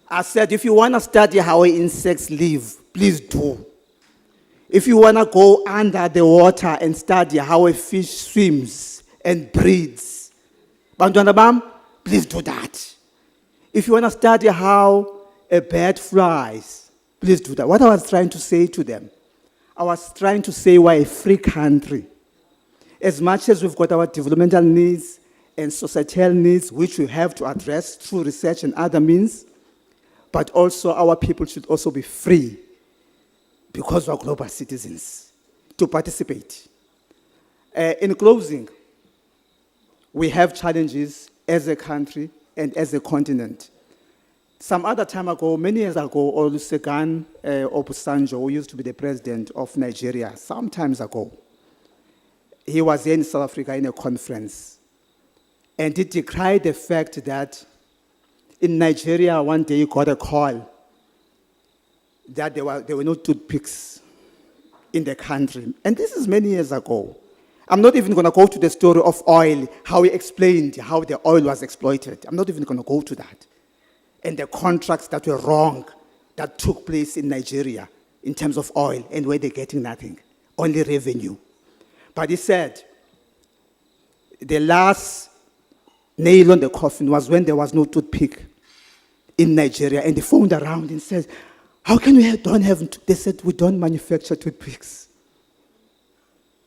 I said, if you want to study how insects live, please do. If you want to go under the water and study how a fish swims and breathes, Bantwana bam, please do that. If you want to study how a bird flies, please do that. What I was trying to say to them, I was trying to say we're a free country. As much as we've got our developmental needs and societal needs, which we have to address through research and other means, but also our people should also be free, because we're global citizens, to participate. In closing, we have challenges as a country and as a continent. Some other time ago, many years ago, Olusegun Obasanjo, who used to be the president of Nigeria, some times ago, he was in South Africa in a conference, and he decried the fact that in Nigeria, one day he got a call that there were no toothpicks in the country. And this is many years ago. I'm not even going to go to the story of oil, how he explained how the oil was exploited. I'm not even going to go to that. And the contracts that were wrong that took place in Nigeria in terms of oil and where they're getting nothing, only revenue. But he said the last nail on the coffin was when there was no toothpick in Nigeria, and they phoned around and said, how can we don't have, they said, we don't manufacture toothpicks.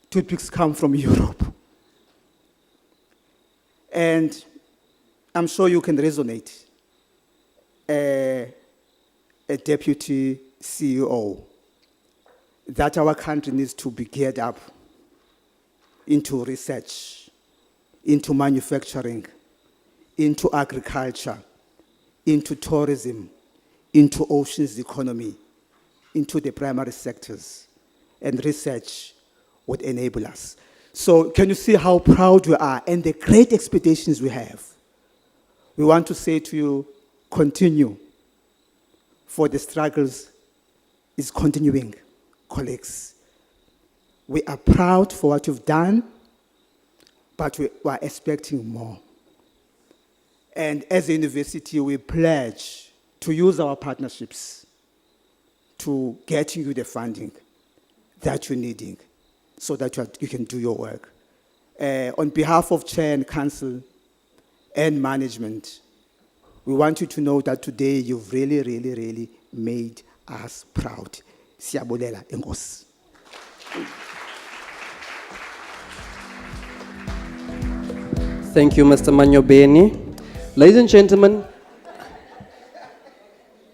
Toothpicks come from Europe. And I'm sure you can resonate. A deputy CEO, that our country needs to be geared up into research, into manufacturing, into agriculture, into tourism, into oceans economy, into the primary sectors, and research would enable us. So can you see how proud we are and the great expectations we have? We want to say to you, continue, for the struggles is continuing, colleagues. We are proud for what you've done, but we are expecting more. And as a university, we pledge to use our partnerships to get you the funding that you're needing so that you can do your work. On behalf of Chair and Council and management, we want you to know that today you've really, really, really made us proud. Siyabulela, enkosi. Thank you, Mr. Manyobeni. Ladies and gentlemen,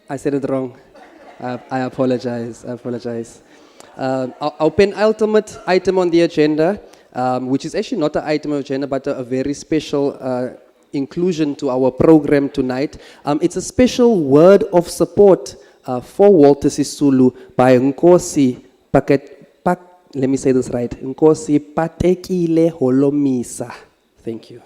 I said it wrong. I apologize. Our penultimate item on the agenda, which is actually not an item on the agenda, but a very special inclusion to our program tonight. It's a special word of support for Walter Sisulu by Nkosi let me say this right. Nkosi Patekile Holomisa. Thank you.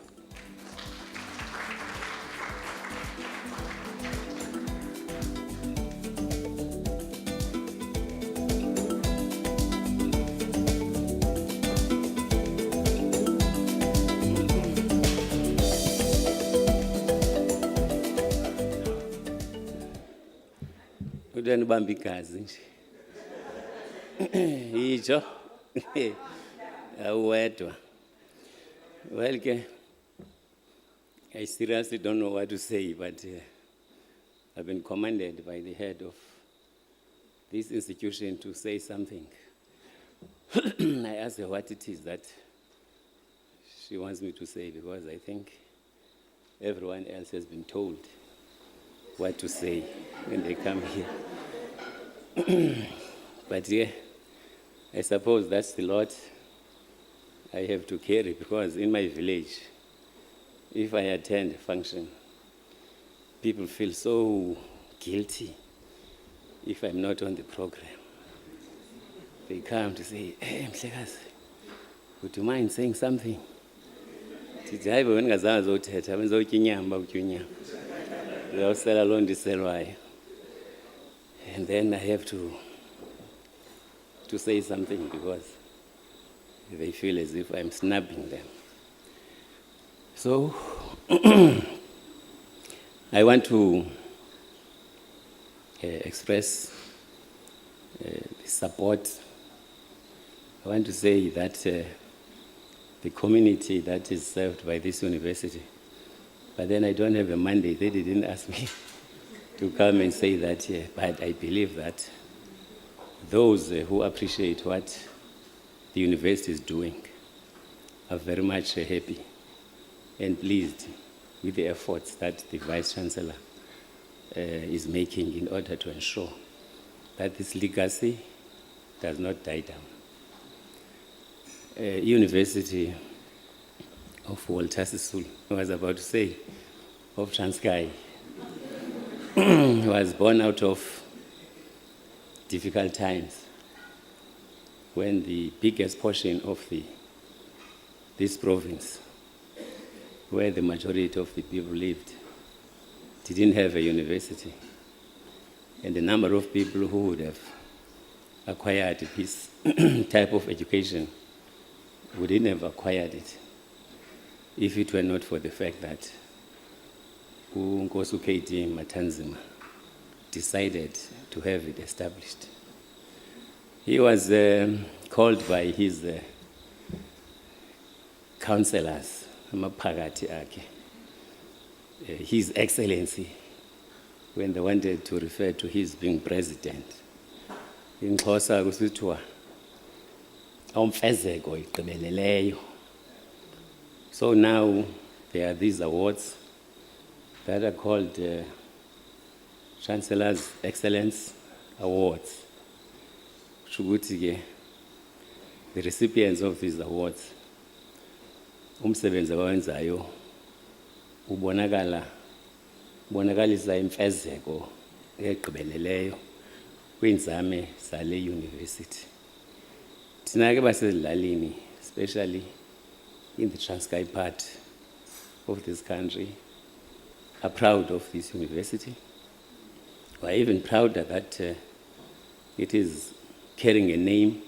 Udanibamba igazi nje. Yijo. Awedwa. Well, I seriously don't know what to say, but I've been commanded by the head of this institution to say something. I asked her what it is that she wants me to say, because I think everyone else has been told what to say when they come here. But yeah, I suppose that's the lot I have to carry, because in my village, if I attend a function, people feel so guilty if I'm not on the program. They come to say, hey, Mhlekazi, would you mind saying something? And then I have to say something, because they feel as if I'm snubbing them. So I want to express the support. I want to say that the community that is served by this university, but then I don't have a mandate. They didn't ask me to come and say that here, but I believe that those who appreciate what the university is doing are very much happy and pleased with the efforts that the Vice-Chancellor is making in order to ensure that this legacy does not die down. University of Walter Sisulu, I was about to say, of Transkei. was born out of difficult times when the biggest portion of this province, where the majority of the people lived, didn't have a university. And the number of people who would have acquired this type of education wouldn't have acquired it if it were not for the fact that uNkosi K.D. Matanzima decided to have it established. He was called by his councillors, amaphakathi akhe, His Excellency, when they wanted to refer to his being president. In Xhosa kusithiwa awumfezeko igqibeleleyo. So now there are these awards that are called Chancellor'S Excellence Awards. Shuguthi ke, the recipients of these awards, umsebenzi abawenzayo ubonakalisa imfezeko egqibeleleyo kwinzame sale university. Thina ke basezilalini, especially in the Transkei part of this country, are proud of this university. We're even prouder that it is carrying a name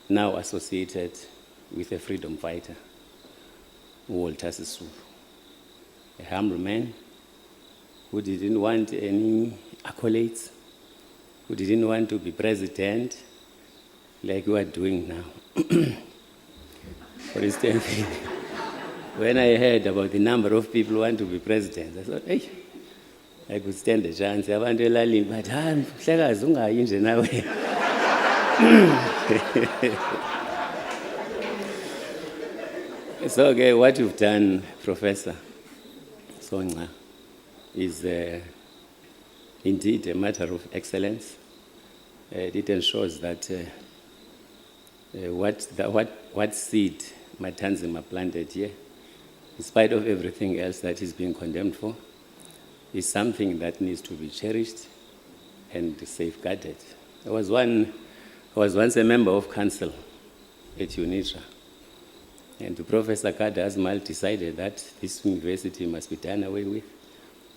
now associated with a freedom fighter, Walter Sisulu, a humble man who didn't want any accolades, who didn't want to be president like we are doing now. For instance, when I heard about the number of people who want to be president, I thought, hey, I could stand a chance. Abantu elalini, but mhlekazi ungayi nje nawe. So, okay, what you've done, Professor Songa, is indeed a matter of excellence. It ensures that what seed Matanzima planted here, in spite of everything else that he's being condemned for, is something that needs to be cherished and safeguarded. I was once a member of council at UNITRA, and Professor Kada Asmal decided that this university must be done away with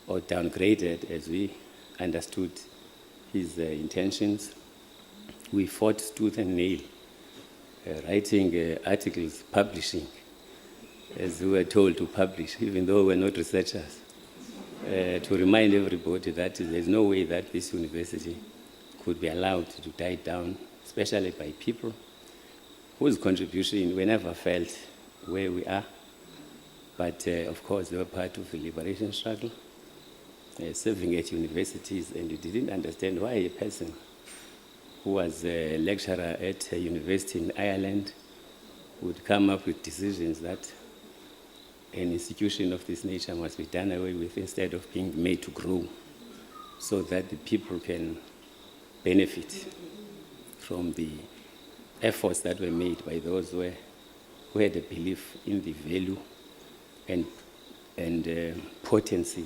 or downgraded as we understood his intentions. We fought tooth and nail, writing articles, publishing, as we were told to publish, even though we're not researchers, to remind everybody that there's no way that this university could be allowed to die down, especially by people whose contribution we never felt where we are. But of course, they were part of the liberation struggle, serving at universities, and you didn't understand why a person who was a lecturer at a university in Ireland would come up with decisions that an institution of this nature must be done away with instead of being made to grow so that the people can benefit from the efforts that were made by those who had a belief in the value and potency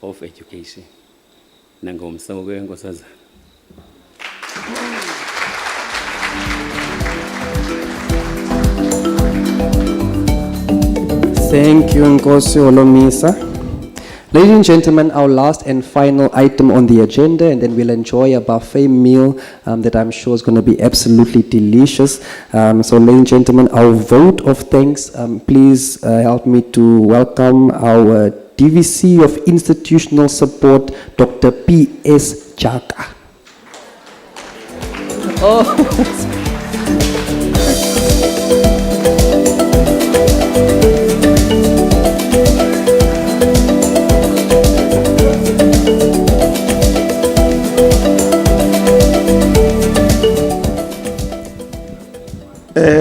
of education. Nangomsa ke nkosazana. Thank you, Nkosi Olomisa. Ladies and gentlemen, our last and final item on the agenda, and then we'll enjoy a buffet meal that I'm sure is going to be absolutely delicious. So, ladies and gentlemen, our vote of thanks, please help me to welcome our DVC of Institutional Support, Dr. P.S. Chaka.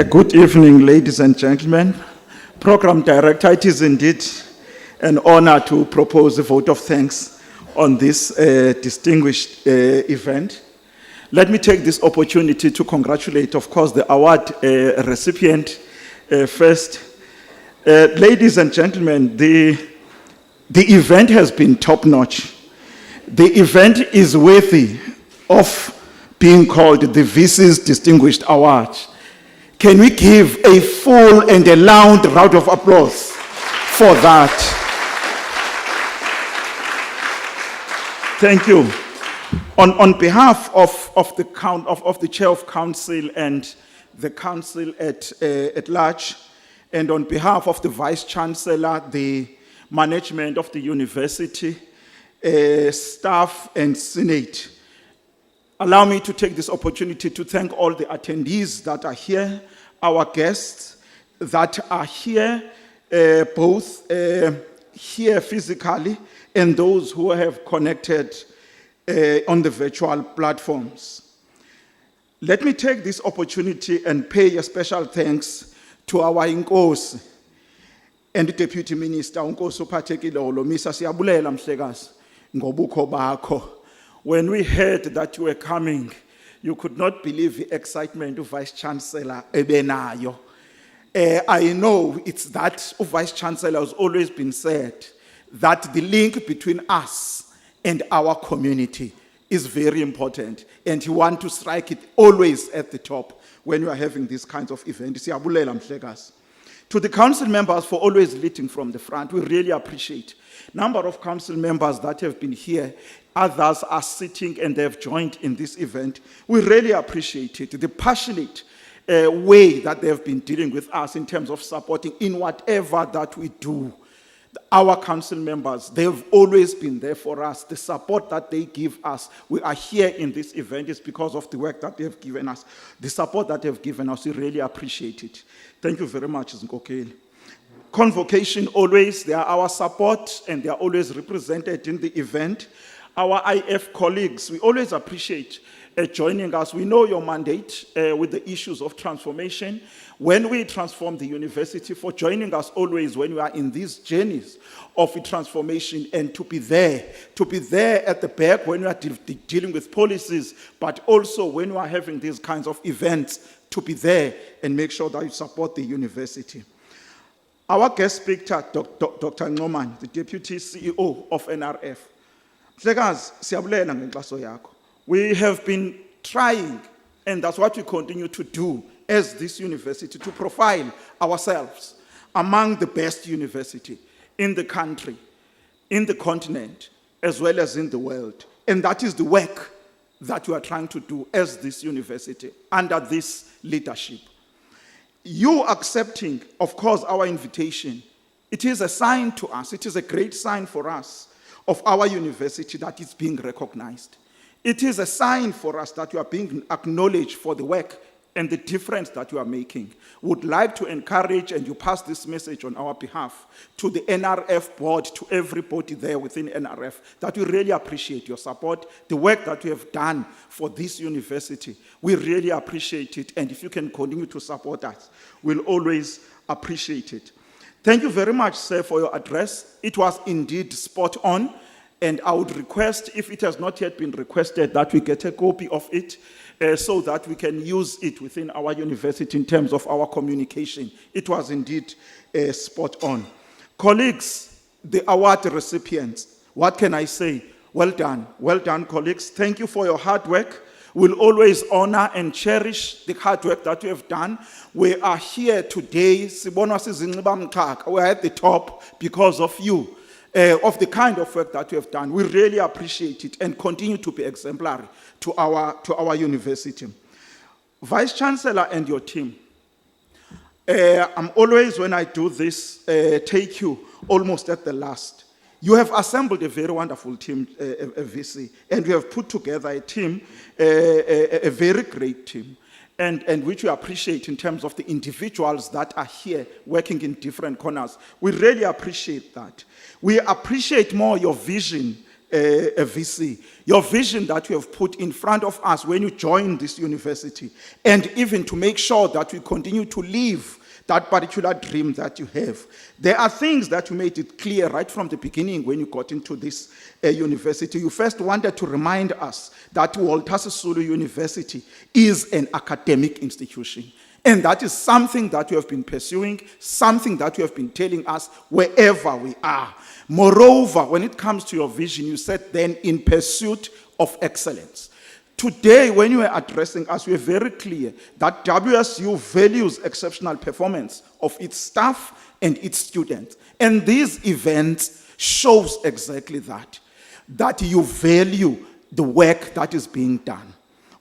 Good evening, ladies and gentlemen. Program Director, it is indeed an honor to propose a vote of thanks on this distinguished event. Let me take this opportunity to congratulate, of course, the award recipient first. Ladies and gentlemen, the event has been top-notch. The event is worthy of being called the VC's Distinguished Award. Can we give a full and a loud round of applause for that? Thank you. On behalf of the Chair of Council and the Council at large, and on behalf of the Vice Chancellor, the management of the university, staff and Senate, allow me to take this opportunity to thank all the attendees that are here, our guests that are here, both here physically and those who have connected on the virtual platforms. Let me take this opportunity and pay a special thanks to our Inkosi and the Deputy Minister, Unkosi Uphathekile Misa siyabulela mhlekazi ngobukho bakho. When we heard that you were coming, you could not believe the excitement of Vice Chancellor ebenayo. I know it's that Vice Chancellor has always been said that the link between us and our community is very important, and you want to strike it always at the top when you are having these kinds of events. Siyabulela mhlekazi. To the council members for always leading from the front, we really appreciate. Number of council members that have been here, others are sitting and they have joined in this event. We really appreciate it. The passionate way that they have been dealing with us in terms of supporting in whatever that we do. Our council members, they have always been there for us. The support that they give us, we are here in this event is because of the work that they have given us. The support that they have given us, we really appreciate it. Thank you very much, Nkokeli. Convocation always, they are our support and they are always represented in the event. Our IF colleagues, we always appreciate joining us. We know your mandate with the issues of transformation. When we transform the university, for joining us always when we are in these journeys of transformation, and to be there at the back when we are dealing with policies, but also when we are having these kinds of events, to be there and make sure that you support the university. Our guest speaker, Dr. Ngoman, the Deputy CEO of NRF. Mhlekazi, siyabulela ngenkxaso yakho. We have been trying, and that's what we continue to do as this university, to profile ourselves among the best university in the country, in the continent, as well as in the world. And that is the work that we are trying to do as this university, under this leadership. You accepting, of course, our invitation, it is a sign to us, it is a great sign for us of our university that is being recognized. It is a sign for us that you are being acknowledged for the work and the difference that you are making. Would like to encourage, and you pass this message on our behalf, to the NRF board, to everybody there within NRF, that we really appreciate your support, the work that you have done for this university. We really appreciate it, and if you can continue to support us, we'll always appreciate it. Thank you very much, sir, for your address. It was indeed spot on. And I would request, if it has not yet been requested, that we get a copy of it so that we can use it within our university in terms of our communication. It was indeed spot on. Colleagues, the award recipients, what can I say? Well done, colleagues. Thank you for your hard work. We'll always honor and cherish the hard work that you have done. We are here today. We're at the top because of you. Of the kind of work that you have done. We really appreciate it and continue to be exemplary to our university. Vice Chancellor and your team, I'm always, when I do this, take you almost at the last. You have assembled a very wonderful team, a VC, and we have put together a team, a very great team. And which we appreciate in terms of the individuals that are here working in different corners. We really appreciate that. We appreciate more your vision, VC, your vision that you have put in front of us when you join this university, and even to make sure that we continue to live that particular dream that you have. There are things that you made it clear right from the beginning when you got into this university. You first wanted to remind us that Walter Sisulu University is an academic institution. And that is something that you have been pursuing, something that you have been telling us wherever we are. Moreover, when it comes to your vision, you said then in pursuit of excellence. Today, when you were addressing us, we were very clear that WSU values exceptional performance of its staff and its students. And these events shows exactly that you value the work that is being done.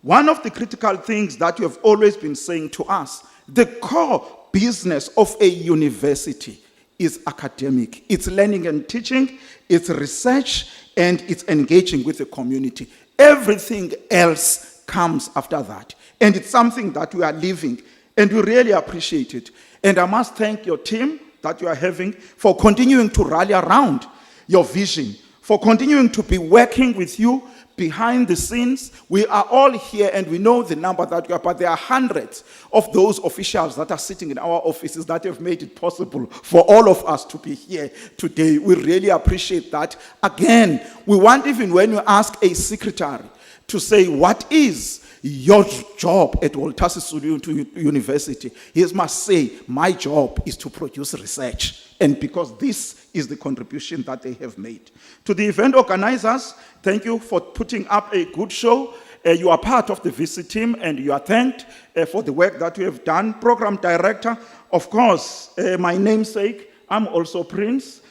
One of the critical things that you have always been saying to us, the core business of a university is academic. It's learning and teaching, it's research, and it's engaging with the community. Everything else comes after that. And it's something that we are living, and we really appreciate it. And I must thank your team that you are having for continuing to rally around your vision, for continuing to be working with you behind the scenes. We are all here and we know the number that we are, but there are hundreds of those officials that are sitting in our offices that have made it possible for all of us to be here today. We really appreciate that. Again, we want, even when you ask a secretary to say, what is your job at Walter Sisulu University? He must say, my job is to produce research. And because this is the contribution that they have made. To the event organizers, thank you for putting up a good show. You are part of the VC team and you are thanked for the work that you have done. Program director, of course, my namesake, I'm also Prince.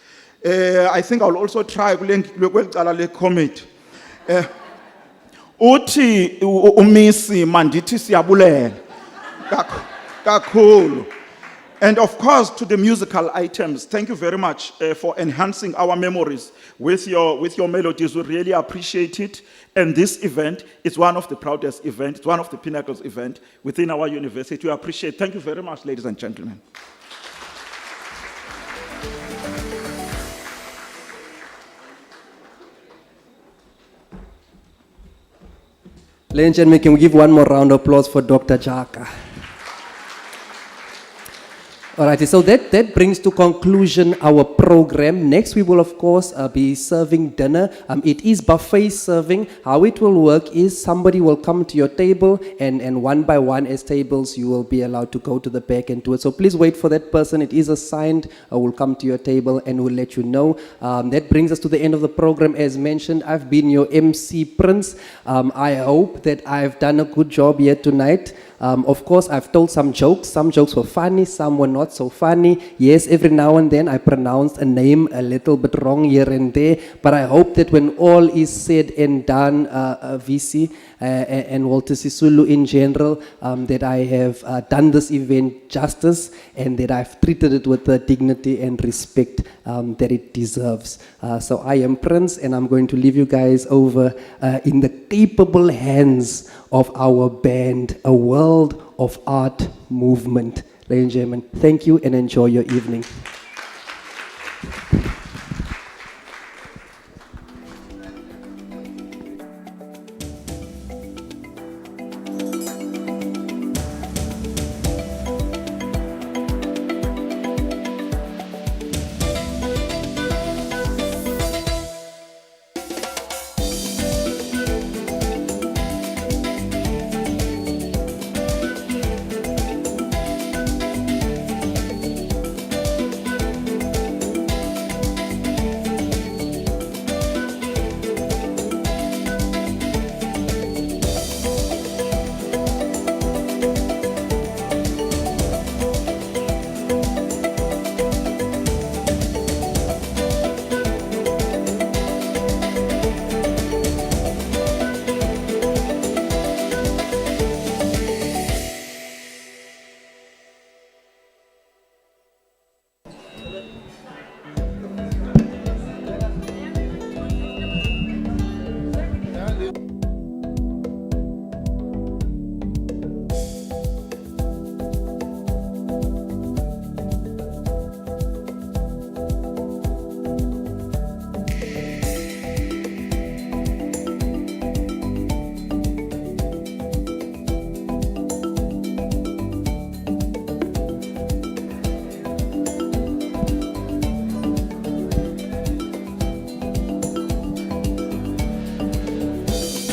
I think I'll also try to comment. Uthi umisi mandithi siyabulela kakhulu. And of course, to the musical items, thank you very much for enhancing our memories with your melodies. We really appreciate it. And this event is one of the proudest events, it's one of the pinnacles event within our university. We appreciate it. Thank you very much, ladies and gentlemen. Ladies and gentlemen, can we give one more round of applause for Dr. Jaka? Alrighty, so that brings to conclusion our program. Next, we will, of course, be serving dinner. It is buffet serving. How it will work is somebody will come to your table, and one by one, as tables, you will be allowed to go to the back and do it. So please wait for that person. It is assigned. Will come to your table and will let you know. That brings us to the end of the program. As mentioned, I've been your MC Prince. I hope that I've done a good job here tonight. Of course, I've told some jokes. Some jokes were funny, some were not so funny. Yes, every now and then I pronounced a name a little bit wrong here and there. But I hope that when all is said and done, VC and Walter Sisulu in general, that I have done this event justice and that I've treated it with the dignity and respect that it deserves. So I am Prince, and I'm going to leave you guys over in the capable hands of our band, A World of Art Movement. Ladies and gentlemen, thank you and enjoy your evening.